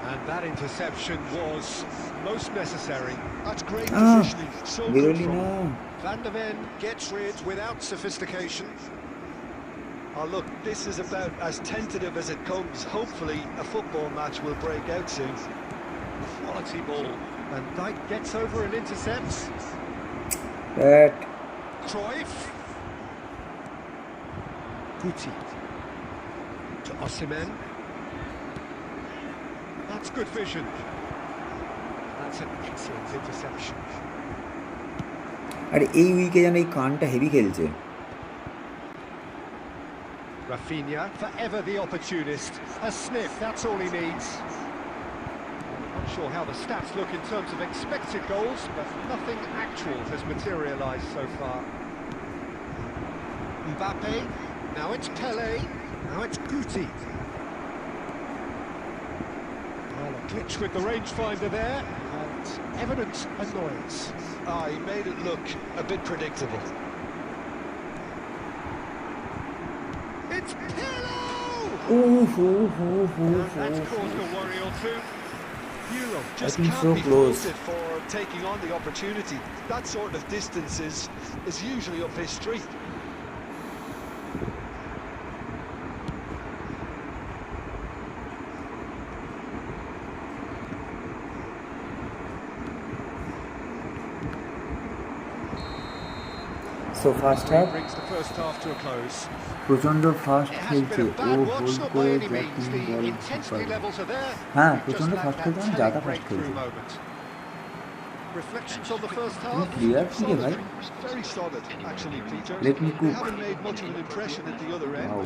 and that interception was most necessary. That's great positioning. So good from Van der Ven gets rid without sophistication. Oh look, this is about as tentative as it comes. Hopefully a football match will break out soon. Quality ball. Van Dijk gets over and intercepts. Cruyff. Guti. To Osimhen. That's good vision. That's an excellent interception. আরে এই উইকে যেন এই কানটা heavy খেলছে। Rafinha, forever the opportunist. A sniff, that's all he needs. Not sure how the stats look in terms of expected goals, but nothing actual has materialised so far. Mbappe, now it's Pele, now it's Guti. Well, a glitch with the rangefinder there, and evident annoyance. He made it look a bit predictable. It's Pillow! That's caused a worry or two. Euro just I think can't so be close. faulted for taking on the opportunity. That sort of distance is usually up his street. So first half Brings the first half to a close. প্রচন্ড fast It hasn't খেলছে been a ও bad watch, hold not by করে any means. Batting The ball intensity levels are there. হ্যাঁ Just প্রচন্ড lack fast that খেলছে telling জাদা fast breakthrough খেলছে moment. Reflections on the first তুমি half. Player কি রে ভাই Very solid, actually, Peter. Let me They cook. haven't made much of an impression at the other end. Wow.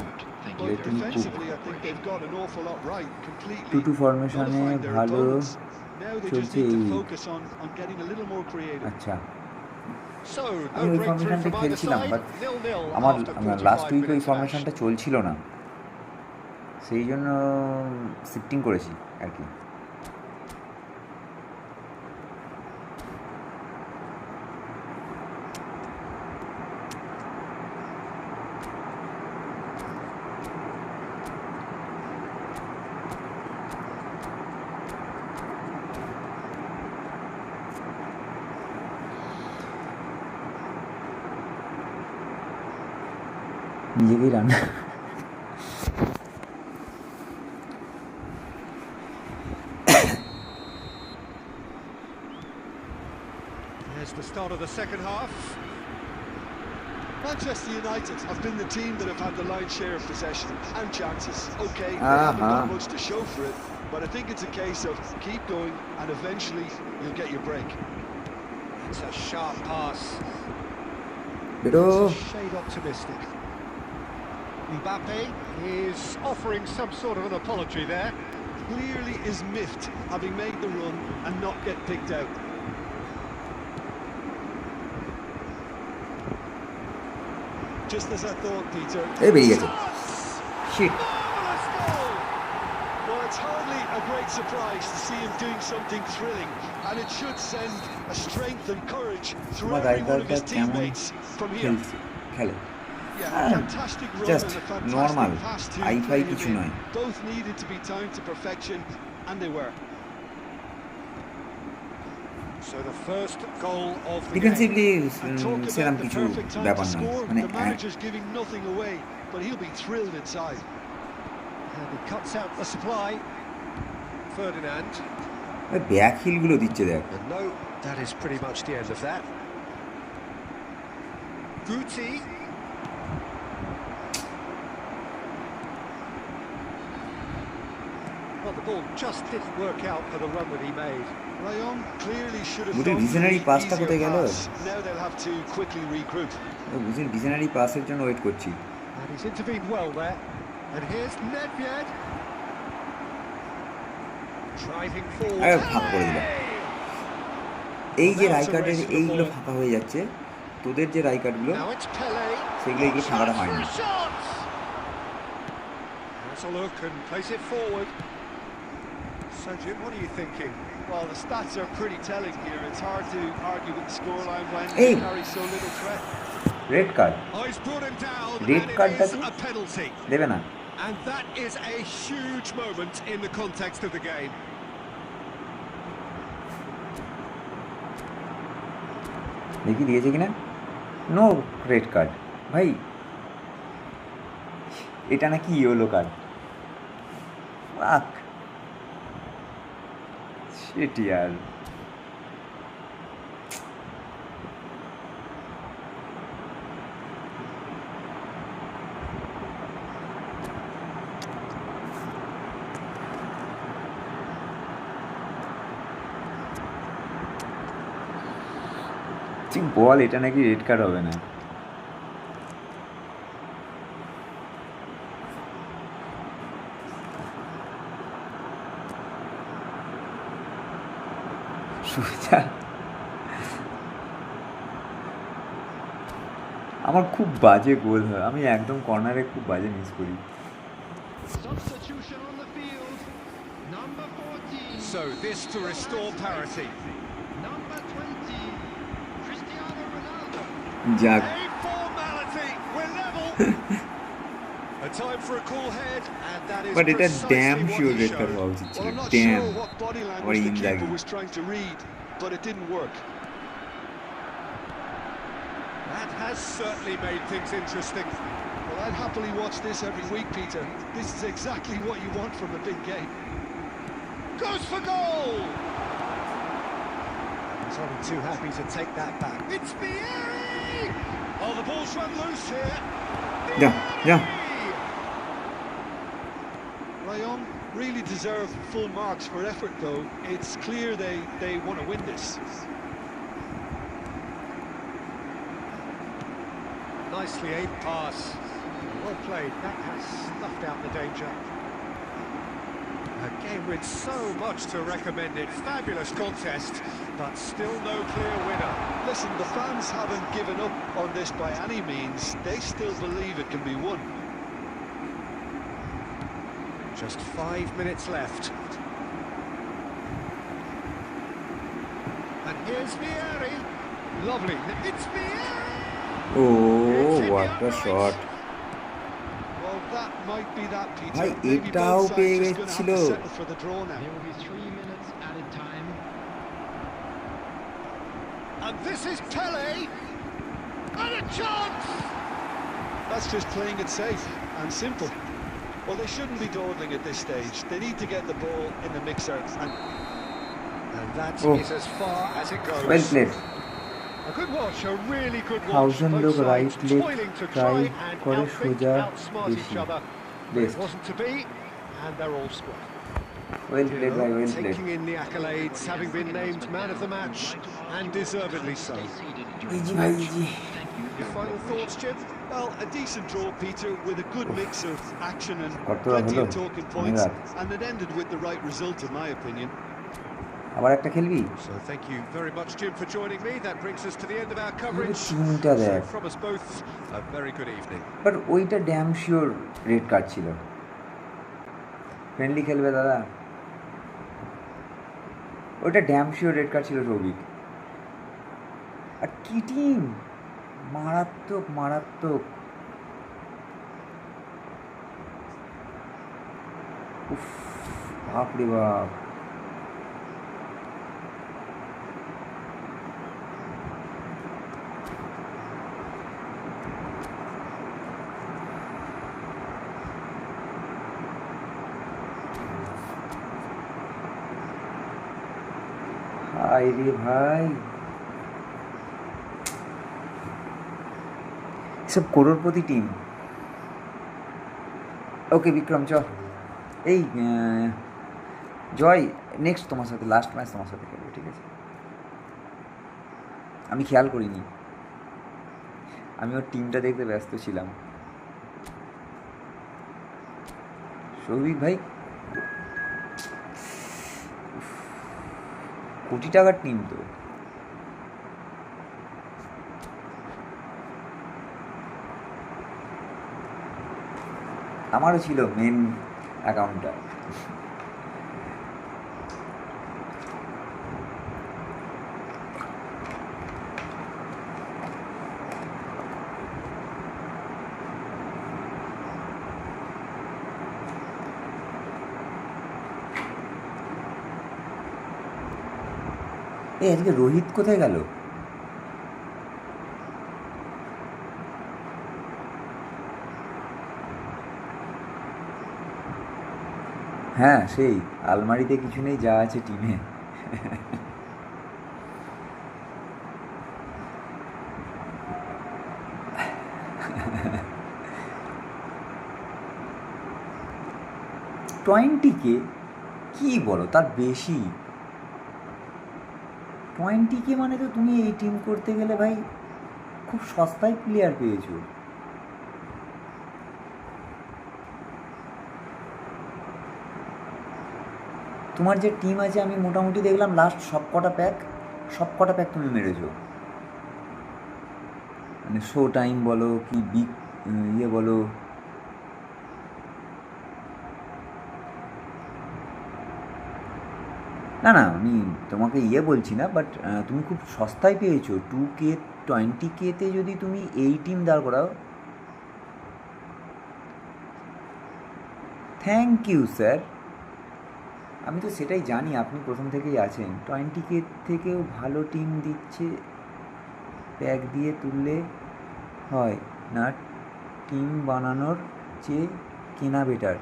But Let me defensively, I think they've got an awful lot right, completely. 2-2 ফরমেশনে nullifying their ভালো opponents. Now they just চলছে need এই to focus on getting a little more creative. আচ্ছা So, আমি no ওই breakthrough ফরমেশনটা from either খেলছিলাম side. But 0-0 আমার after last 45 উইকে ওই minutes match. ফরমেশনটা চলছিল না সেই জন্য শিফটিং করেছি আর কি নিজেকেই রান্না There's the start of the second half. Manchester United have been the team that have had the lion's share of possession and chances. Okay, they haven't got much to show for it, but I think it's a case of keep going and eventually you'll get your break. It's a sharp pass. বেরো It's a shade optimistic. Mbappe is offering some sort of an apology there. Clearly is miffed having made the run and not get picked out. Just as I thought, Peter. এই বেরিয়ে গেছে sheet Marvellous goal! Well, it's hardly a great surprise to see him doing something thrilling, and it should send a strength and courage through তোমার every one of his রাইডারটা কেমন teammates from here. খেলছে খেলে Yeah, fantastic run just and a fantastic normal. pass to I-Fi play him কিছু in. নয়। Both needed to be timed to perfection, and they were. So the first goal of the game. Defensively And talk সেরকম about the কিছু perfect time ব্যাপার to নয় score. মানে The manager's giving nothing away, but he'll be thrilled inside. And he cuts out the supply. Ferdinand. Back হিলগুলো দিচ্ছে দেখ And no, that is pretty much the end of that. Guti. But the ball just didn't work out for the run that he made. Rayon clearly should have বুঝি gone for visionary the pass টা easier কোথায় গেল? pass. Now they'll have to quickly regroup. বুঝি visionary পাসের জন্য wait করছি। And he's intervened well there. And here's Nedved. Driving forward. ফাঁকা করে দিলাম। এই যে রাই কার্ডের এইগুলো ফাঁকা হয়ে যাচ্ছে, তোদের যে রাই কার্ডগুলো Now it's Pele. সেগুলো গিয়ে ফাঁকাটা হয়নি। Has a look and plays it forward. So Jim, what are you thinking? Well, the stats are pretty telling here. It's hard to argue with the scoreline when Hey. they carry so little threat. Red card, Oh, he's brought him down. Red And কার্ডটা it কি is a penalty. দেবে না? And that is a huge moment in the context of the game. দেখি দিয়েছে কিনা? No red card. ভাই এটা নাকি ইয়েলো কার্ড? ফাক শিট ইয়ার। ঠিক বল, এটা নাকি রেড কার্ড হবে না? আমার খুব বাজে গোল হয়, আমি একদম কর্নারে খুব বাজে মিস করি। Substitution on the field. Number 14. So this to restore parity. Number 20. Cristiano Ronaldo. যাক, A formality. We're level. A time for a cool head, and that is but এটা precisely damn what sure he red card showed. হওয়া উচিত ছিল। Well, I'm not damn sure what body Or language the Inzaghi. keeper was trying to read, but it didn't work. That has certainly made things interesting. Well, I'd happily watch this every week, Peter. This is exactly what you want from a big game. Goes for goal. He's only too happy to take that back. It's Vieri. Oh, the ball's run loose here. Yeah, yeah. Rayon really deserve full marks for effort, though. It's clear they want to win this. Nicely aimed pass. Well played. That has snuffed out the danger. A game with so much to recommend it. Fabulous contest, but still no clear winner. Listen, the fans haven't given up on this by any means. They still believe it can be won. Just 5 minutes left. And here's Vieri. Lovely. It's Vieri. Oh, what a shot. Well, that might be that, Peter. ভাই Maybe এটাও both পেয়ে sides just going to have গেছিল। to settle for the draw now. There will be 3 minutes added time. And this is Pele. And a chance. That's just playing it safe and simple. Well, they shouldn't be dawdling at this stage. They need to get the ball in the mixer. And that Oh. is as far as it goes. Well played. A good watch, a really good watch. Thousand Both লোক sides right leg toiling to try try and করে outthink, সোজা outsmart each বেশি other. But it best. wasn't to be, and they're all square. Well played ভাই, well played. Taking in the accolades, having been named man of the match, and deservedly so. Easy ভাই, easy. Your final thoughts, Jim? Well, a decent draw, Peter, with a good mix of action and কত plenty হলো? of talking points. অনেক। And it ended with the right result, in my opinion. আবার একটা খেলবি? So thank you very much, Jim, for joining me. That brings us to the end of our coverage. টিমটা So দেখ। from us both, a very good evening. But ওইটা damn sure red card ছিল। Friendly খেলবে দাদা, ওইটা damn sure red card ছিল সৌভিক। আর কি team, মারাত্মক মারাত্মক। উফ, বাপরে বাপ। হাই রে ভাই, সব করোড়পতি টিম। ওকে বিক্রম, চ এই জয় নেক্সট তোমার সাথে লাস্ট ম্যাচ তোমার সাথে খেলবো, ঠিক আছে? আমি খেয়াল করিনি, আমি ওর টিমটা দেখতে ব্যস্ত ছিলাম। সৌভিক ভাই কোটি টাকার টিম তো। আমারও ছিল মেন অ্যাকাউন্টটা। আজকে রোহিত কোথায় গেল? হ্যাঁ সেই আলমারিতে কিছু নেই, যা আছে টিমে। 20K কি বলো, তার বেশি? 20K মানে তো তুমি এই টিম করতে গেলে ভাই খুব সস্তায় প্লেয়ার পেয়েছো। তোমার যে টিম আছে আমি মোটামুটি দেখলাম লাস্ট সব কটা প্যাক তুমি মেরেছো, মানে শো টাইম বলো কি বিগ ইয়ে বলো। না না আমি তোমাকে ইয়ে বলছি না, বাট তুমি খুব সস্তায় পেয়েছো। 2K 20Kতে যদি তুমি এই টিম দাঁড় করাও। থ্যাংক ইউ স্যার, আমি তো সেটাই জানি, আপনি প্রথম থেকেই আছেন। 20K থেকেও ভালো টিম দিচ্ছে, প্যাক দিয়ে তুললে হয় না, টিম বানানোর চেয়ে কেনা বেটার।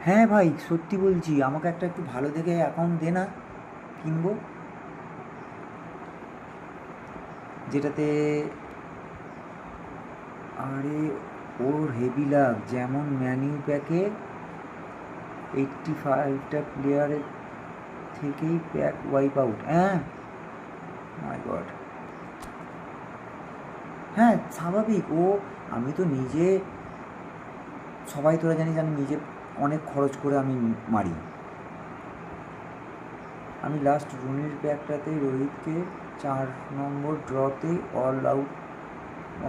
হ্যাঁ ভাই সত্যি বলছি, আমাকে একটা একটু ভালো দেখে অ্যাকাউন্ট দে না, কিনবো, যেটাতে আরে ওর হেভি লাভ, যেমন ম্যানিউ প্যাকে 85টা প্লেয়ারের থেকেই প্যাক ওয়াইপ আউট। হ্যাঁ মাই গড, হ্যাঁ স্বাভাবিক। আমি তো নিজে, সবাই তোরা জানিস আমি নিজে অনেক খরচ করে আমি মারি। আমি লাস্ট রুনির প্যাকটাতে রোহিতকে 4 নম্বর ড্রতে অল আউট।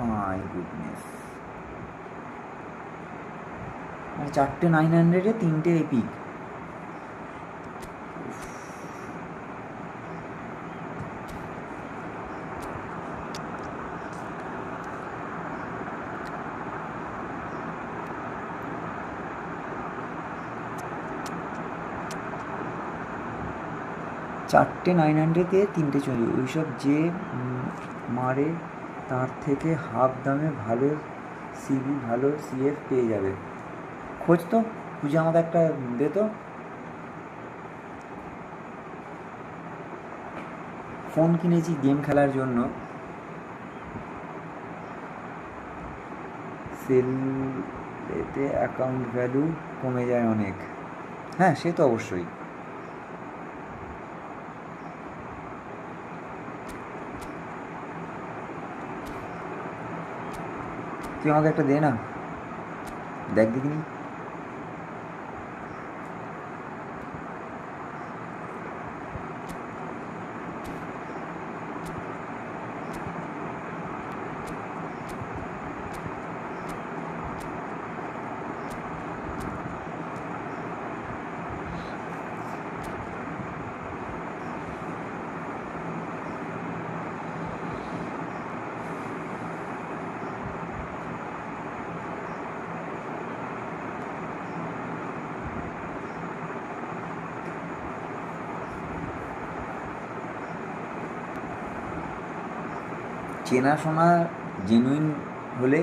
মাই গুডনেস, মানে 4টে 900-এ 3টে এপিক। চারটে 900-এ 3টে চলে, ওইসব যে মারে তার থেকে হাফ দামে ভালো সিবি ভালো সিএফ পেয়ে যাবে। খোঁজ তো, খুঁজে আমাকে একটা দে তো। ফোন কিনেছি গেম খেলার জন্য, সেলেতে অ্যাকাউন্ট ভ্যালু কমে যায় অনেক। হ্যাঁ সে তো অবশ্যই। তুই আমাকে একটা দে না, দেখ দেখিনি। চেনাশোনা জেনুইন হলে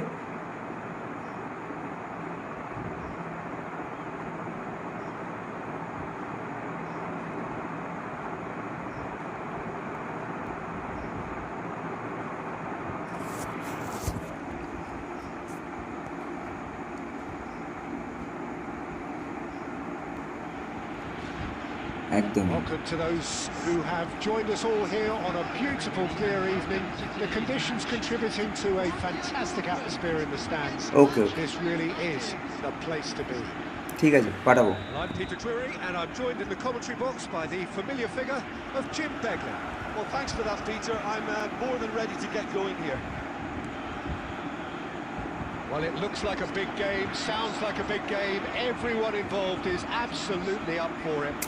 একদম। Welcome to those who have joined us all here on a beautiful clear evening. The conditions contributing to a fantastic atmosphere in the stands. Okay. This really is the place to be. ঠিক আছে, পাঠাবো। Well, I'm Peter Drury, and I'm joined in the commentary box by the familiar figure of Jim Begley. Well, thanks for that, Peter. I'm more than ready to get going here. Well, it looks like a big game, sounds like a big game. Everyone involved is absolutely up for it.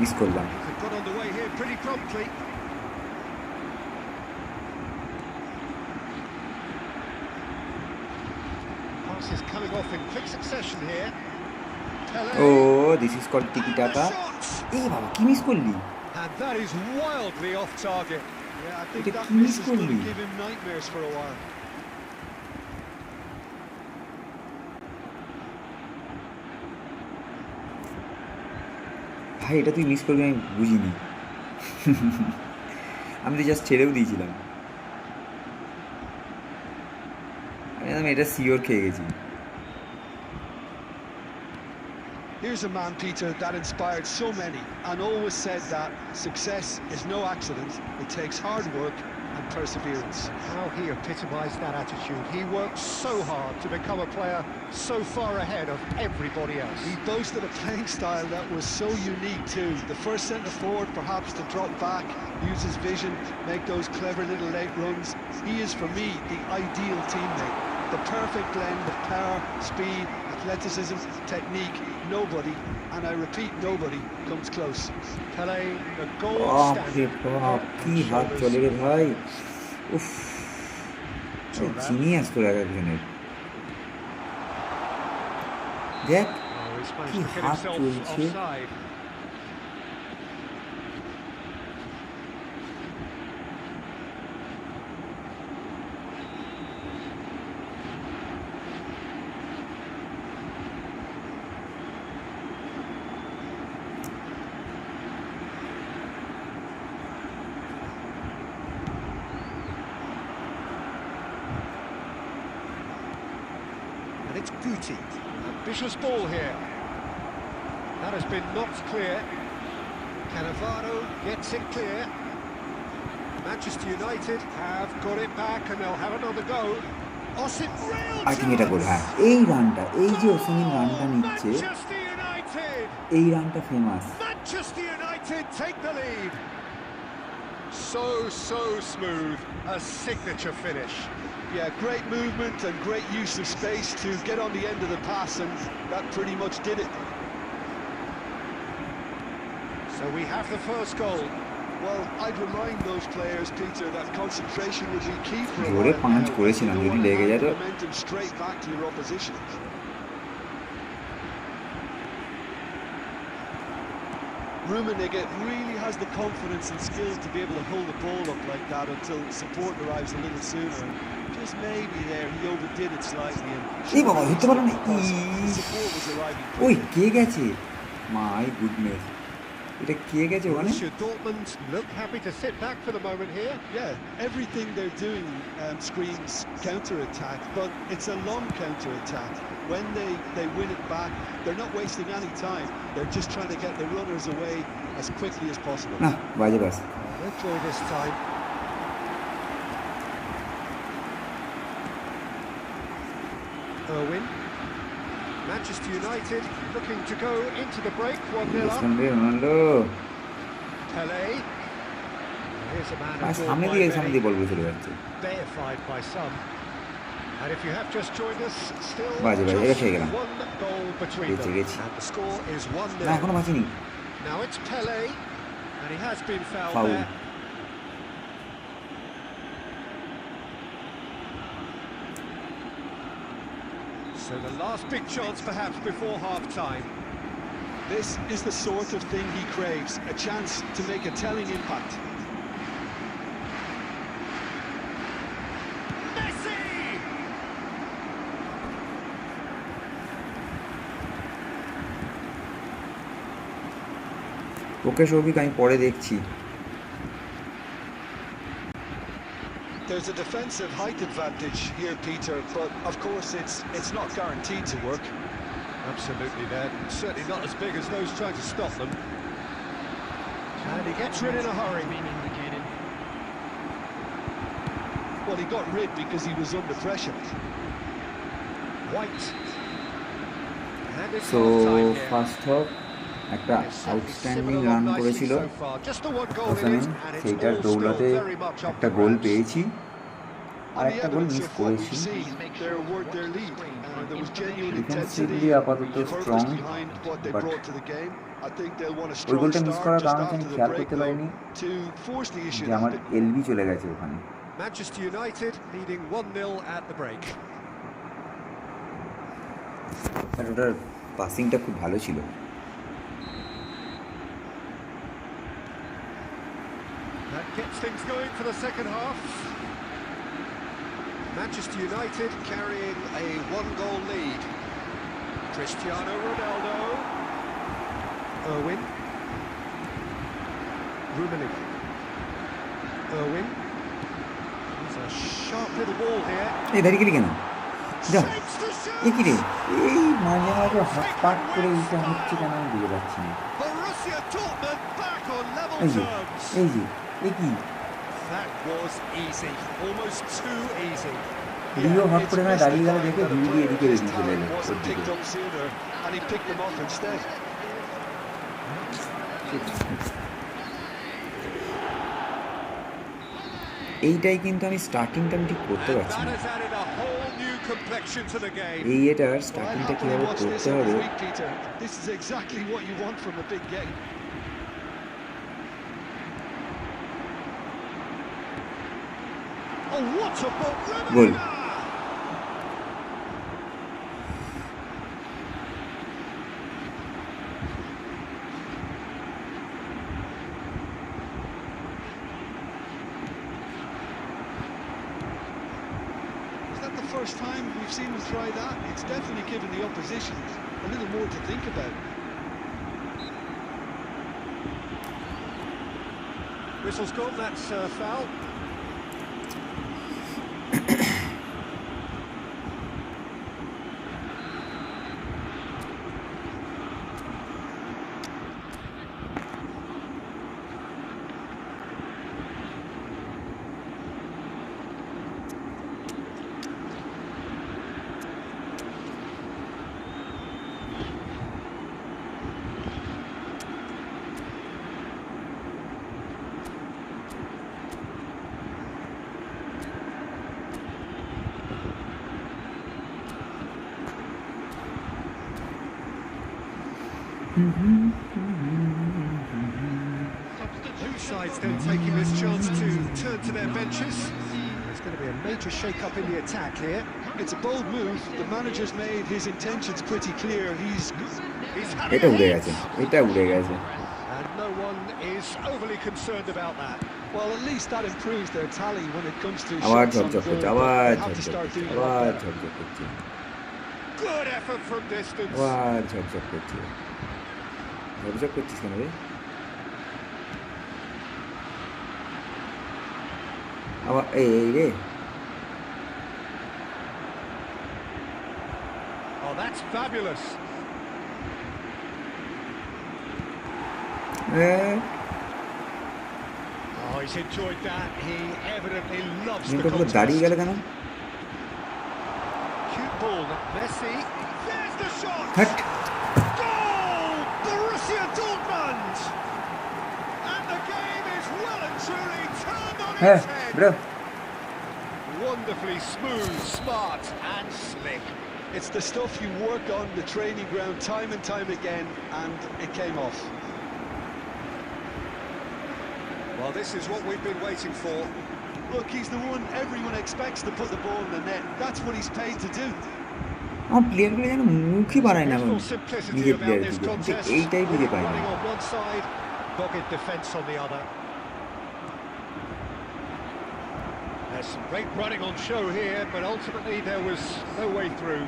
Miss করলাম। They've got underway here pretty promptly. Pass is coming off in quick succession here. ও this is called tiki taka. এই বাবা কি miss করলি? And that is wildly off target. Yeah, I think এটা that কি miss miss is going to করলি? give him nightmares for a while. ভাই এটা তুই মিস করবি আমি বুঝিনি। আমি তো জাস্ট ছেড়েও দিয়েছিলাম, আমি এটা সিওর খেয়ে গেছি। Here's a man, Peter, that inspired so many and always said that success is no accident. It takes hard work and perseverance. How he epitomised that attitude. He worked so hard to become a player so far ahead of everybody else. He boasted a playing style that was so unique too. The first centre-forward perhaps to drop back, use his vision, make those clever little late runs. He is, for me, the ideal teammate. The perfect blend of power, speed, athleticism, technique. Nobody, and I repeat, nobody comes close. Pele, the gold বাপরে বাপ কি হাত চলে রে ভাই, উফ genius তো একজনের। দেখ কি হাত চলছে। And it's Guti. Ambitious ball here. That has been knocked clear. Cannavaro gets it clear. Manchester United have got it back and they'll have another go. Osim real আলটিমেটা গোল। হ্যাঁ এই রানটা, এই যে ওসিমিন রানটা নিচ্ছে, Manchester United. এই রানটা famous. Manchester United take the lead. So smooth, a signature finish. Yeah, great movement and great use of space to get on the end of the pass, and that pretty much did it. So we have the first goal. Well, I'd remind those players, Peter, that concentration would be key for a জোরে while পাঁচ now. করেছিলাম, You যদি don't লেগে want to যেত। hand momentum straight back to your opposition. Rummenigge really has the confidence and skill to be able to hold the ball up like that until support arrives a little sooner. Just maybe there he overdid it slightly and এই বাবা হতে পারে না। the support was arriving ওই quickly. কে গেছে, my goodness, এটা কে গেছে ওখানে? Borussia Dortmund look happy to sit back for the moment here. Yeah, everything they're doing screams counter-attack, but it's a long counter-attack. When they win it back, they're not wasting any time. They're just trying to get the runners away as quickly as possible. না বাজে বাস। No joy this time. Irwin. Manchester United looking to go into the break 1-0 up. Ronaldo Pele. Here's a man আর adored সামনে by দিয়ে many, বলবে চলে যাচ্ছে। deified by some. And if you have just joined us, still বাজে, এটা just খেয়ে গেলাম। one goal between গেছি, them. গেছি। And the score is 1-0. না এখনো বাঁচিনি। Now it's Pele, and he has been fouled Foul. there. So the last big chance perhaps before half-time. This is the sort of thing he craves, a chance to make a telling impact. Messi! ওকে সৌভিক আমি পরে দেখছি। There's a defensive height advantage here, Peter, but of course it's not guaranteed to work. Absolutely, they're certainly not as big as those trying to stop them. And he gets rid in a hurry. Being indicated. Well, he got rid because he was under pressure. White. And it's so half-time here. First half একটা They've certainly outstanding simmered run along nicely করেছিল so far. Just the one goal in ওখানে, it, and it's সেইটার all still দৌলতে very much up একটা for goal grabs. পেয়েছি আর On the একটা গোল evidence miss of what we've করেছি। seen, they're worth their lead. There was genuine defensively intensity, আপাতত purpose strong, behind what they but brought to the game. I think they'll want a ওই strong গোলটা miss start করার just কারণে আমি after the খেয়াল break, করতে though, পারিনি to force the issue. যে আমার এলবি চলে গেছে ওখানে। Manchester United leading 1-0 at the break. আর ওটার পাসিংটা খুব ভালো ছিল। That gets things going for the second half. Manchester United carrying a one-goal lead. Cristiano Ronaldo. Irwin. Rummenigge. Irwin. It's a sharp little ball here. এই দাঁড়িয়ে গেলি কেন? যা, Shapes the এ কি রে? shoot! এই মাঝে মাঝে হাত পাক করে এইটা হচ্ছে কেন আমি বুঝে পাচ্ছি না। Borussia Dortmund back on level এই যে, terms. এই যে, এ কি? That was easy, almost too easy. Rio হাত করে এখানে দাঁড়িয়ে গেল দেখে That a ভিড় এদিকে player of his বেরিয়ে চলে talent এলো ওর wasn't দিকে। picked up sooner, and he picked them off instead. এইটাই কিন্তু আমি স্টার্টিংটা আমি ঠিক করতে And পারছি that না। has added a whole new complexion to the game. এই এটার Well, I স্টার্টিংটা happily কীভাবে watch this করতে every হবে week, Peter. This is exactly what you want from a big game. Oh, what a ball! Goal. Is that the first time we've seen him try that? It's definitely given the opposition a little more to think about. Whistle's gone, that's a foul. Both sides then taking this chance to turn to their benches. There's going to be a major shake-up in the attack here. It's a bold move. The manager's made his intentions pretty clear. He's had এটা it উড়ে ahead. গেছে, এটা উড়ে গেছে। And no one is overly concerned about that. well, at least that improves their tally when it comes to আবার shots on ঝকঝক goal. করছে, But আবার they have to ঝকঝক start করছে, doing a lot আবার better. ঝকঝক করছে, Good effort from distance. আবার ঝকঝক করছে। ঝকঝক করছিস কেন রে? আবার এই রে, Oh, that's fabulous. Oh, he's enjoyed that. He evidently loves the কিন্তু দাঁড়িয়ে contest. গেল কেন? Cute ball, Messi. There's the shot. হাট, Goal! Borussia Dortmund. And the game is well and truly turned on হ্যাঁ its head. Bro, Wonderfully smooth, smart, and slick. It's the stuff you work on the training ground time and time again, and it came off. Well, this is what we've been waiting for. Look, he's the one everyone expects to put the ball in the net. That's what he's paid to do. আমার প্লেয়ারগুলো যেন মুখই বানায় না Beautiful simplicity নিজের about player this দিকে, contest. এইটাই বুঝে পাই না। Running on one side, dogged defence on the other. There's some great running on show here, but ultimately there was no way through.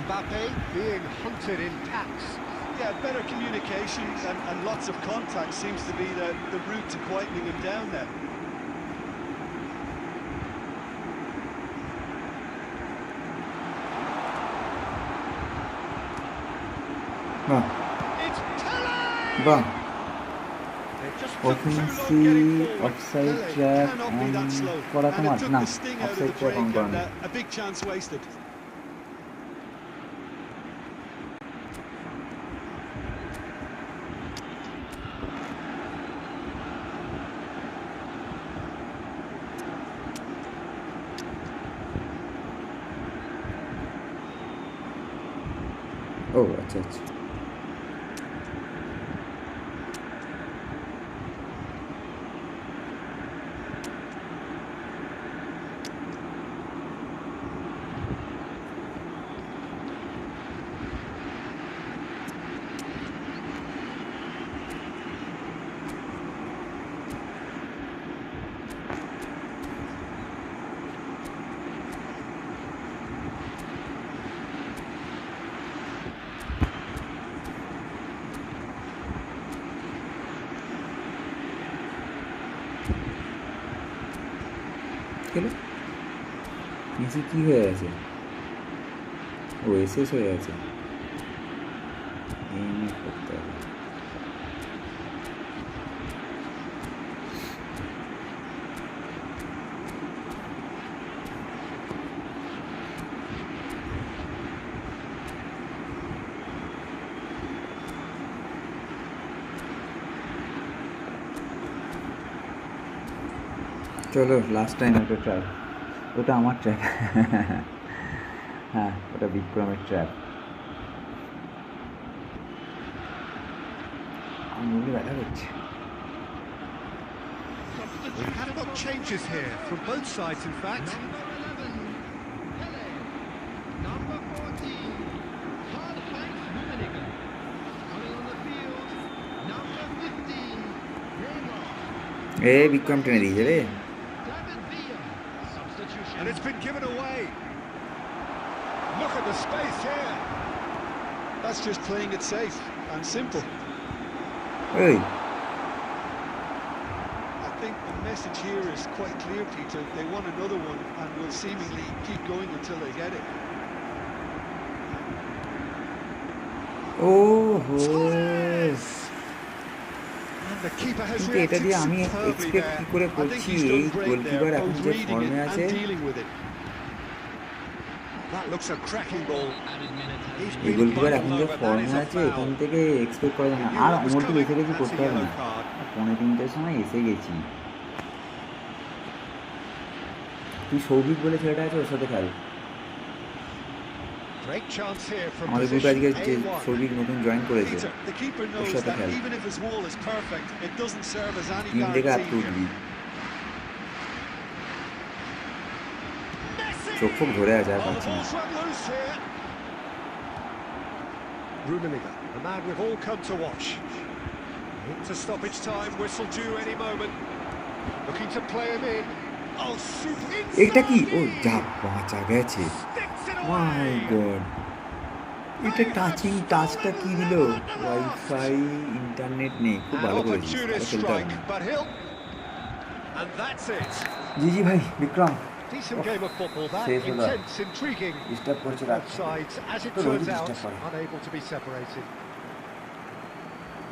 Mbappe being hunted in packs. Yeah, better communication and lots of contact seems to be the route to quietening him down there. বাহ It's Pele! বাহ It just took too long অফেন্সি getting forward. Offside Pele trap cannot be on that slow. করা And তোমার it took না, the sting out of offside the trap break on করা and নেই। a big chance wasted. ও আচ্ছা আচ্ছা গেলো নিচে কী হয়ে আছে? ও এসএস হয়ে আছে, এই করতে হবে। চলো লাস্ট টাইম একটা ট্র্যাপ, ওটা আমার ট্র্যাপ। হ্যাঁ ওটা বিক্রমের ট্র্যাপ। আঙুলে ব্যথা করছে। We have got changes here from both sides, in fact. Number 11, Pele. Number 14, Karl-Heinz Rummenigge. Coming on the field, number 15, Neymar. এ বিক্রম টেনে দিয়েছে রে। David Villa. Substitution. And it's been given away. Look at the space here. That's just playing it safe and simple. এই I think the message here is quite clear, Peter. They want another one and will seemingly keep going until they get it. ও হো, And the keeper has কিন্তু এটা reacted দিয়ে আমি superbly expect there. কি করে I think করছি he's এই done great goalkeeper there, এখন both যে reading ফর্মে it আছে। and dealing with it. That looks a cracking ball. He's এই been গোলকিপার এখন যে bundled over. That ফর্মে is a আছে এখান foul. থেকে এক্সপেক্ট করা যায় না। He knew R what was অমরকে coming. বেশি কিছু That's করতে a হবে yellow না, card. 3:30টার সময় এসে গেছি। তুই সৌভিক বলে ছেলেটা আছে, ওর সাথে খেল। Great chance here from আমাদের গ্রুপে position আজকে যে A1. সৌভিক নতুন জয়েন করেছে, Peter, the keeper knows সাথে that খেল। even if his wall is perfect, it doesn't serve as any team থেকে হাত guarantee here. তুলবি, চোখ ফোক ধরে আছে আর Oh, the পাচ্ছি না। ball's run loose here. Rummenigge, the man we've all come to watch. Into stoppage time, whistle due any moment. Looking to play him in. Oh, super এটা কি? ও inside. যা বাঁচা গেছে, Sticks it my away. God. এটা touching টাচটা কি দিল? Wifi internet নেই, খুব An ভালো করেছিস, তাহলে opportunist খেলতে হবে strike, না। but he'll... And that's it. জি জি ভাই Vikram, Decent game of football, that. Safe with that. Intense, intriguing. Disturb করছে Both রাখছে। sides, as it তো রোজই turns out, disturb করে। unable to be separated.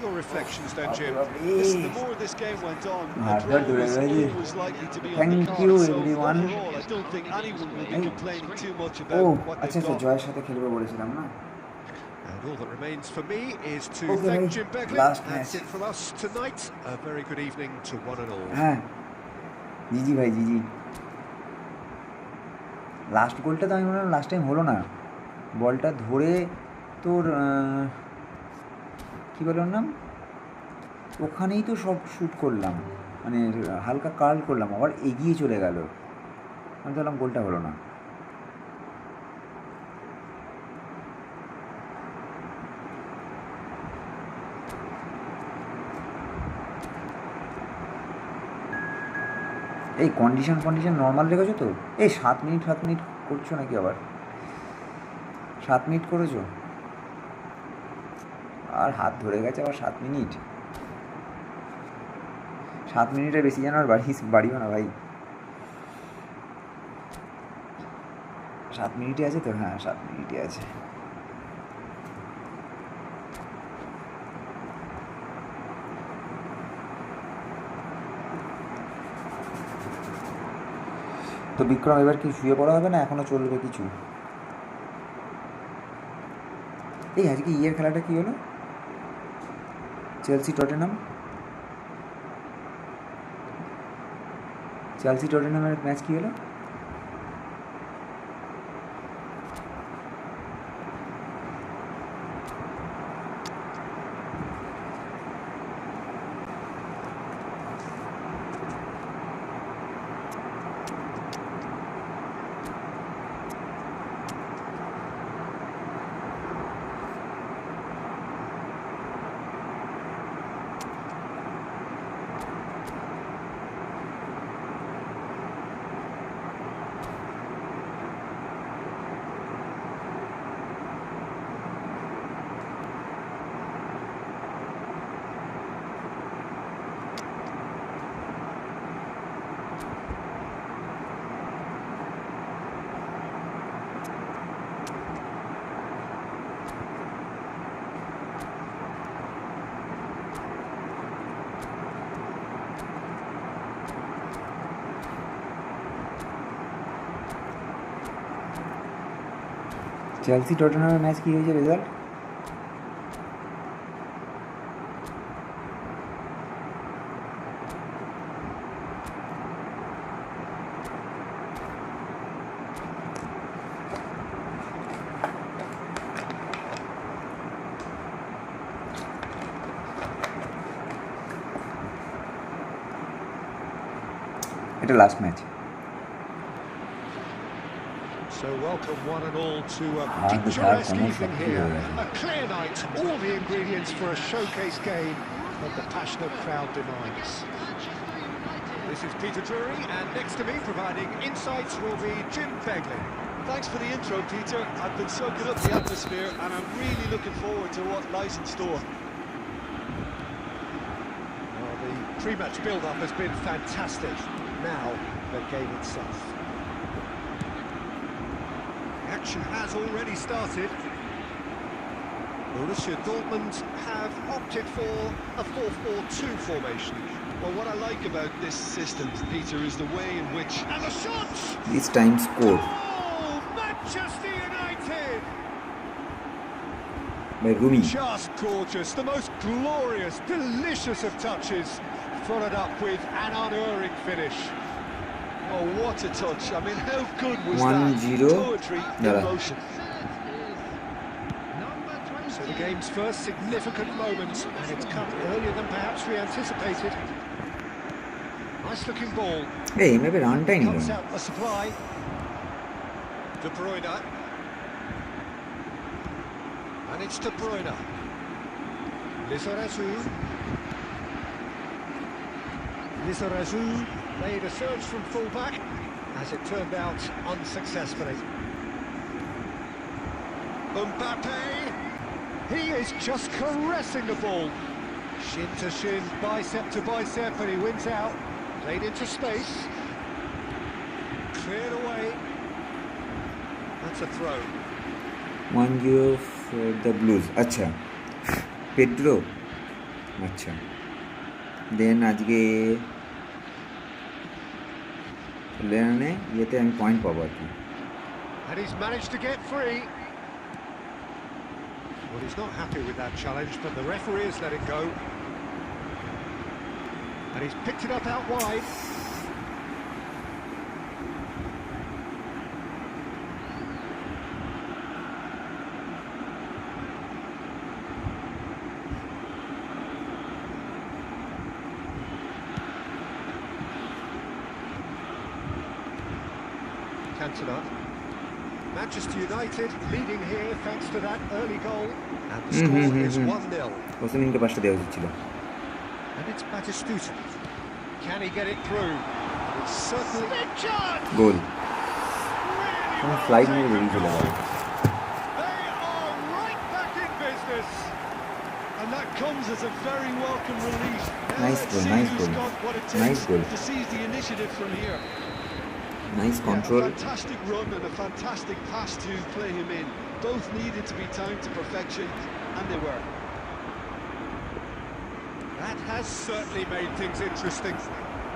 Your reflections then, Jim. বাপরে। Listen, the more this game went on, the হাতটা draw ধরে was গেছে। always likely to be on Thank the you, card. So everyone. overall, I don't think anyone will be Hey. complaining too much O about what আচ্ছা they've আচ্ছা, got. জয়ের সাথে খেলবে বলেছিলাম না। And all that remains for me is to Okay, thank mate. Jim Begley. Last That's match. it from us tonight. A very good evening to one and all. হ্যাঁ জি জি ভাই, জি জি। Last গোলটা তো আমি মনে হয় লাস্ট টাইম হলো না, বলটা ধরে তোর কী বলে ওর নাম, ওখানেই তো সব শ্যুট করলাম, মানে হালকা কার্ল করলাম, আবার এগিয়ে চলে গেল, আমি তো বললাম গোলটা হলো না। এই কন্ডিশন নর্মাল রেখেছো তো? এই 7 মিনিট করছো নাকি আবার? 7 মিনিট করেছো আর হাত ধরে গেছে আবার 7 মিনিট। 7 মিনিটের বেশি যেন আর বাড়িও না ভাই। 7 মিনিটে আছে তো? হ্যাঁ 7 মিনিটে আছে। তো বিক্রম এবার কি শুয়ে পড়া হবে না এখনো চলবে কিছু? এই আজকে ইয়ের খেলাটা কি হলো? চেলসি টটেনহামের ম্যাচ কি হলো? চেলসি টটেনহামের ম্যাচ কি হয়েছে রেজাল্ট? এটা last match. So welcome one and all to a picturesque evening here. A clear night, all the ingredients for a showcase game that the passionate crowd demands. This is Peter Drury, and next to me providing insights will be Jim Begley. Thanks for the intro, Peter. I've been soaking up the atmosphere and I'm really looking forward to what lies in store. Well, the pre-match build-up has been fantastic. Now, the game itself. Action has already started. Borussia Dortmund have opted for a 4-4-2 formation. Well, what I like about this system, Peter, is the way in which... And the shot! This time scored Oh, Manchester United! by Rumi. Just gorgeous, the most glorious, delicious of touches, followed up with an unerring finish. Oh, what a touch. I mean, how good was 1-0. that? Poetry in motion. So the game's first significant moment, and it's come earlier than perhaps we anticipated. Nice looking ball. এই এমএপে রানটাই নিল Cuts না। out the supply. De Bruyne. And it's De Bruyne. Lizarazu made a surge from full-back, as it turned out unsuccessfully. Mbappe! He is just caressing the ball. Shin to shin, bicep to bicep, and he wins out. Played into space. Cleared away. That's a throw. 1-0 for the Blues. আচ্ছা Pedro, আচ্ছা দেন আজকে লেনে ইয়েতে আমি point পাবো আর কি। And he's managed to get free. Well, he's not happy with that challenge, but the referee has let it go. And he's picked it up out wide. Cantona. Manchester United leading here thanks to that early goal. And the score is 1-0. ওসমিনকে পাঁচটা দেওয়া উচিত ছিল। And it's Batistuta. Can he get it through? It's certainly a chance. Goal. Really flight well নিয়ে বেরিয়ে চলে গেল। They are right back in business. And that comes as a very welcome relief. Now Nice let's goal, see nice who's goal. got what it Nice takes goal. to seize the initiative from here. Nice Yeah, control. a fantastic run and a fantastic pass to play him in. Both needed to be timed to perfection, and they were. That has certainly made things interesting.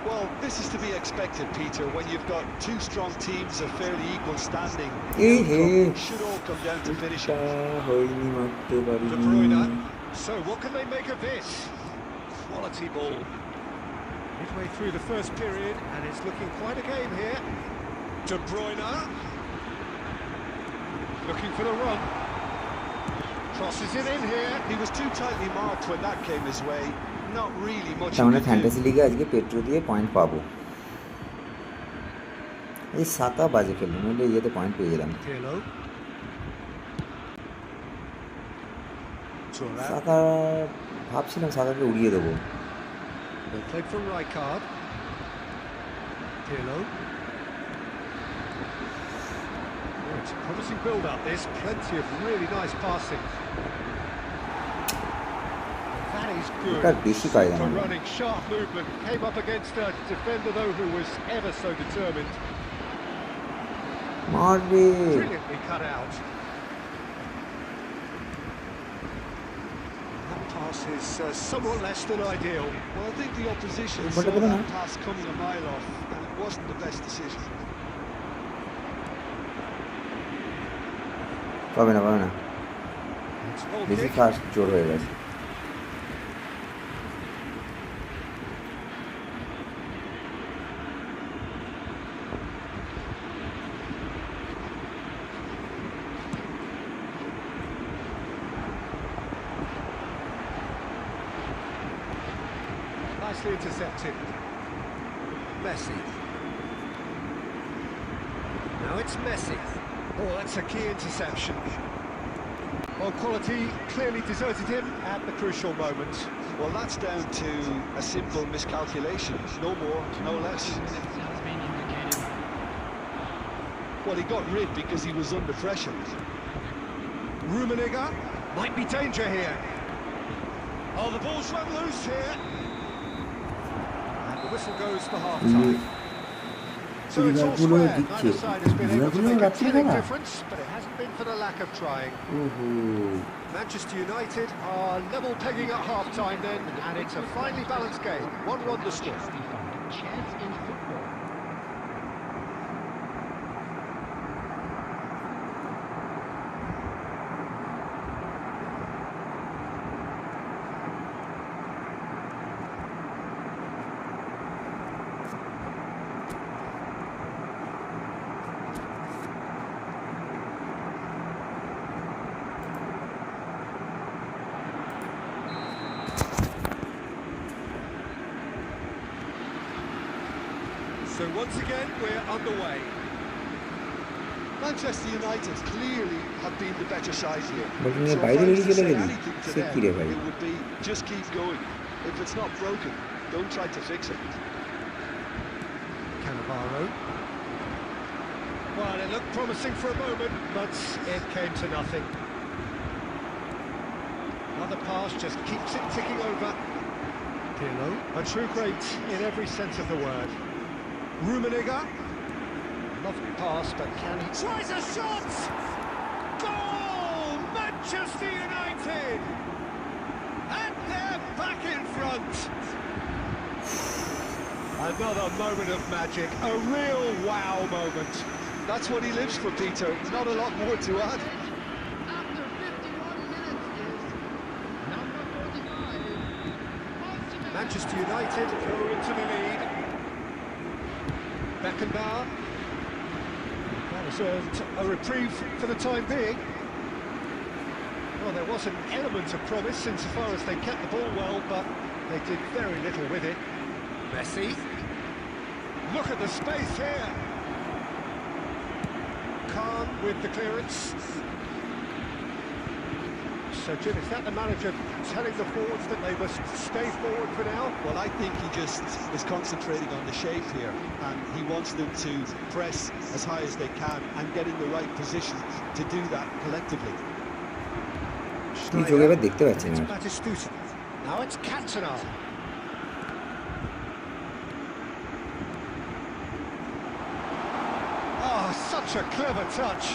Well, this is to be expected, Peter, when you've got two strong teams of fairly equal standing. Hey, The hey. outcome should all come down to finishing. De Bruyne. So what can they make of this? Quality ball. Midway through the first period, and it's looking quite a game here. De Bruyne. Looking for the run. Crosses it in here. He was too tightly marked when that came his way. Not really much. তার মানে fantasy লিগে আজকে petro দিয়ে point পাবো। এই সাকা বাজে খেললো, নইলে ইয়েতে পয়েন্ট পেয়ে যেতাম। সাকা ভাবছিলাম সাকাকে উড়িয়ে দেবো। Played from Rijkaard. Pirlo. Oh, it's a promising build-up. There's plenty of really nice passing. That is good. Super running, sharp movement. Came up against a defender though who was ever so determined. Brilliantly cut out. That pass is somewhat less than ideal. Well, I think the opposition saw that pass coming a mile off, and it wasn't the best decision. পাবে না বেশি fast জোর হয়ে গেছে। Nicely intercepted. Messi. Now it's Messi. Oh, that's a key interception. Well, quality clearly deserted him at the crucial moment. Well, that's down to a simple miscalculation. No more, no less. Well, he got rid because he was under pressure. Rummenigge might be danger here. Oh, the ball's run loose here. And the whistle goes for half-time. So it's all square. Neither side has been able to make a telling difference, but it hasn't been for the lack of trying. Manchester United are level pegging at half-time then, and it's a finely balanced game. 1-1 the score. Chance in football. So once again, we're underway. Manchester United clearly have been the better side here. So if I was to say anything to them, it would be just keep going. If it's not broken, don't try to fix it. Cannavaro. Well, it looked promising for a moment, but it came to nothing. Another pass just keeps it ticking over. Pirlo, a true great in every sense of the word. Rummenigge, lovely pass, but can he... Tries a shot! Goal! Manchester United! And they're back in front! Another moment of magic, a real wow moment. That's what he lives for, Peter. Not a lot more to add. After 51 minutes is number 45. Manchester United go into the lead. Beckenbauer. That was a reprieve for the time being. Well, there was an element of promise insofar as they kept the ball well, but they did very little with it. Messi. Look at the space here. Khan with the clearance. So, Jim, is that the manager telling the forwards that they must stay forward for now? Well, I think he just is concentrating on the shape here, and he wants them to press as high as they can and get in the right position to do that collectively. It's Batistuta. Now it's Cantona. Oh, such a clever touch.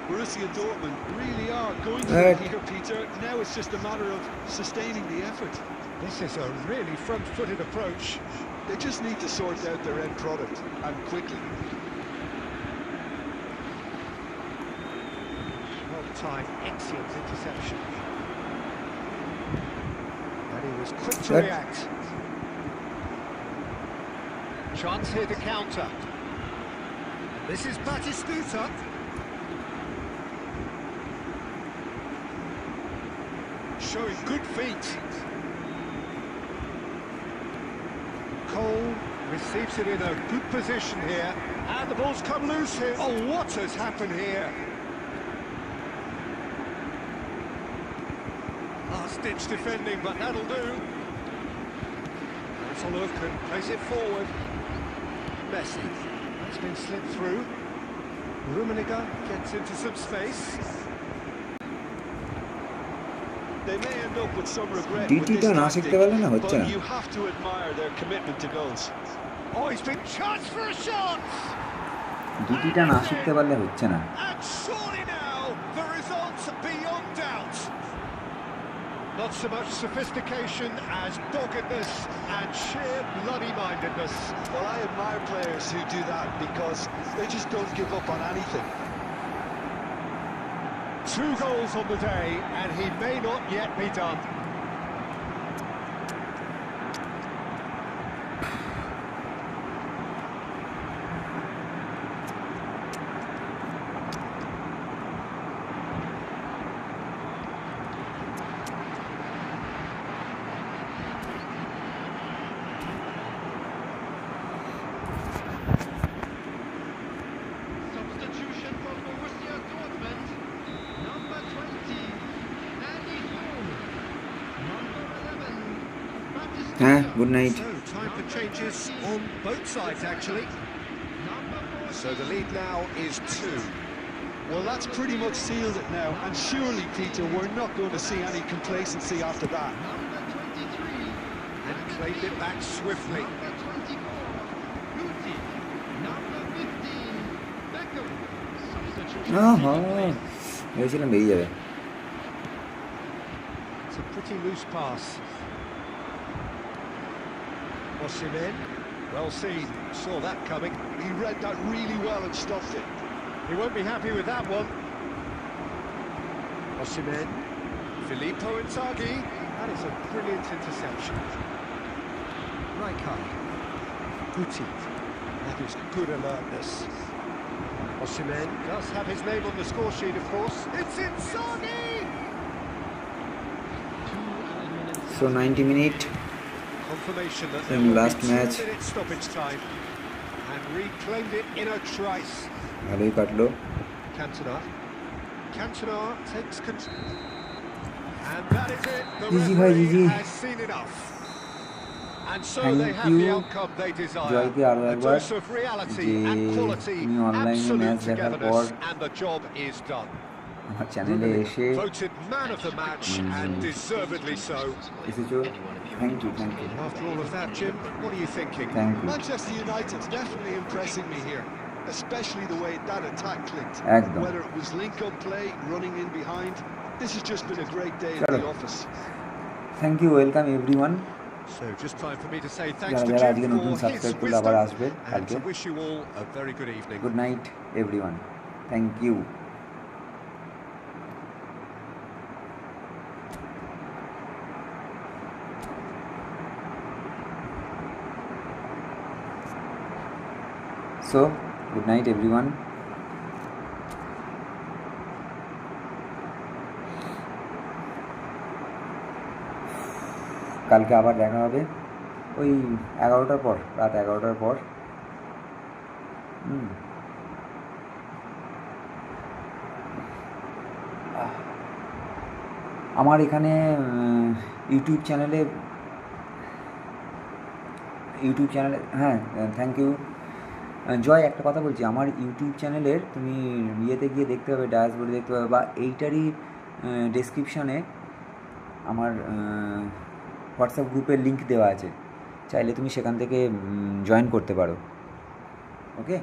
Borussia Dortmund really are going for it here, Peter. Now it's just a matter of sustaining the effort. This is a really front-footed approach. They just need to sort out their end product, and quickly. Well-timed, excellent interception. And he was quick to react. Chance here to counter. This is Batistuta. Showing good feet. Cole receives it in a good position here. And the ball's come loose here. Oh, what has happened here? Last-ditch defending, but that'll do. Let's a look and place it forward. Messi. That's been slipped through. Rummenigge gets into some space. They may end up with some regret with this tactic, but you have to admire their commitment to goals. Oh, he's been charged for a shot! ডিটিটা না শিখতে পারলে হচ্ছে না। And surely now the results are beyond doubt. Not so much sophistication as doggedness and sheer bloody-mindedness. Well, I admire players who do that because they just don't give up on anything. 2 goals on the day, and he may not yet be done. Substitution for Borussia Dortmund. Number 20, Andy Cole. Number 11, Batistuta. Good night. So, time for changes on both sides, actually. Number 14, So the lead now is 2. Well, that's pretty much sealed it now, and surely, Peter, we're not going to see any complacency after that. number 23, And claimed it back swiftly. number 24, Guti. Number 15, Beckham. Substitution. ভেবেছিলাম বেরিয়ে যাবে। It's a pretty loose pass. Osimhen, well seen, saw that coming. He read that really well and stopped it. He won't be happy with that one. Osimhen, Filippo Inzaghi, that is a brilliant interception. Rijkaard, Guti, that is good alertness. Osimhen does have his name on the score sheet, of course. It's Inzaghi! So 90 minutes. Confirmation that In there will last be 2 match. minutes stoppage time. And reclaimed it in a trice. ভালোই কাটলো। Cantona takes control. And that is it. The Gigi bhai, referee Gigi. has seen enough. And so Thank they have the you. outcome they desire. জয়কে আরো A একবার dose of reality যে and quality, তুমি অনলাইনে match absolute দেখার পর togetherness, and the job is done. আমার চ্যানেলে এসে Voted man of the match, and deservedly so. এসেছো। Thank you. After all of that, Jim, what are you thinking? Thank you. Manchester United's definitely impressing me here, especially the way that attack clicked. একদম। Whether it was link-up play, running in behind, this has just been a great day at চলো। the office. Thank you, welcome everyone. So just time for me to say thanks to যারা আজকে Jim নতুন for his subscribe করলে আবার wisdom আসবে and কালকে। to wish you all a very good evening. Good night everyone. Thank you. So, good night everyone. কালকে আবার দেখা হবে ওই 11টার পর, রাত 11টার পর। আমার এখানে ইউটিউব চ্যানেলে হ্যাঁ, থ্যাংক ইউ জয়। একটা কথা বলছি, আমার ইউটিউব চ্যানেলের তুমি ইয়েতে গিয়ে দেখতে পাবে, ড্যাশবোর্ডে দেখতে পাবে, বা এইটারই ডেসক্রিপশানে আমার হোয়াটসঅ্যাপ গ্রুপের লিঙ্ক দেওয়া আছে, চাইলে তুমি সেখান থেকে জয়েন করতে পারো। ওকে।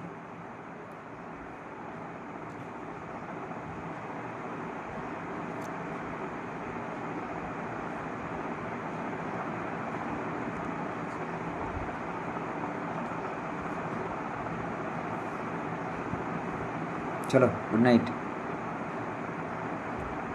চলো, গুড নাইট।